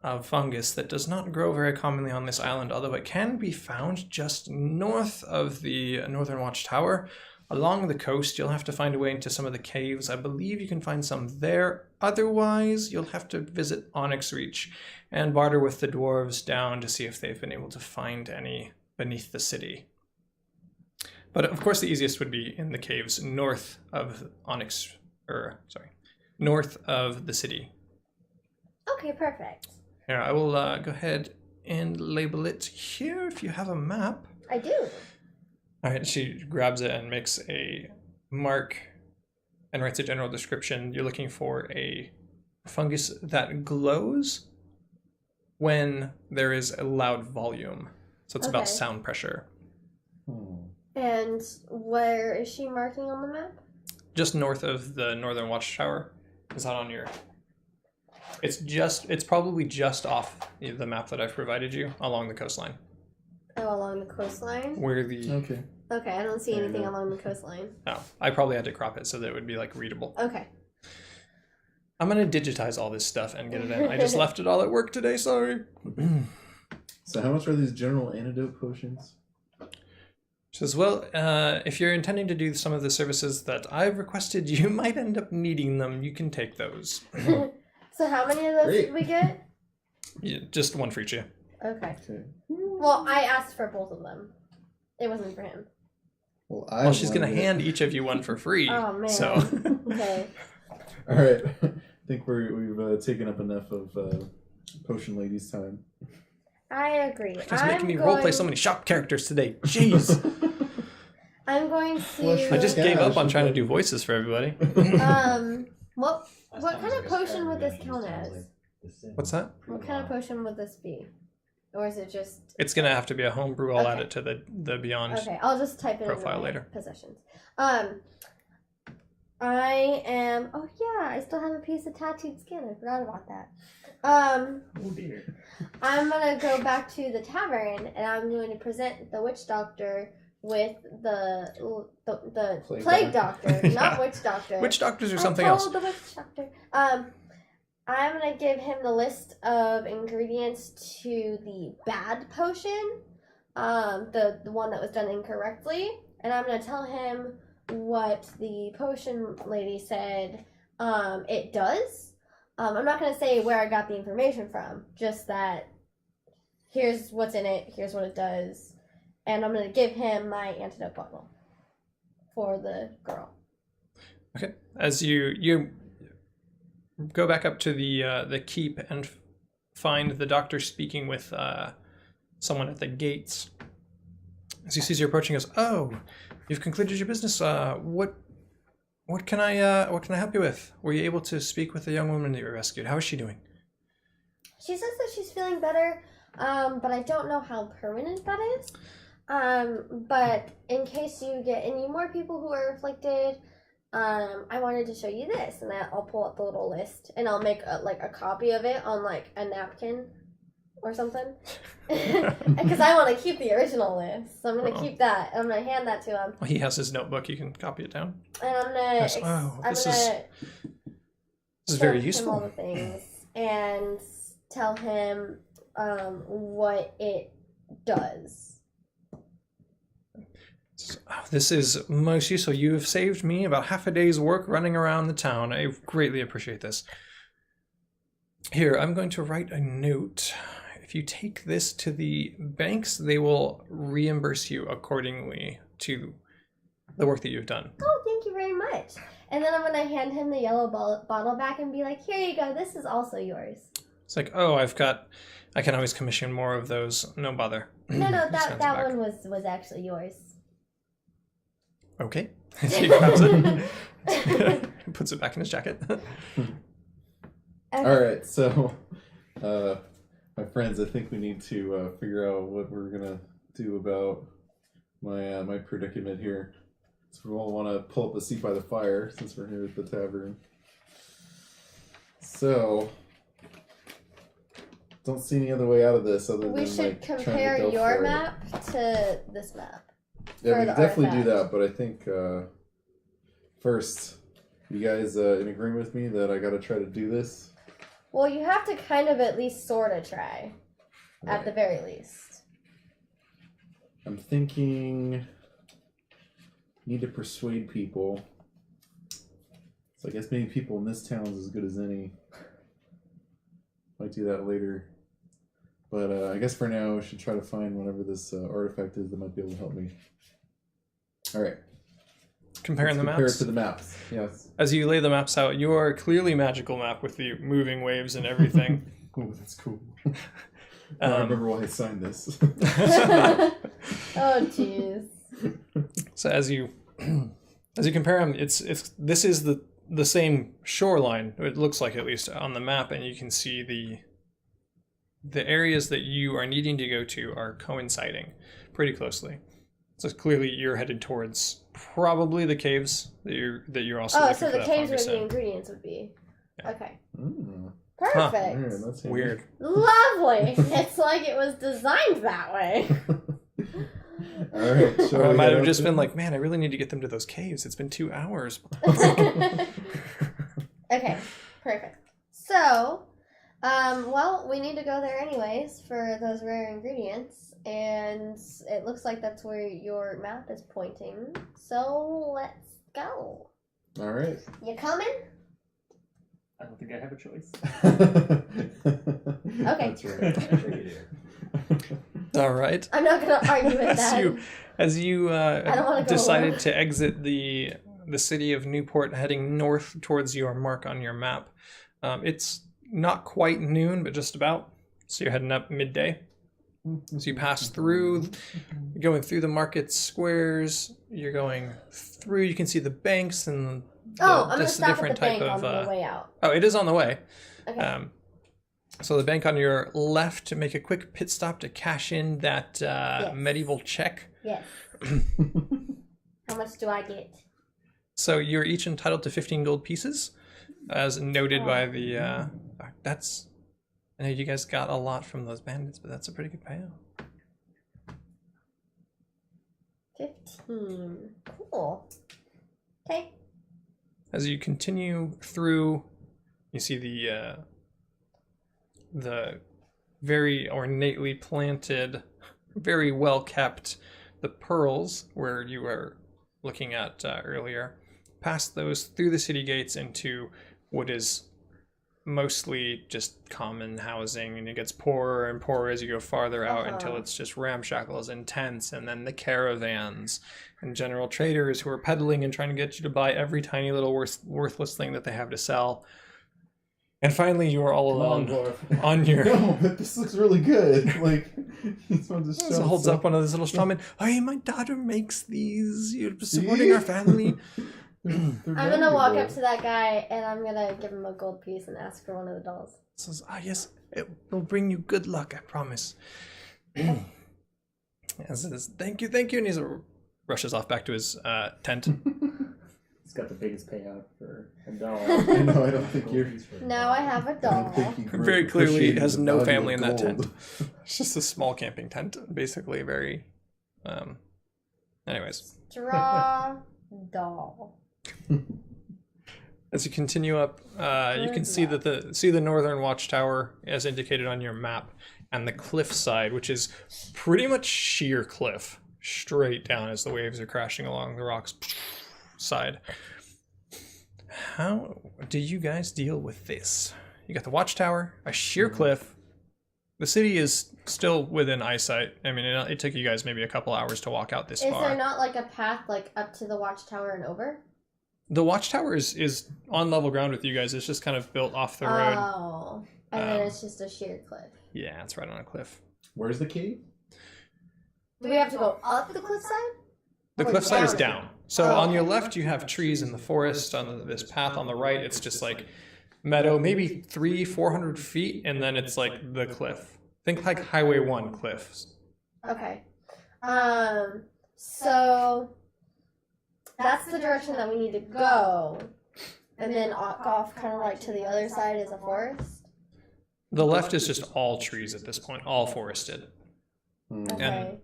of fungus that does not grow very commonly on this island, although it can be found just north of the Northern Watchtower. Along the coast, you'll have to find a way into some of the caves. I believe you can find some there. Otherwise, you'll have to visit Onyx Reach and barter with the dwarves down to see if they've been able to find any beneath the city. But of course, the easiest would be in the caves north of north of the city. Okay, perfect. Here, I will go ahead and label it here if you have a map. I do. All right, she grabs it and makes a mark and writes a general description. You're looking for a fungus that glows when there is a loud volume. So it's about sound pressure. And where is she marking on the map? Just north of the Northern Watchtower. Is that on your... It's probably just off the map that I've provided you along the coastline. Oh, along the coastline? Where the... Okay, I don't see anything along the coastline. Oh, I probably had to crop it so that it would be readable. Okay. I'm going to digitize all this stuff and get it in. I just left it all at work today, sorry. So how much are these general antidote potions? She says, well, if you're intending to do some of the services that I've requested, you might end up needing them. You can take those. So how many of those did we get? Yeah, just one for each of you. Okay. Well, I asked for both of them. It wasn't for him. Well, she's going to hand each of you one for free. Oh, man. So. Okay. All right. I think we've taken up enough of Potion Lady's time. I agree. It's making me roleplay so many shop characters today. Jeez. I'm going to... I just gave up on trying to do voices for everybody. What kind of potion would this count as? What's that? What kind of potion would this be? Or is it just... It's going to have to be a homebrew. I'll add it to the Beyond Okay, I'll just type it profile in my later. possessions. I am... Oh, yeah, I still have a piece of tattooed skin. I forgot about that. Oh, dear. I'm going to go back to the tavern, and I'm going to present the witch doctor with the Plague plague doctor. doctor, Yeah. not witch doctor. Witch doctors or I something told else. the witch doctor. I'm gonna give him the list of ingredients to the bad potion, the one that was done incorrectly, and I'm gonna tell him what the potion lady said it does. I'm not gonna say where I got the information from, just that here's what's in it, here's what it does, and I'm gonna give him my antidote bottle for the girl. Okay. As you go back up to the keep and find the doctor speaking with someone at the gates. As he sees you approaching, he goes, "Oh, you've concluded your business. What can I help you with? Were you able to speak with the young woman that you rescued? How is she doing?" She says that she's feeling better, but I don't know how permanent that is. But in case you get any more people who are afflicted, I wanted to show you this, and I'll pull up the little list, and I'll make a copy of it on like a napkin or something, because I want to keep the original list. So I'm gonna keep that. I'm gonna hand that to him, Well, he has his notebook. You can copy it down. and I'm gonna Yes, this is very show him all useful. the things and tell him what it does. Oh, this is most useful. You have saved me about half a day's work running around the town. I greatly appreciate this. Here, I'm going to write a note. If you take this to the banks, they will reimburse you accordingly to the work that you've done. Oh, thank you very much. And then I'm gonna hand him the yellow bottle back and be like, "Here you go. This is also yours." It's like, oh, I can always commission more of those. No bother. No, Just hands it that back. one was actually yours. Okay. He grabs it. Puts it back in his jacket. All right, so my friends, I think we need to figure out what we're gonna do about my predicament here. So we all want to pull up a seat by the fire since we're here at the tavern. So don't see any other way out of this other We than should like trying to compare go your for it. map to this map. Yeah, for we the can definitely do artifact. that, but I think first, you guys in agreement with me that I got to try to do this? Well, you have to kind of at least sort of try, at the very least. I'm thinking need to persuade people. So I guess maybe people in this town is as good as any. Might do that later. But I guess for now, I should try to find whatever this artifact is that might be able to help me. All right. Comparing the Compare it maps. to the maps. Yes. As you lay the maps out, your clearly magical map with the moving waves and everything. Oh, that's cool. I remember why I signed this. Oh, jeez. So as you compare them, this is the same shoreline. It looks like, at least on the map, and you can see the areas that you are needing to go to are coinciding pretty closely. So clearly you're headed towards probably the caves that you're also. Oh, looking so for the that caves where fungus the in. ingredients would be. Yeah. Okay. Mm. Perfect. Yeah, that's handy. Weird. Lovely. It's like it was designed that way. All right. Or shall I we might head have out just then? been like, man, I really need to get them to those caves. It's been 2 hours. Okay, perfect. So, well, we need to go there anyways for those rare ingredients, and it looks like that's where your map is pointing. So let's go. All right. You coming? I don't think I have a choice. Okay. That's right. I'm sure you do. All right. I'm not gonna argue with that. As you don't wanna go decided alone. to exit the city of Newport, heading north towards your mark on your map, it's not quite noon, but just about. So you're heading up midday. So you pass through, going through the market squares. You're going through. You can see the banks and Oh, I'm gonna just a stop at different the bank type on of. the way out. Oh, it is on the way. Okay. So the bank on your left, to make a quick pit stop to cash in that medieval check. Yes. How much do I get? So you're each entitled to 15 gold pieces, as noted by the. That's. I know you guys got a lot from those bandits, but that's a pretty good payout. 15. Cool. Okay. As you continue through, you see the very ornately planted, very well kept, the pearls where you were looking at earlier. Past those, through the city gates into what is mostly just common housing, and it gets poorer and poorer as you go farther out until it's just ramshackles and tents, and then the caravans and general traders who are peddling and trying to get you to buy every tiny little worthless thing that they have to sell. And finally, you are all alone Dwarf. on your... No, but this looks really good. Like, he's one to So holds up one of those little strawmen. Hey, my daughter makes these. You're supporting our family. I'm gonna walk up to that guy and I'm gonna give him a gold piece and ask for one of the dolls. Says, yes, it will bring you good luck, I promise. And says, thank you, and he rushes off back to his tent. He's got the biggest payout for a doll. No, I don't think you're. Now I have a doll. Very clearly has no family in that gold. tent. It's just a small camping tent, basically. Very. Anyways, Draw doll. as you continue up, you can see that the northern watchtower, as indicated on your map, and the cliff side, which is pretty much sheer cliff, straight down as the waves are crashing along the rocks side. How do you guys deal with this? You got the watchtower, a sheer cliff. The city is still within eyesight. I mean, it took you guys maybe a couple hours to walk out this Is far. there not like a path like up to the watchtower and over? The watchtower is on level ground with you guys. It's just kind of built off the road. Oh, and then it's just a sheer cliff. Yeah, it's right on a cliff. Where's the cave? Do we have to go up the cliffside? The Or cliffside is down? down. So Oh, on your okay. left, you have trees in the forest. On this path on the right, it's just like meadow, maybe 300-400 feet, and then it's like the cliff. Think like Highway 1 cliffs. Okay. So that's the direction that we need to go. And then off kind of like to the other side is a forest. The left is just all trees at this point, all forested. Okay.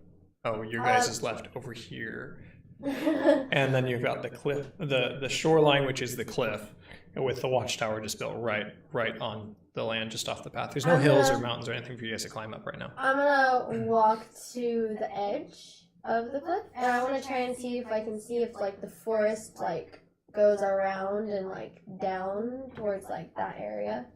Oh, your guys is left over here. And then you've got the cliff, the shoreline, which is the cliff, with the watchtower just built right on the land, just off the path. There's no hills or mountains or anything for you guys to climb up right now. I'm gonna walk to the edge of the cliff, and I want to try and see if I can see if like the forest like goes around and like down towards like that area.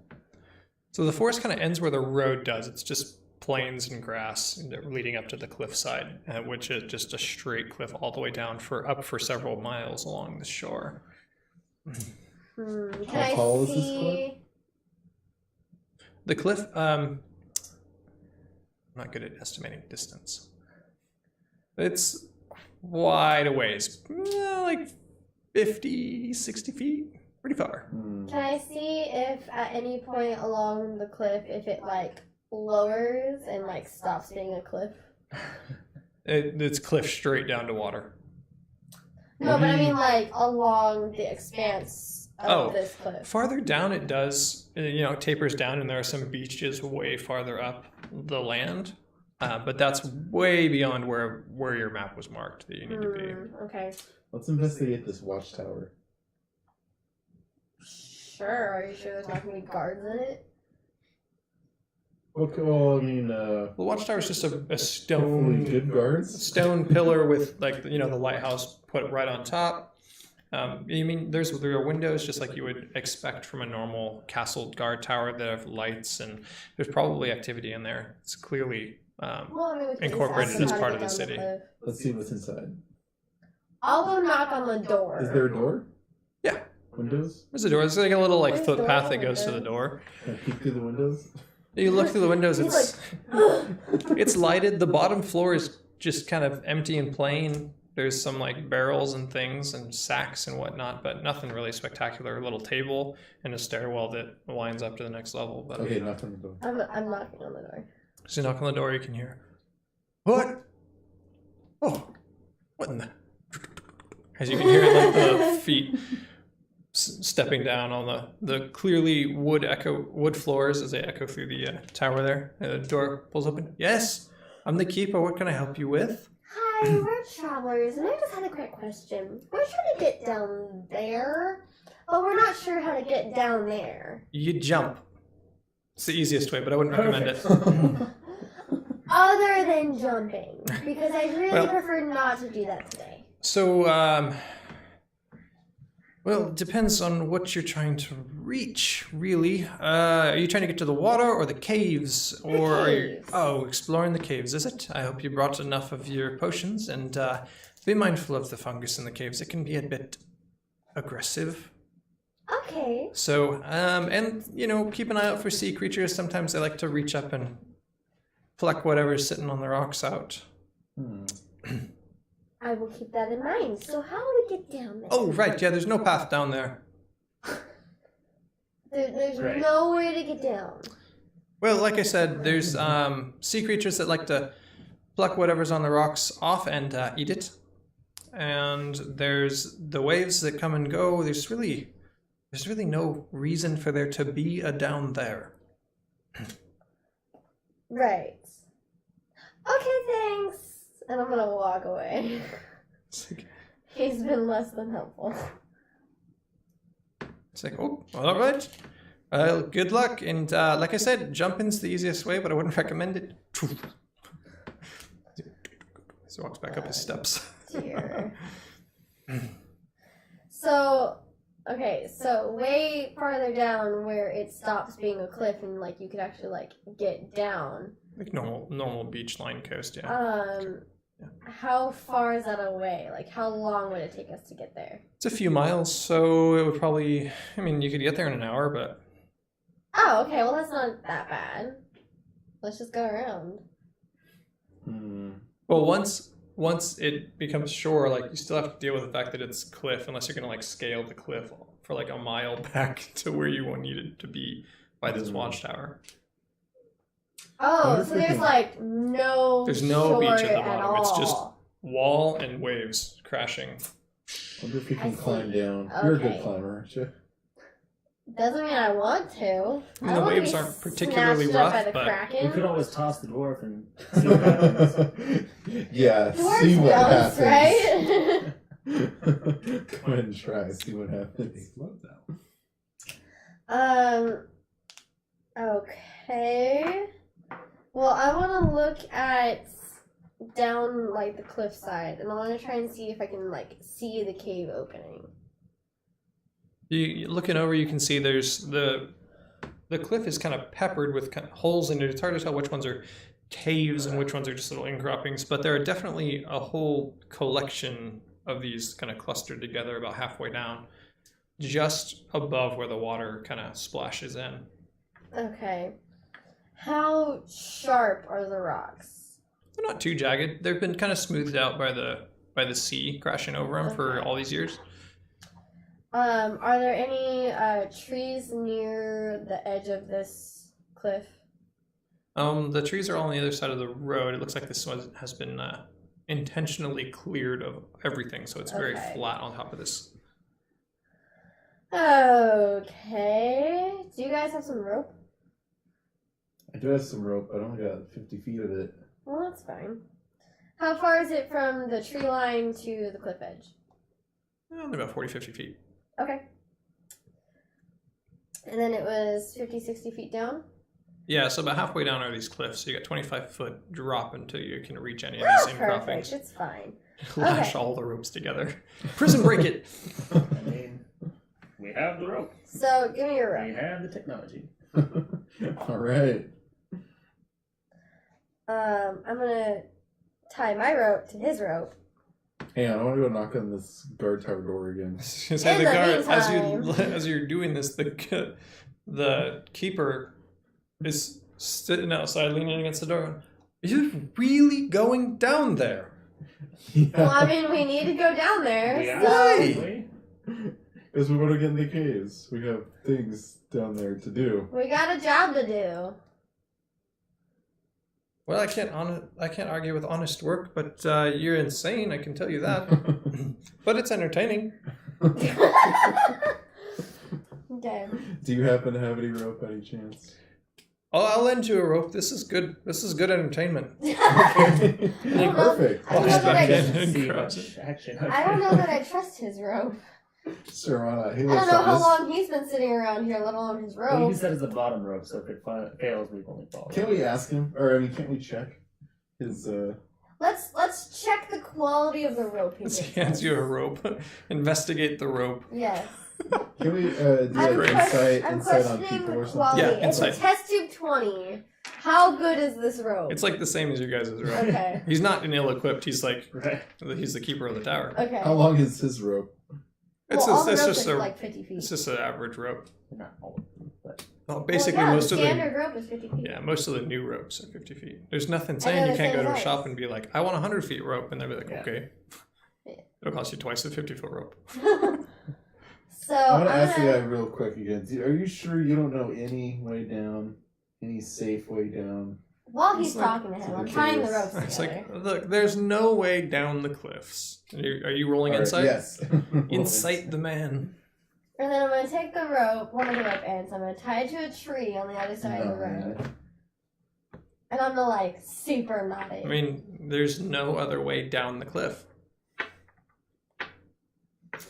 So the forest kind of ends where the road does. It's just plains and grass leading up to the cliffside, which is just a straight cliff all the way down up for several miles along the shore. Can How I tall is this see? The cliff, I'm not good at estimating distance. It's wide a ways, like 50, 60 feet, pretty far. Can I see if at any point along the cliff, if it like lowers and like stops being a cliff? It's cliff straight down to water. No, but I mean like along the expanse of this cliff. Farther down it does, it tapers down, and there are some beaches way farther up the land. But that's way beyond where your map was marked that you need to be. Okay. Let's investigate this watchtower. Sure. Are you sure there's not gonna be guards in it? Okay, well, I mean, The watchtower is just a hopefully stone good guards. pillar with like the lighthouse put right on top. You mean there are windows just like you would expect from a normal castle guard tower that have lights, and there's probably activity in there. It's clearly Well, I mean, we can just incorporated ask them as how to part get of the down city. cliff. Let's see what's inside. I'll go knock on the door. Is there a door? Yeah. Windows? There's a door. There's like a little There's footpath door that goes to the window. door. Can I peek through the windows? You look through the windows. He's It's like, it's lighted. The bottom floor is just kind of empty and plain. There's some like barrels and things and sacks and whatnot, but nothing really spectacular. A little table and a stairwell that winds up to the next level. But Okay, knock on the door. I'm knocking on the door. as you knock on the door, you can hear, "What? Oh, what in the?" As you can hear like the feet stepping down on the clearly wood floors as they echo through the tower there. The door pulls open. "Yes, I'm the keeper. What can I help you with?" Hi, Hi, we're travelers, and I just had a quick question. We're trying to get down there, but we're not sure how to get down there. You jump. It's the easiest way, but I wouldn't recommend it. Other than jumping, because I really Well- prefer not to do that today. So, well, it depends on what you're trying to reach, really. Are you trying to get to the water or the caves? Or are you... caves. Oh, exploring the caves, is it? I hope you brought enough of your potions, and be mindful of the fungus in the caves. It can be a bit aggressive. Okay. So, and, you know, keep an eye out for sea creatures. Sometimes they like to reach up and pluck whatever's sitting on the rocks out. I will keep that in mind. So how do we get down there? Oh, right, yeah, there's no path down there. There's Right. no way to get down. Well, like I said, there's sea creatures that like to pluck whatever's on the rocks off and eat it. And there's the waves that come and go. There's really no reason for there to be a down there. Right. Okay, thanks. And I'm gonna walk away. He's been less than helpful. It's like, oh, all right. Good luck. And like I said, jumping's the easiest way, but I wouldn't recommend it. So walks back up his steps. Dear. So, okay, so way farther down where it stops being a cliff and like you could actually like get down. Like normal beach line coast, yeah. How far is that away? Like how long would it take us to get there? It's a few miles, so it would probably, I mean, you could get there in an hour, but Oh, okay, well that's not that bad. Let's just go around. well, once it becomes shore, like you still have to deal with the fact that it's cliff, unless you're gonna like scale the cliff for like a mile back to where you will need it to be by this watchtower. Oh, so there's like no There's no beach shore at the at bottom. It's just all. wall and waves crashing. Wonder if we I can see. climb down. You're a good Okay. climber, aren't you? Doesn't mean I want to. I The don't wanna waves be aren't particularly snatched up by rough, the but- Kraken. We could always toss the dwarf and see what happens. Yeah, Dwarves see what bounce, happens. right? Go ahead and try. See what happens. Love that. Okay. Well, I want to look at down like the cliffside, and I want to try and see if I can like see the cave opening. You looking over, you can see there's the cliff is kind of peppered with kind of holes in it. It's hard to tell which ones are caves and which ones are just little incroppings, but there are definitely a whole collection of these kind of clustered together about halfway down, just above where the water kind of splashes in. Okay. How sharp are the rocks? They're not too jagged. They've been kind of smoothed out by the sea crashing over them for Okay. all these years. Are there any trees near the edge of this cliff? The trees are all on the other side of the road. It looks like this one has been intentionally cleared of everything, so it's very Okay. flat on top of this. Okay. Do you guys have some rope? I do have some rope. I only got 50 feet of it. Well, that's fine. How far is it from the tree line to the cliff edge? Only about 40, 50 feet. Okay. And then it was 50, 60 feet down? Yeah, so about halfway down are these cliffs. So you got 25-foot drop until you can reach any of Oh, these perfect. incroppings. It's fine. Lash Okay. all the ropes together. Prison break it! I mean, we have the rope. So, give me your We rope. have the technology. All right. I'm gonna tie my rope to his rope. Hang on, I want to go knock on this guard tower door again. Say In the the guard, meantime. as you're doing this, the keeper is sitting outside, leaning against the door. Going, are you really going down there? Well, I mean, we need to go down there. We are. So Why? Because we want to get in the caves. We have things down there to do. we got a job to do. Well, I can't argue with honest work, but you're insane. I can tell you that. But it's entertaining. Okay. Do you happen to have any rope, any chance? I'll lend you a rope. This is good. This is good entertainment. Perfect. I don't know that I See Cross much it. action. I don't know that I trust his rope. Sure, why not? He I looks don't know how honest. long he's been sitting around here, let alone his Well, you rope. can set as the bottom rope, so if it fails, we've only followed. Can't we ask him? Or, I mean, can't we check his, Let's check the quality of the rope he He gives hands us. you a rope. Investigate the rope. Yes. can we, do like insight on questioning people or something? quality. Yeah, It's a insight. test tube 20. How good is this rope? It's like the same as your guys' rope. Okay. He's not an ill-equipped. He's like Right. he's the keeper of the tower. Okay. How long is his rope? It's well, all the it's ropes just are a like 50 feet. it's just an average rope. Not all of them, but Well, basically well, yeah, most the of the standard rope is 50 feet. most of the new ropes are 50 feet. There's nothing I saying know you the can't go same to a size. shop and be like, I want a 100-feet rope, and they'll be like, Yeah. okay. Yeah. It'll cost you twice the 50-foot rope. So I want to I'm ask the gonna, guy real quick again. Are you sure you don't know any way down? Any safe way down? while he's It's like- talking to him, I'm Okay. tying the ropes It's together. like, look, there's no way down the cliffs. Are you rolling All right, insight? Yes. Incite the man. And then I'm gonna take the rope, one of the rope ends, I'm gonna tie it to a tree on the other side of the road. And I'm gonna like super knot it. I mean, there's no other way down the cliff.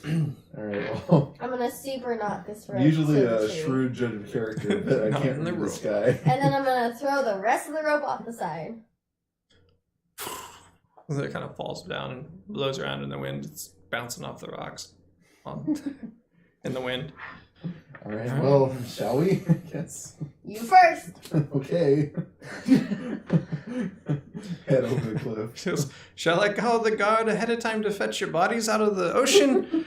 All right. Well, I'm gonna super knot this rope. usually to the a tree. shrewd judge of character, but I Not can't in the read this rope. guy. And then I'm gonna throw the rest of the rope off the side. It kind of falls down and blows around in the wind. It's bouncing off the rocks in the wind. All right. Well, shall we? Yes. You first. Okay. Head over the cliff. She goes, shall I call the guard ahead of time to fetch your bodies out of the ocean?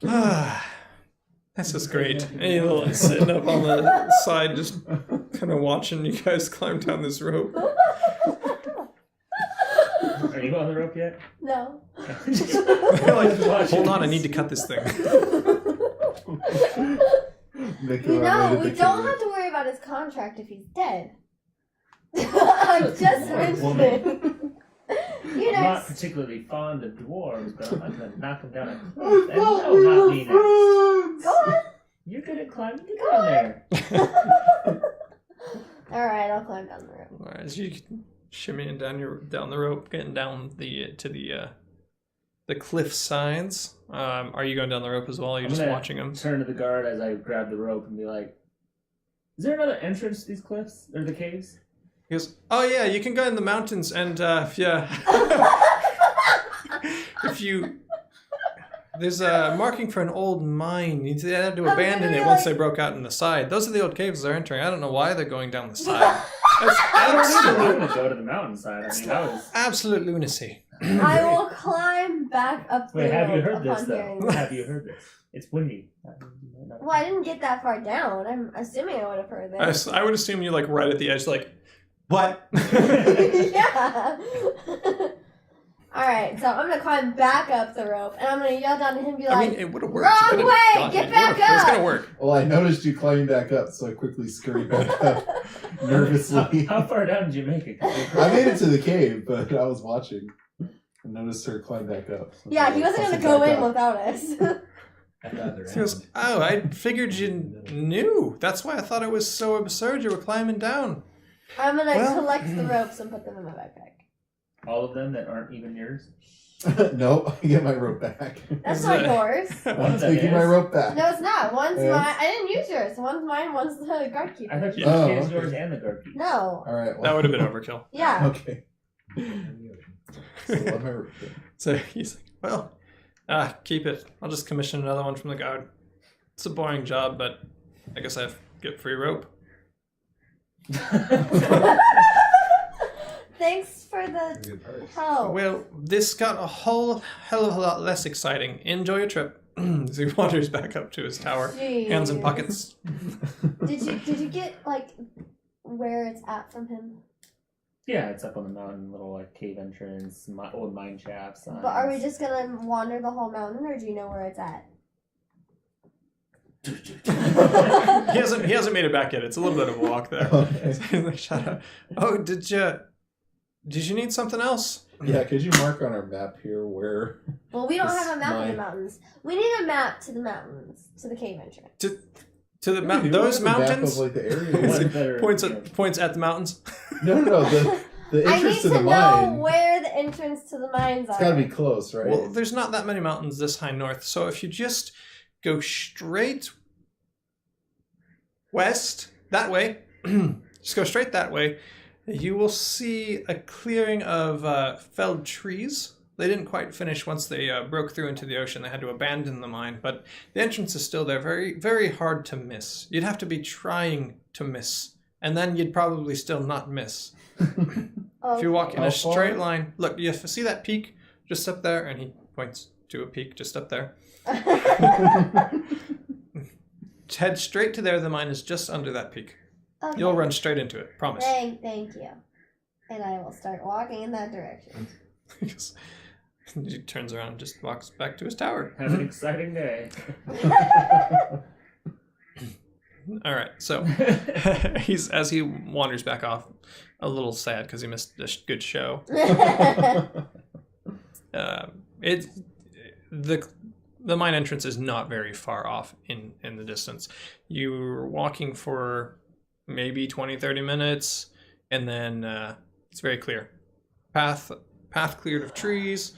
That's just great. And he's like sitting up on the side, just kind of watching you guys climb down this rope. are you on the rope yet? No. Like, hold on, I need to cut this thing. Making You our way know, to we the don't cave. have to worry about his contract if he's dead. I'm just mentioning. You I'm know, not particularly fond of dwarves, but I'm gonna knock them down a cliff. I And thought no, we not were mean it. friends. go on. You're good at climbing. Get Go down on. there. All right, I'll climb down the rope. All right, as you shimmying down the rope, getting down to the cliff sides. Are you going down the rope as well? Or are you I'm just gonna watching them? Turn to the guard as I grab the rope and be like, "Is there another entrance to these cliffs or the caves?" He goes, "Oh yeah, you can go in the mountains, and if you there's a marking for an old mine. They had to abandon it once they broke out in the side. Those are the old caves they're entering. I don't know why they're going down the side. That's I absolute, don't want to go to the mountainside. I mean, that was. absolute lunacy. I will climb back up the Wait, have you rope heard this upon though? hearing this. Have you heard this? It's windy. Well, I didn't get that far down. I'm assuming I would have heard this. I would assume you're like right at the edge, like what? Yeah. All right, so I'm gonna climb back up the rope, and I'm gonna yell down to him, and be I like, mean, it would have worked. "Wrong You could've way! gotten Get it. back It was up!" gonna work. Well, I noticed you climbing back up, so I quickly scurried back up nervously. How far down did you make it? I made it to the cave, but I was watching. I noticed her climb back up. So "Yeah, I he wasn't gonna busted go back in up. without us." At the other He goes, end. oh, I figured you knew. That's why I thought it was so absurd you were climbing down. I'm gonna Well- collect the ropes and put them in my backpack. All of them that aren't even yours. Nope, I get my rope back. That's Is not it- yours. I'm One of them taking my is. rope back. No, it's not. One's Yes. mine. I didn't use yours. One's mine. One's the guard keeper. I thought you Oh, used okay. yours and the guard keep. No. All right. Well, That would have been overkill. Yeah. Okay. Still have my rope. So he's like, well, keep it. I'll just commission another one from the guard. It's a boring job, but I guess I have to get free rope. Thanks for the Good perks. help. Well, this got a whole hell of a lot less exciting. Enjoy your trip. As he wanders back up to his tower, hands in Jeez. pockets. Did you get like where it's at from him? Yeah, it's up on the mountain, little like cave entrance, old mine shafts. But are we just gonna wander the whole mountain, or do you know where it's at? He hasn't made it back yet. It's a little bit of a walk there. Okay. He's like, shut up. Oh, did you need something else? Yeah, could you mark on our map here where? Well, we don't This have a map of mine. the mountains. We need a map to the mountains, to the cave entrance. To To the Dude, those we have a map mountains. of, like, the area. One better, Points at the mountains. No. The I need entrance to to the know mine. where the entrance to the mines It's are. got to be close, right? Well, there's not that many mountains this high north, so if you just go straight west that way, just go straight that way, you will see a clearing of felled trees. They didn't quite finish once they broke through into the ocean. They had to abandon the mine, but the entrance is still there. Very, very hard to miss. You'd have to be trying to miss, and then you'd probably still not miss. If you walk in How a far? straight line, look, you see that peak just up there, and he points to a peak just up there. Head straight to there. The mine is just under that peak. Okay. You'll run straight into it. Promise. Thank you. And I will start walking in that direction. He turns around and just walks back to his tower. Have an exciting day. All right, so he's as he wanders back off, a little sad because he missed a good show. The mine entrance is not very far off in the distance. You're walking for maybe 20-30 minutes, and then it's very clear. Path cleared of trees.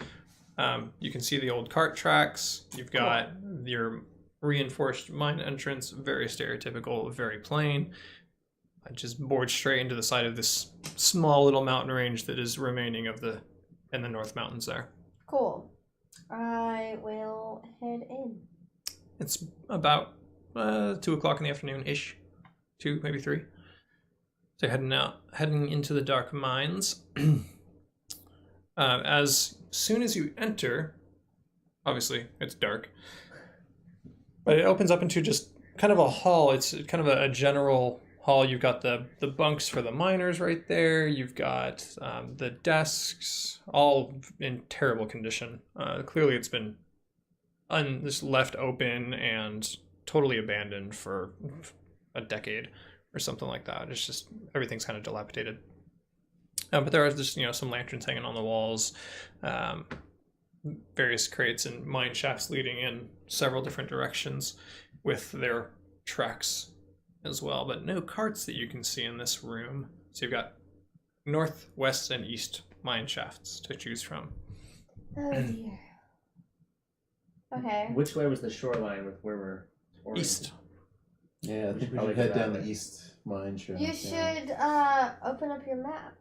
You can see the old cart tracks. You've got your reinforced mine entrance, very stereotypical, very plain. I just bored straight into the side of this small little mountain range that is remaining in the North Mountains there. Cool. I will head in. It's about 2 o'clock in the afternoon-ish. 2, maybe 3. So you're heading into the dark mines. As soon as you enter, obviously it's dark, but it opens up into just kind of a hall. It's kind of a general hall. You've got the bunks for the miners right there. You've got the desks, all in terrible condition. Clearly it's been just left open and totally abandoned for a decade or something like that. It's just, everything's kind of dilapidated. But there are just, some lanterns hanging on the walls, various crates and mine shafts leading in several different directions with their tracks as well, but no carts that you can see in this room. So you've got north, west, and east mine shafts to choose from. Oh dear. Okay. Which way was the shoreline with where we're oriented? East. Yeah, I think we probably should head go down that the way. east mine shaft. You should open up your map.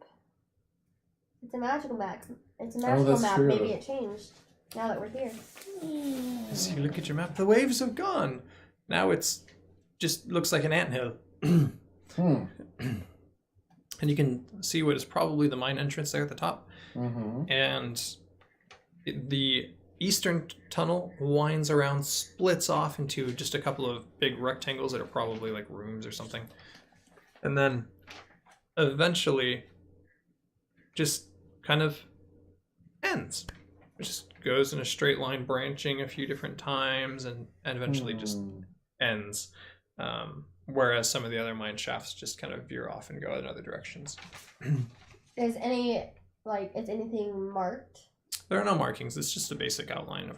It's a magical map. It's a magical that's map. true. Maybe it changed now that we're here. As you look at your map, the waves have gone. Now it's just looks like an anthill. Hmm. And you can see what is probably the mine entrance there at the top. Mm-hmm. And the eastern tunnel winds around, splits off into just a couple of big rectangles that are probably like rooms or something. And then eventually just kind of ends. It just goes in a straight line, branching a few different times, and eventually just ends. Whereas some of the other mine shafts just kind of veer off and go in other directions. Is anything marked? There are no markings. It's just a basic outline of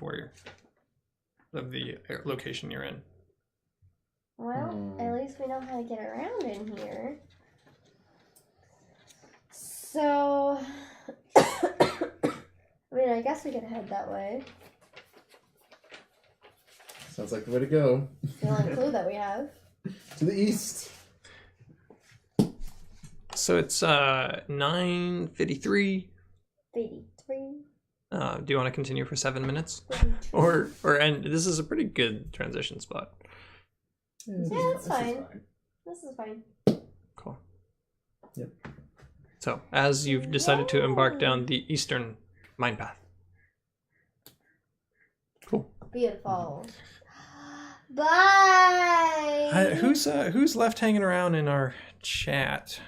the location you're in. Well, at least we know how to get around in here. So, I guess we could head that way. Sounds like the way to go. The only clue that we have. To the east. So it's 9:53. 83. Do you want to continue for 7 minutes, or and this is a pretty good transition spot. Yeah, that's fine. This is fine. Cool. Yep. So as you've decided to embark down the eastern mine path. Cool. Beautiful. Bye. Who's left hanging around in our chat?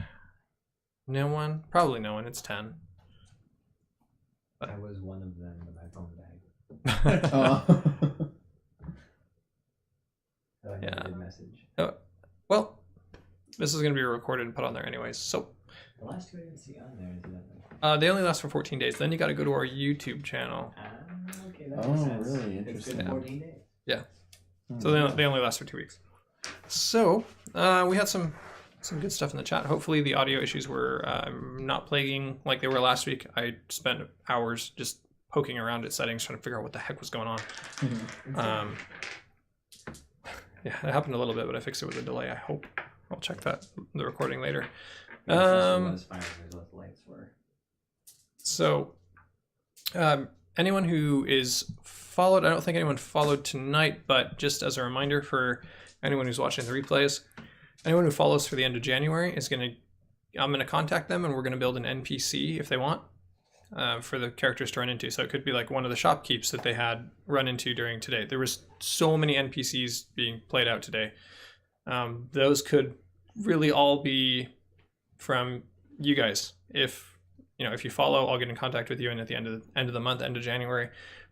No one? Probably no one. It's 10. I was one of them in my phone bag. So I Yeah. did message. Well, this is going to be recorded and put on there anyways. So The last two I didn't see on there is that. they only last for 14 days. Then you got to go to our YouTube channel. Okay, that Oh, makes sense. really? It's Interesting. been 14 days. So they only last for 2 weeks. So we had some good stuff in the chat. Hopefully the audio issues were not plaguing like they were last week. I spent hours just poking around at settings trying to figure out what the heck was going on. Yeah, it happened a little bit, but I fixed it with a delay. I hope. I'll check the recording later. So anyone who is followed, I don't think anyone followed tonight, but just as a reminder for anyone who's watching the replays, anyone who follows for the end of January I'm going to contact them and we're going to build an NPC if they want for the characters to run into. So it could be like one of the shopkeepers that they had run into during today. There was so many NPCs being played out today. Those could really all be from you guys. If you follow, I'll get in contact with you, and at the end of the month, end of January,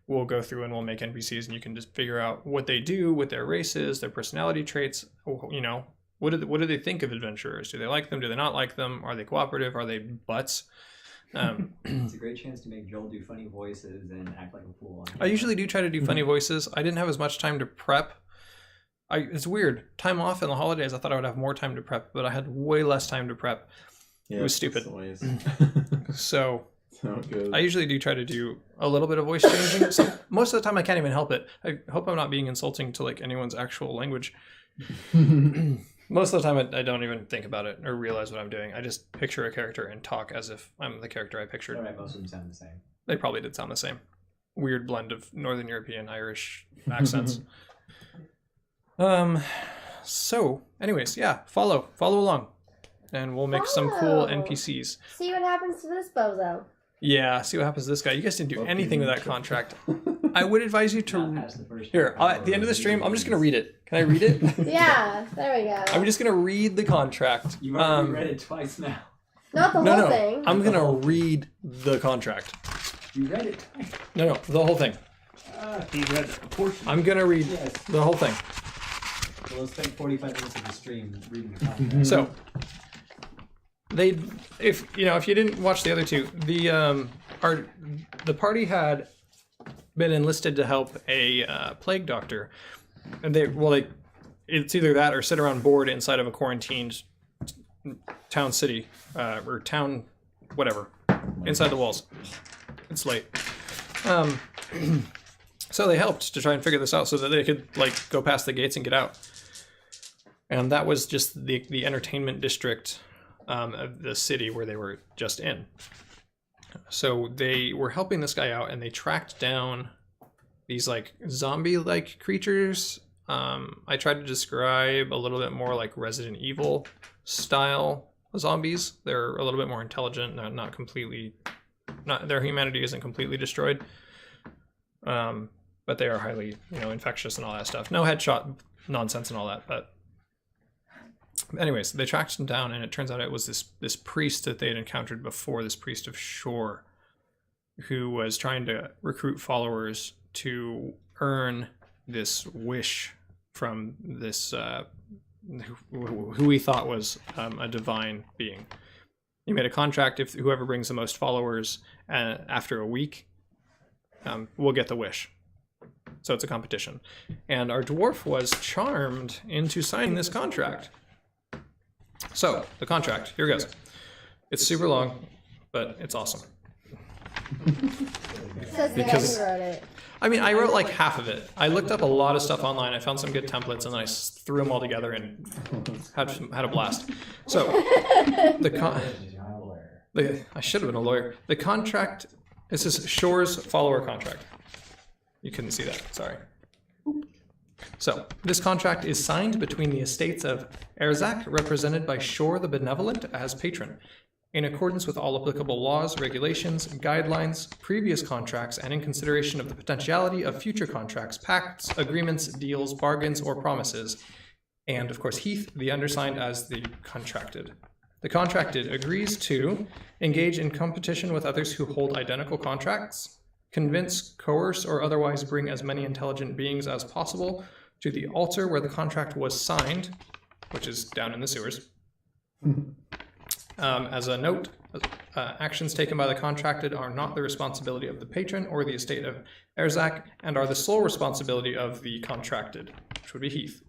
we'll go through and we'll make NPCs, and you can just figure out what they do, what their race is, their personality traits. What do they think of adventurers? Do they like them? Do they not like them? Are they cooperative? Are they butts? It's a great chance to make Joel do funny voices and act like a fool. I usually do try to do funny voices. I didn't have as much time to prep. It's weird. Time off in the holidays, I thought I would have more time to prep, but I had way less time to prep. Yeah, it was stupid. So I usually do try to do a little bit of voice changing. So most of the time I can't even help it. I hope I'm not being insulting to like anyone's actual language. Most of the time I don't even think about it or realize what I'm doing. I just picture a character and talk as if I'm the character I pictured. All right, most of them sound the same. They probably did sound the same. Weird blend of Northern European, Irish accents. So anyways, yeah, follow along. And we'll make some cool NPCs. See what happens to this bozo. Yeah, see what happens to this guy. You guys didn't do anything with that contract. I would advise you to... Here, at the end of the stream, I'm just going to read it. Can I read it? Yeah, there we go. I'm just going to read the contract. You've already read it twice now. Not the whole thing. I'm going to read the contract. You read it twice. No, the whole thing. He read a portion. I'm going to read the whole thing. So let's spend 45 minutes of the stream reading the contract. So... if you didn't watch the other two, the party had been enlisted to help a plague doctor, and it's either that or sit around bored inside of a quarantined town city or town whatever inside the walls. It's late. So they helped to try and figure this out so that they could go past the gates and get out, and that was just the entertainment district of the city where they were just in. So they were helping this guy out, and they tracked down these zombie-like creatures. I tried to describe a little bit more like Resident Evil style zombies. They're a little bit more intelligent. Their humanity isn't completely destroyed, but they are highly infectious and all that stuff. No headshot nonsense and all that, but anyways, they tracked him down, and it turns out it was this priest that they had encountered before, this priest of Shore, who was trying to recruit followers to earn this wish from this who he thought was a divine being. He made a contract: if whoever brings the most followers after a week will get the wish. So it's a competition, and our dwarf was charmed into signing this contract. So, the contract, here goes. It's super long, but it's awesome. Says the guy who wrote it. I mean, I wrote half of it. I looked up a lot of stuff online. I found some good templates, and I threw them all together and had a blast. So, I should have been a lawyer. The contract, this is Shore's follower contract. You couldn't see that, sorry. So, this contract is signed between the estates of Erzak, represented by Shore the Benevolent as patron, in accordance with all applicable laws, regulations, guidelines, previous contracts, and in consideration of the potentiality of future contracts, pacts, agreements, deals, bargains, or promises, and, of course, Heath, the undersigned, as the contracted. The contracted agrees to engage in competition with others who hold identical contracts, convince, coerce, or otherwise bring as many intelligent beings as possible to the altar where the contract was signed, which is down in the sewers. As a note, actions taken by the contracted are not the responsibility of the patron or the estate of Erzak, and are the sole responsibility of the contracted, which would be Heath.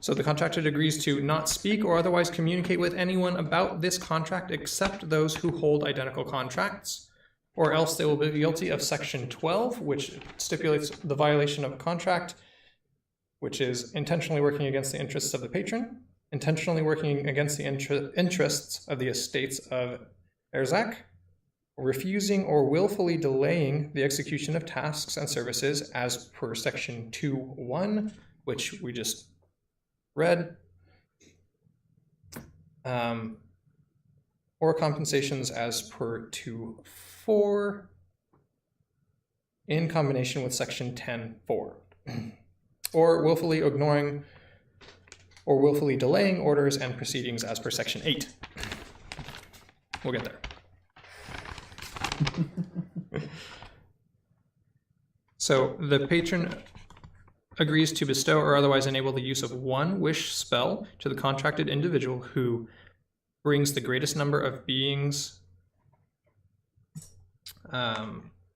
So the contracted agrees to not speak or otherwise communicate with anyone about this contract except those who hold identical contracts, or else they will be guilty of Section 12, which stipulates the violation of a contract, which is intentionally working against the interests of the patron, intentionally working against the interests of the estates of Erzak, refusing or willfully delaying the execution of tasks and services as per Section 2.1, which we just read, or compensations as per 2.4 in combination with Section 10.4, or willfully ignoring or willfully delaying orders and proceedings as per Section 8. We'll get there. So the patron agrees to bestow or otherwise enable the use of one wish spell to the contracted individual who brings the greatest number of beings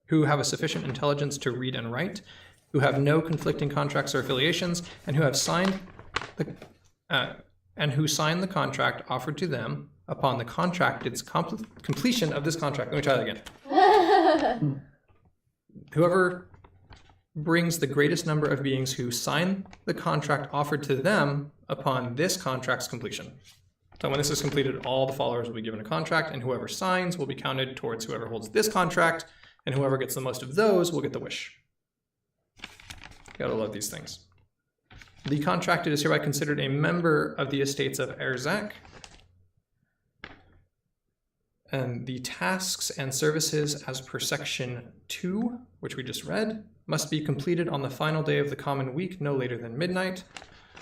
who have a sufficient intelligence to read and write, who have no conflicting contracts or affiliations, and who have signed the who sign the contract offered to them upon the contracted's completion of this contract. Let me try that again. Whoever brings the greatest number of beings who sign the contract offered to them upon this contract's completion. So when this is completed, all the followers will be given a contract, and whoever signs will be counted towards whoever holds this contract, and whoever gets the most of those will get the wish. You gotta love these things. The contracted is hereby considered a member of the estates of Erzak, and the tasks and services as per Section 2, which we just read, must be completed on the final day of the common week, no later than midnight.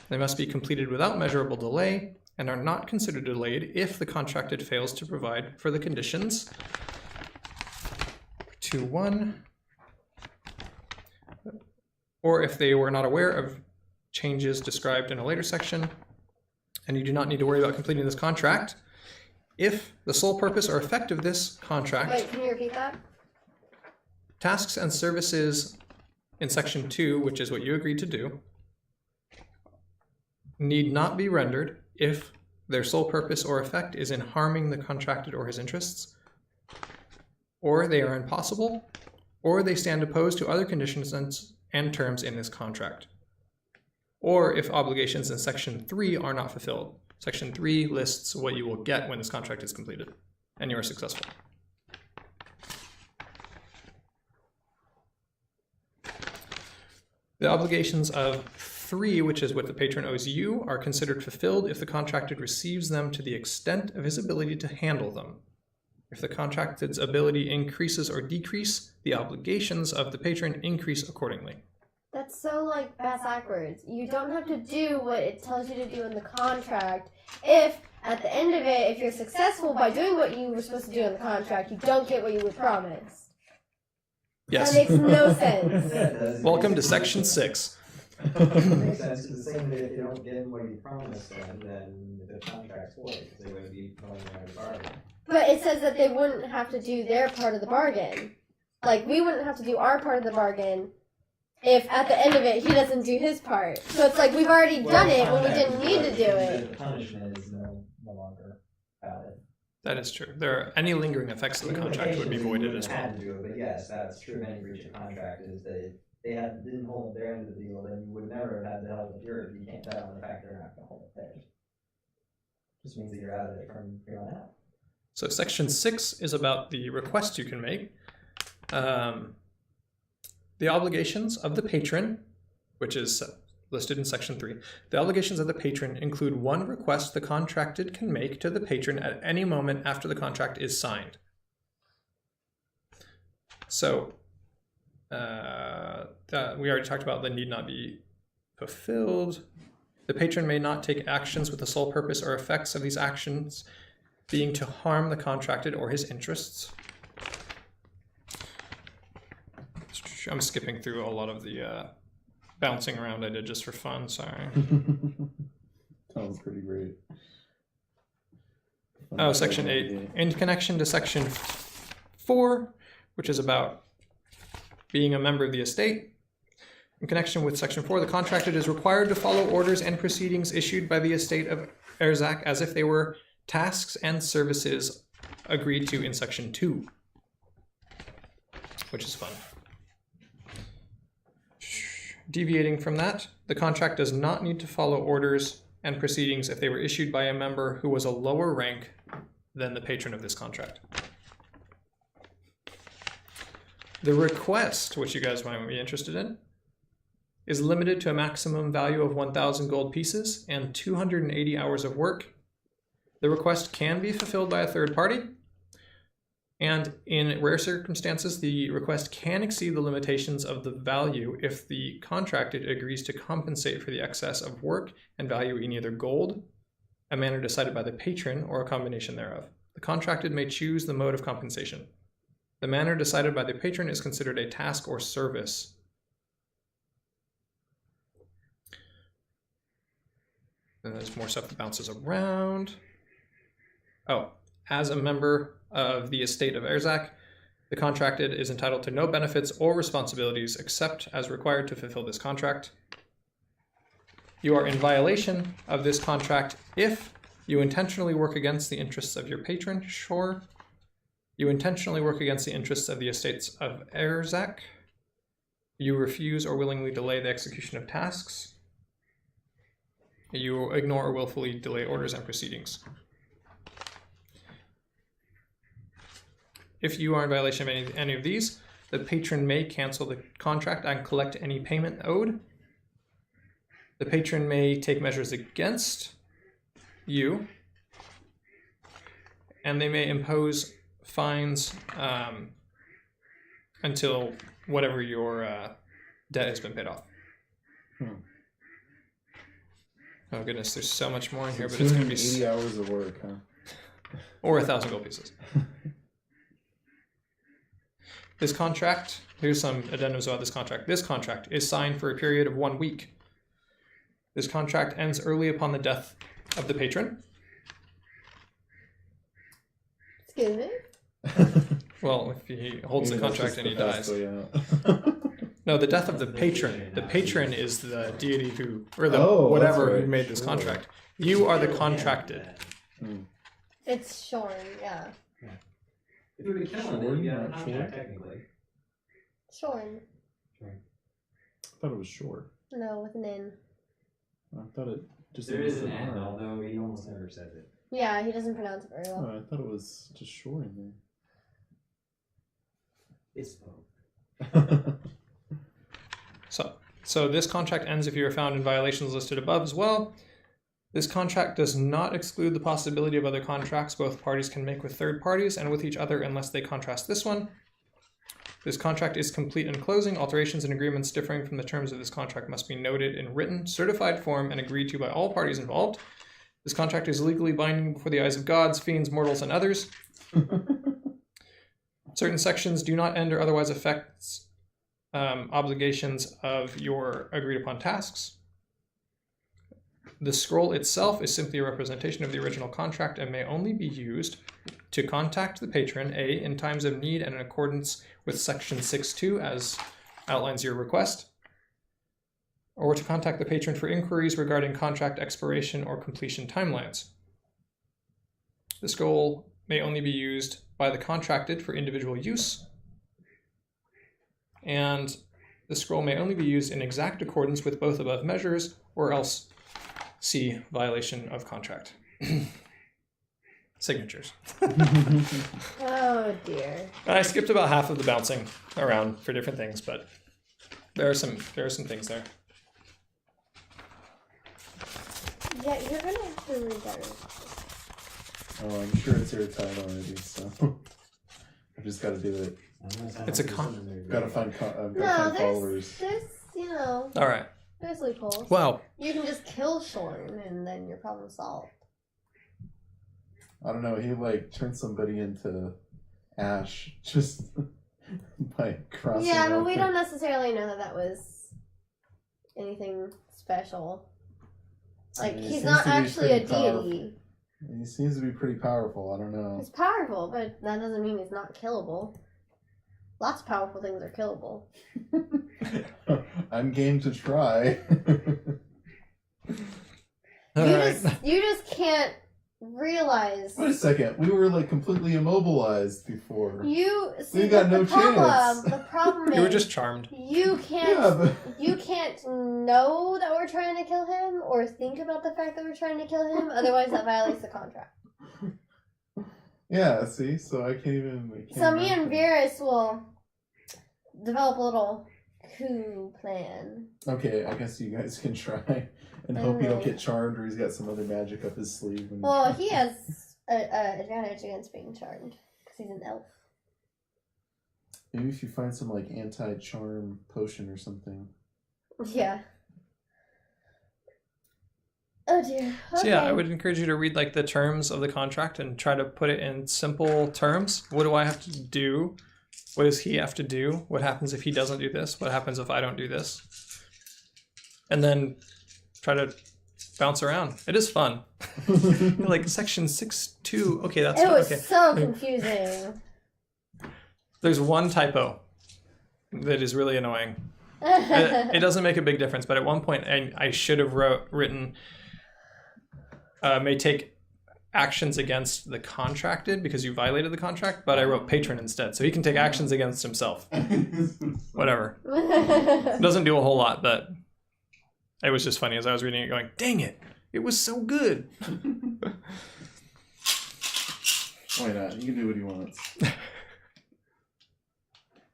They must be completed without measurable delay, and are not considered delayed if the contracted fails to provide for the conditions. 2.1, or if they were not aware of changes described in a later section, and you do not need to worry about completing this contract if the sole purpose or effect of this contract. Wait, can you repeat that? Tasks and services in Section 2, which is what you agreed to do, need not be rendered if their sole purpose or effect is in harming the contracted or his interests, or they are impossible, or they stand opposed to other conditions and terms in this contract, or if obligations in Section 3 are not fulfilled. Section 3 lists what you will get when this contract is completed, and you are successful. The obligations of 3, which is what the patron owes you, are considered fulfilled if the contracted receives them to the extent of his ability to handle them. If the contracted's ability increases or decreases, the obligations of the patron increase accordingly. That's so like backwards. You don't have to do what it tells you to do in the contract if at the end of it, if you're successful by doing what you were supposed to do in the contract, you don't get what you were promised. Yes. That makes no sense. Welcome to Section 6. It makes sense, because the same way if you don't get what you promised them, then the contract's void, because they would be going out of bargain. But it says that they wouldn't have to do their part of the bargain. Like, we wouldn't have to do our part of the bargain if at the end of it he doesn't do his part. So it's like we've already done it when we didn't need to do it. The punishment is no longer valid. That is true. Any lingering effects of the contract would be voided as well. Had to do it, but yes, that's true of any breach of contract, is that they didn't hold their end of the deal, then you would never have had the help of yours. You can't bet on the fact they're not going to hold it theirs. Just means that you're out of it from here on out. So Section 6 is about the request you can make. The obligations of the patron, which is listed in Section 3. The obligations of the patron include one request the contracted can make to the patron at any moment after the contract is signed. So, we already talked about the need not be fulfilled. The patron may not take actions with the sole purpose or effects of these actions being to harm the contracted or his interests. I'm skipping through a lot of the bouncing around I did just for fun, sorry. Sounds pretty great. Oh, Section 8. In connection to Section 4, which is about being a member of the estate, In connection with Section 4, the contracted is required to follow orders and proceedings issued by the estate of Erzak as if they were tasks and services agreed to in Section 2, which is fun. Deviating from that, the contract does not need to follow orders and proceedings if they were issued by a member who was a lower rank than the patron of this contract. The request, which you guys might be interested in, is limited to a maximum value of 1,000 gold pieces and 280 hours of work. The request can be fulfilled by a third party, and in rare circumstances, the request can exceed the limitations of the value if the contracted agrees to compensate for the excess of work and value in either gold, a manner decided by the patron, or a combination thereof. The contracted may choose the mode of compensation. The manner decided by the patron is considered a task or service. And there's more stuff that bounces around. Oh, as a member of the estate of Erzak, the contracted is entitled to no benefits or responsibilities except as required to fulfill this contract. You are in violation of this contract if you intentionally work against the interests of your patron, sure. You intentionally work against the interests of the estates of Erzak. You refuse or willingly delay the execution of tasks. You ignore or willfully delay orders and proceedings. If you are in violation of any of these, the patron may cancel the contract and collect any payment owed. The patron may take measures against you, and they may impose fines until whatever your debt has been paid off. Oh goodness, there's so much more in here, but it's going to be 80 hours of work, huh? Or 1,000 gold pieces. This contract, here's some addendums about this contract. This contract is signed for a period of 1 week. This contract ends early upon the death of the patron. Excuse me? Well, if he holds the contract and he dies. Yeah. No, the death of the patron. The patron is the deity who, or the Oh, whatever that's right. who made this contract. You are the contracted. It's shorn, yeah. If you were to kill him, then you'd be out of contract, technically. Shorn. I thought it was short. No, with an N. I thought it just There is an R. N, although he almost never says it. Yeah, he doesn't pronounce it very well. Oh, I thought it was just short in It's both. there. So this contract ends if you are found in violations listed above as well. This contract does not exclude the possibility of other contracts both parties can make with third parties and with each other unless they contrast this one. This contract is complete in closing. Alterations and agreements differing from the terms of this contract must be noted in written, certified form and agreed to by all parties involved. This contract is legally binding before the eyes of gods, fiends, mortals, and others. Certain sections do not end or otherwise affect obligations of your agreed upon tasks. The scroll itself is simply a representation of the original contract and may only be used to contact the patron, A, in times of need and in accordance with section 6.2 as outlines your request, or to contact the patron for inquiries regarding contract expiration or completion timelines. The scroll may only be used by the contracted for individual use, and the scroll may only be used in exact accordance with both above measures, or else see violation of contract. Signatures. Oh dear. I skipped about half of the bouncing around for different things, but there are some things there. Yeah, you're gonna have to read that. Oh, I'm sure it's airtight already, so I just got to do it. It's a con. Got to find, No, followers. there's, All right. there's loopholes. Well, You can just kill Shorn and then your problem solved. I don't know. He turned somebody into ash just by crossing. Yeah, but we over. don't necessarily know that was anything special. Yeah, he He's seems not to be actually a pretty powerful. deity. He seems to be pretty powerful. I don't know. He's powerful, but that doesn't mean he's not killable. Lots of powerful things are killable. I'm game to try. You just can't realize. Wait a second. We were like completely immobilized before. You see We got the no problem. chance. The problem is You were just charmed. you can't. Yeah, but You can't know that we're trying to kill him, or think about the fact that we're trying to kill him. Otherwise, that violates the contract. yeah. See, so I can't even. So me and Virus will develop a little coup plan. Okay, I guess you guys can try and hope you don't get charmed, or he's got some other magic up his sleeve. And... Well, he has an advantage against being charmed because he's an elf. Maybe if you find some like anti-charm potion or something. Yeah. Oh dear. Okay. So yeah, I would encourage you to read like the terms of the contract and try to put it in simple terms. What do I have to do? What does he have to do? What happens if he doesn't do this? What happens if I don't do this? And then try to bounce around. It is fun. Like section 6.2. Okay, that's It fun. was Okay. so confusing. There's one typo that is really annoying. It doesn't make a big difference, but at one point I should have written may take actions against the contracted because you violated the contract, but I wrote patron instead, so he can take actions against himself. Whatever. It doesn't do a whole lot, but it was just funny as I was reading it going, dang it, it was so good. Why not? You can do what he wants.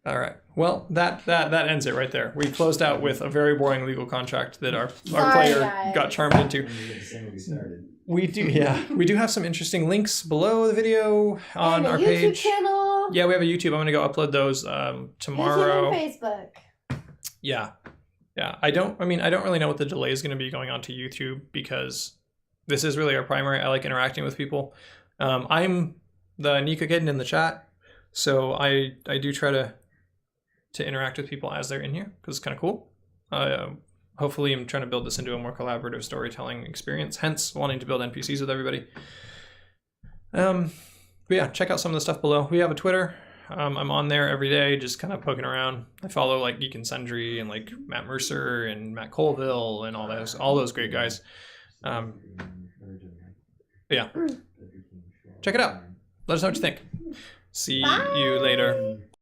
All right. Well, that ends it right there. We closed out with a very boring legal contract that our player guys. got charmed into. We do have some interesting links below the video on and our YouTube page. channel. Yeah, we have a YouTube. I'm gonna go upload those tomorrow. YouTube and Facebook. Yeah. I don't really know what the delay is gonna be going on to YouTube because this is really our primary. I like interacting with people. I'm the Nika kid in the chat, so I do try to interact with people as they're in here because it's kind of cool. Hopefully I'm trying to build this into a more collaborative storytelling experience, hence wanting to build NPCs with everybody. But yeah, check out some of the stuff below. We have a Twitter. I'm on there every day just kind of poking around. I follow like Geek and Sundry and like Matt Mercer and Matt Colville and all those great guys. Yeah, check it out. Let us know what you think. See you later.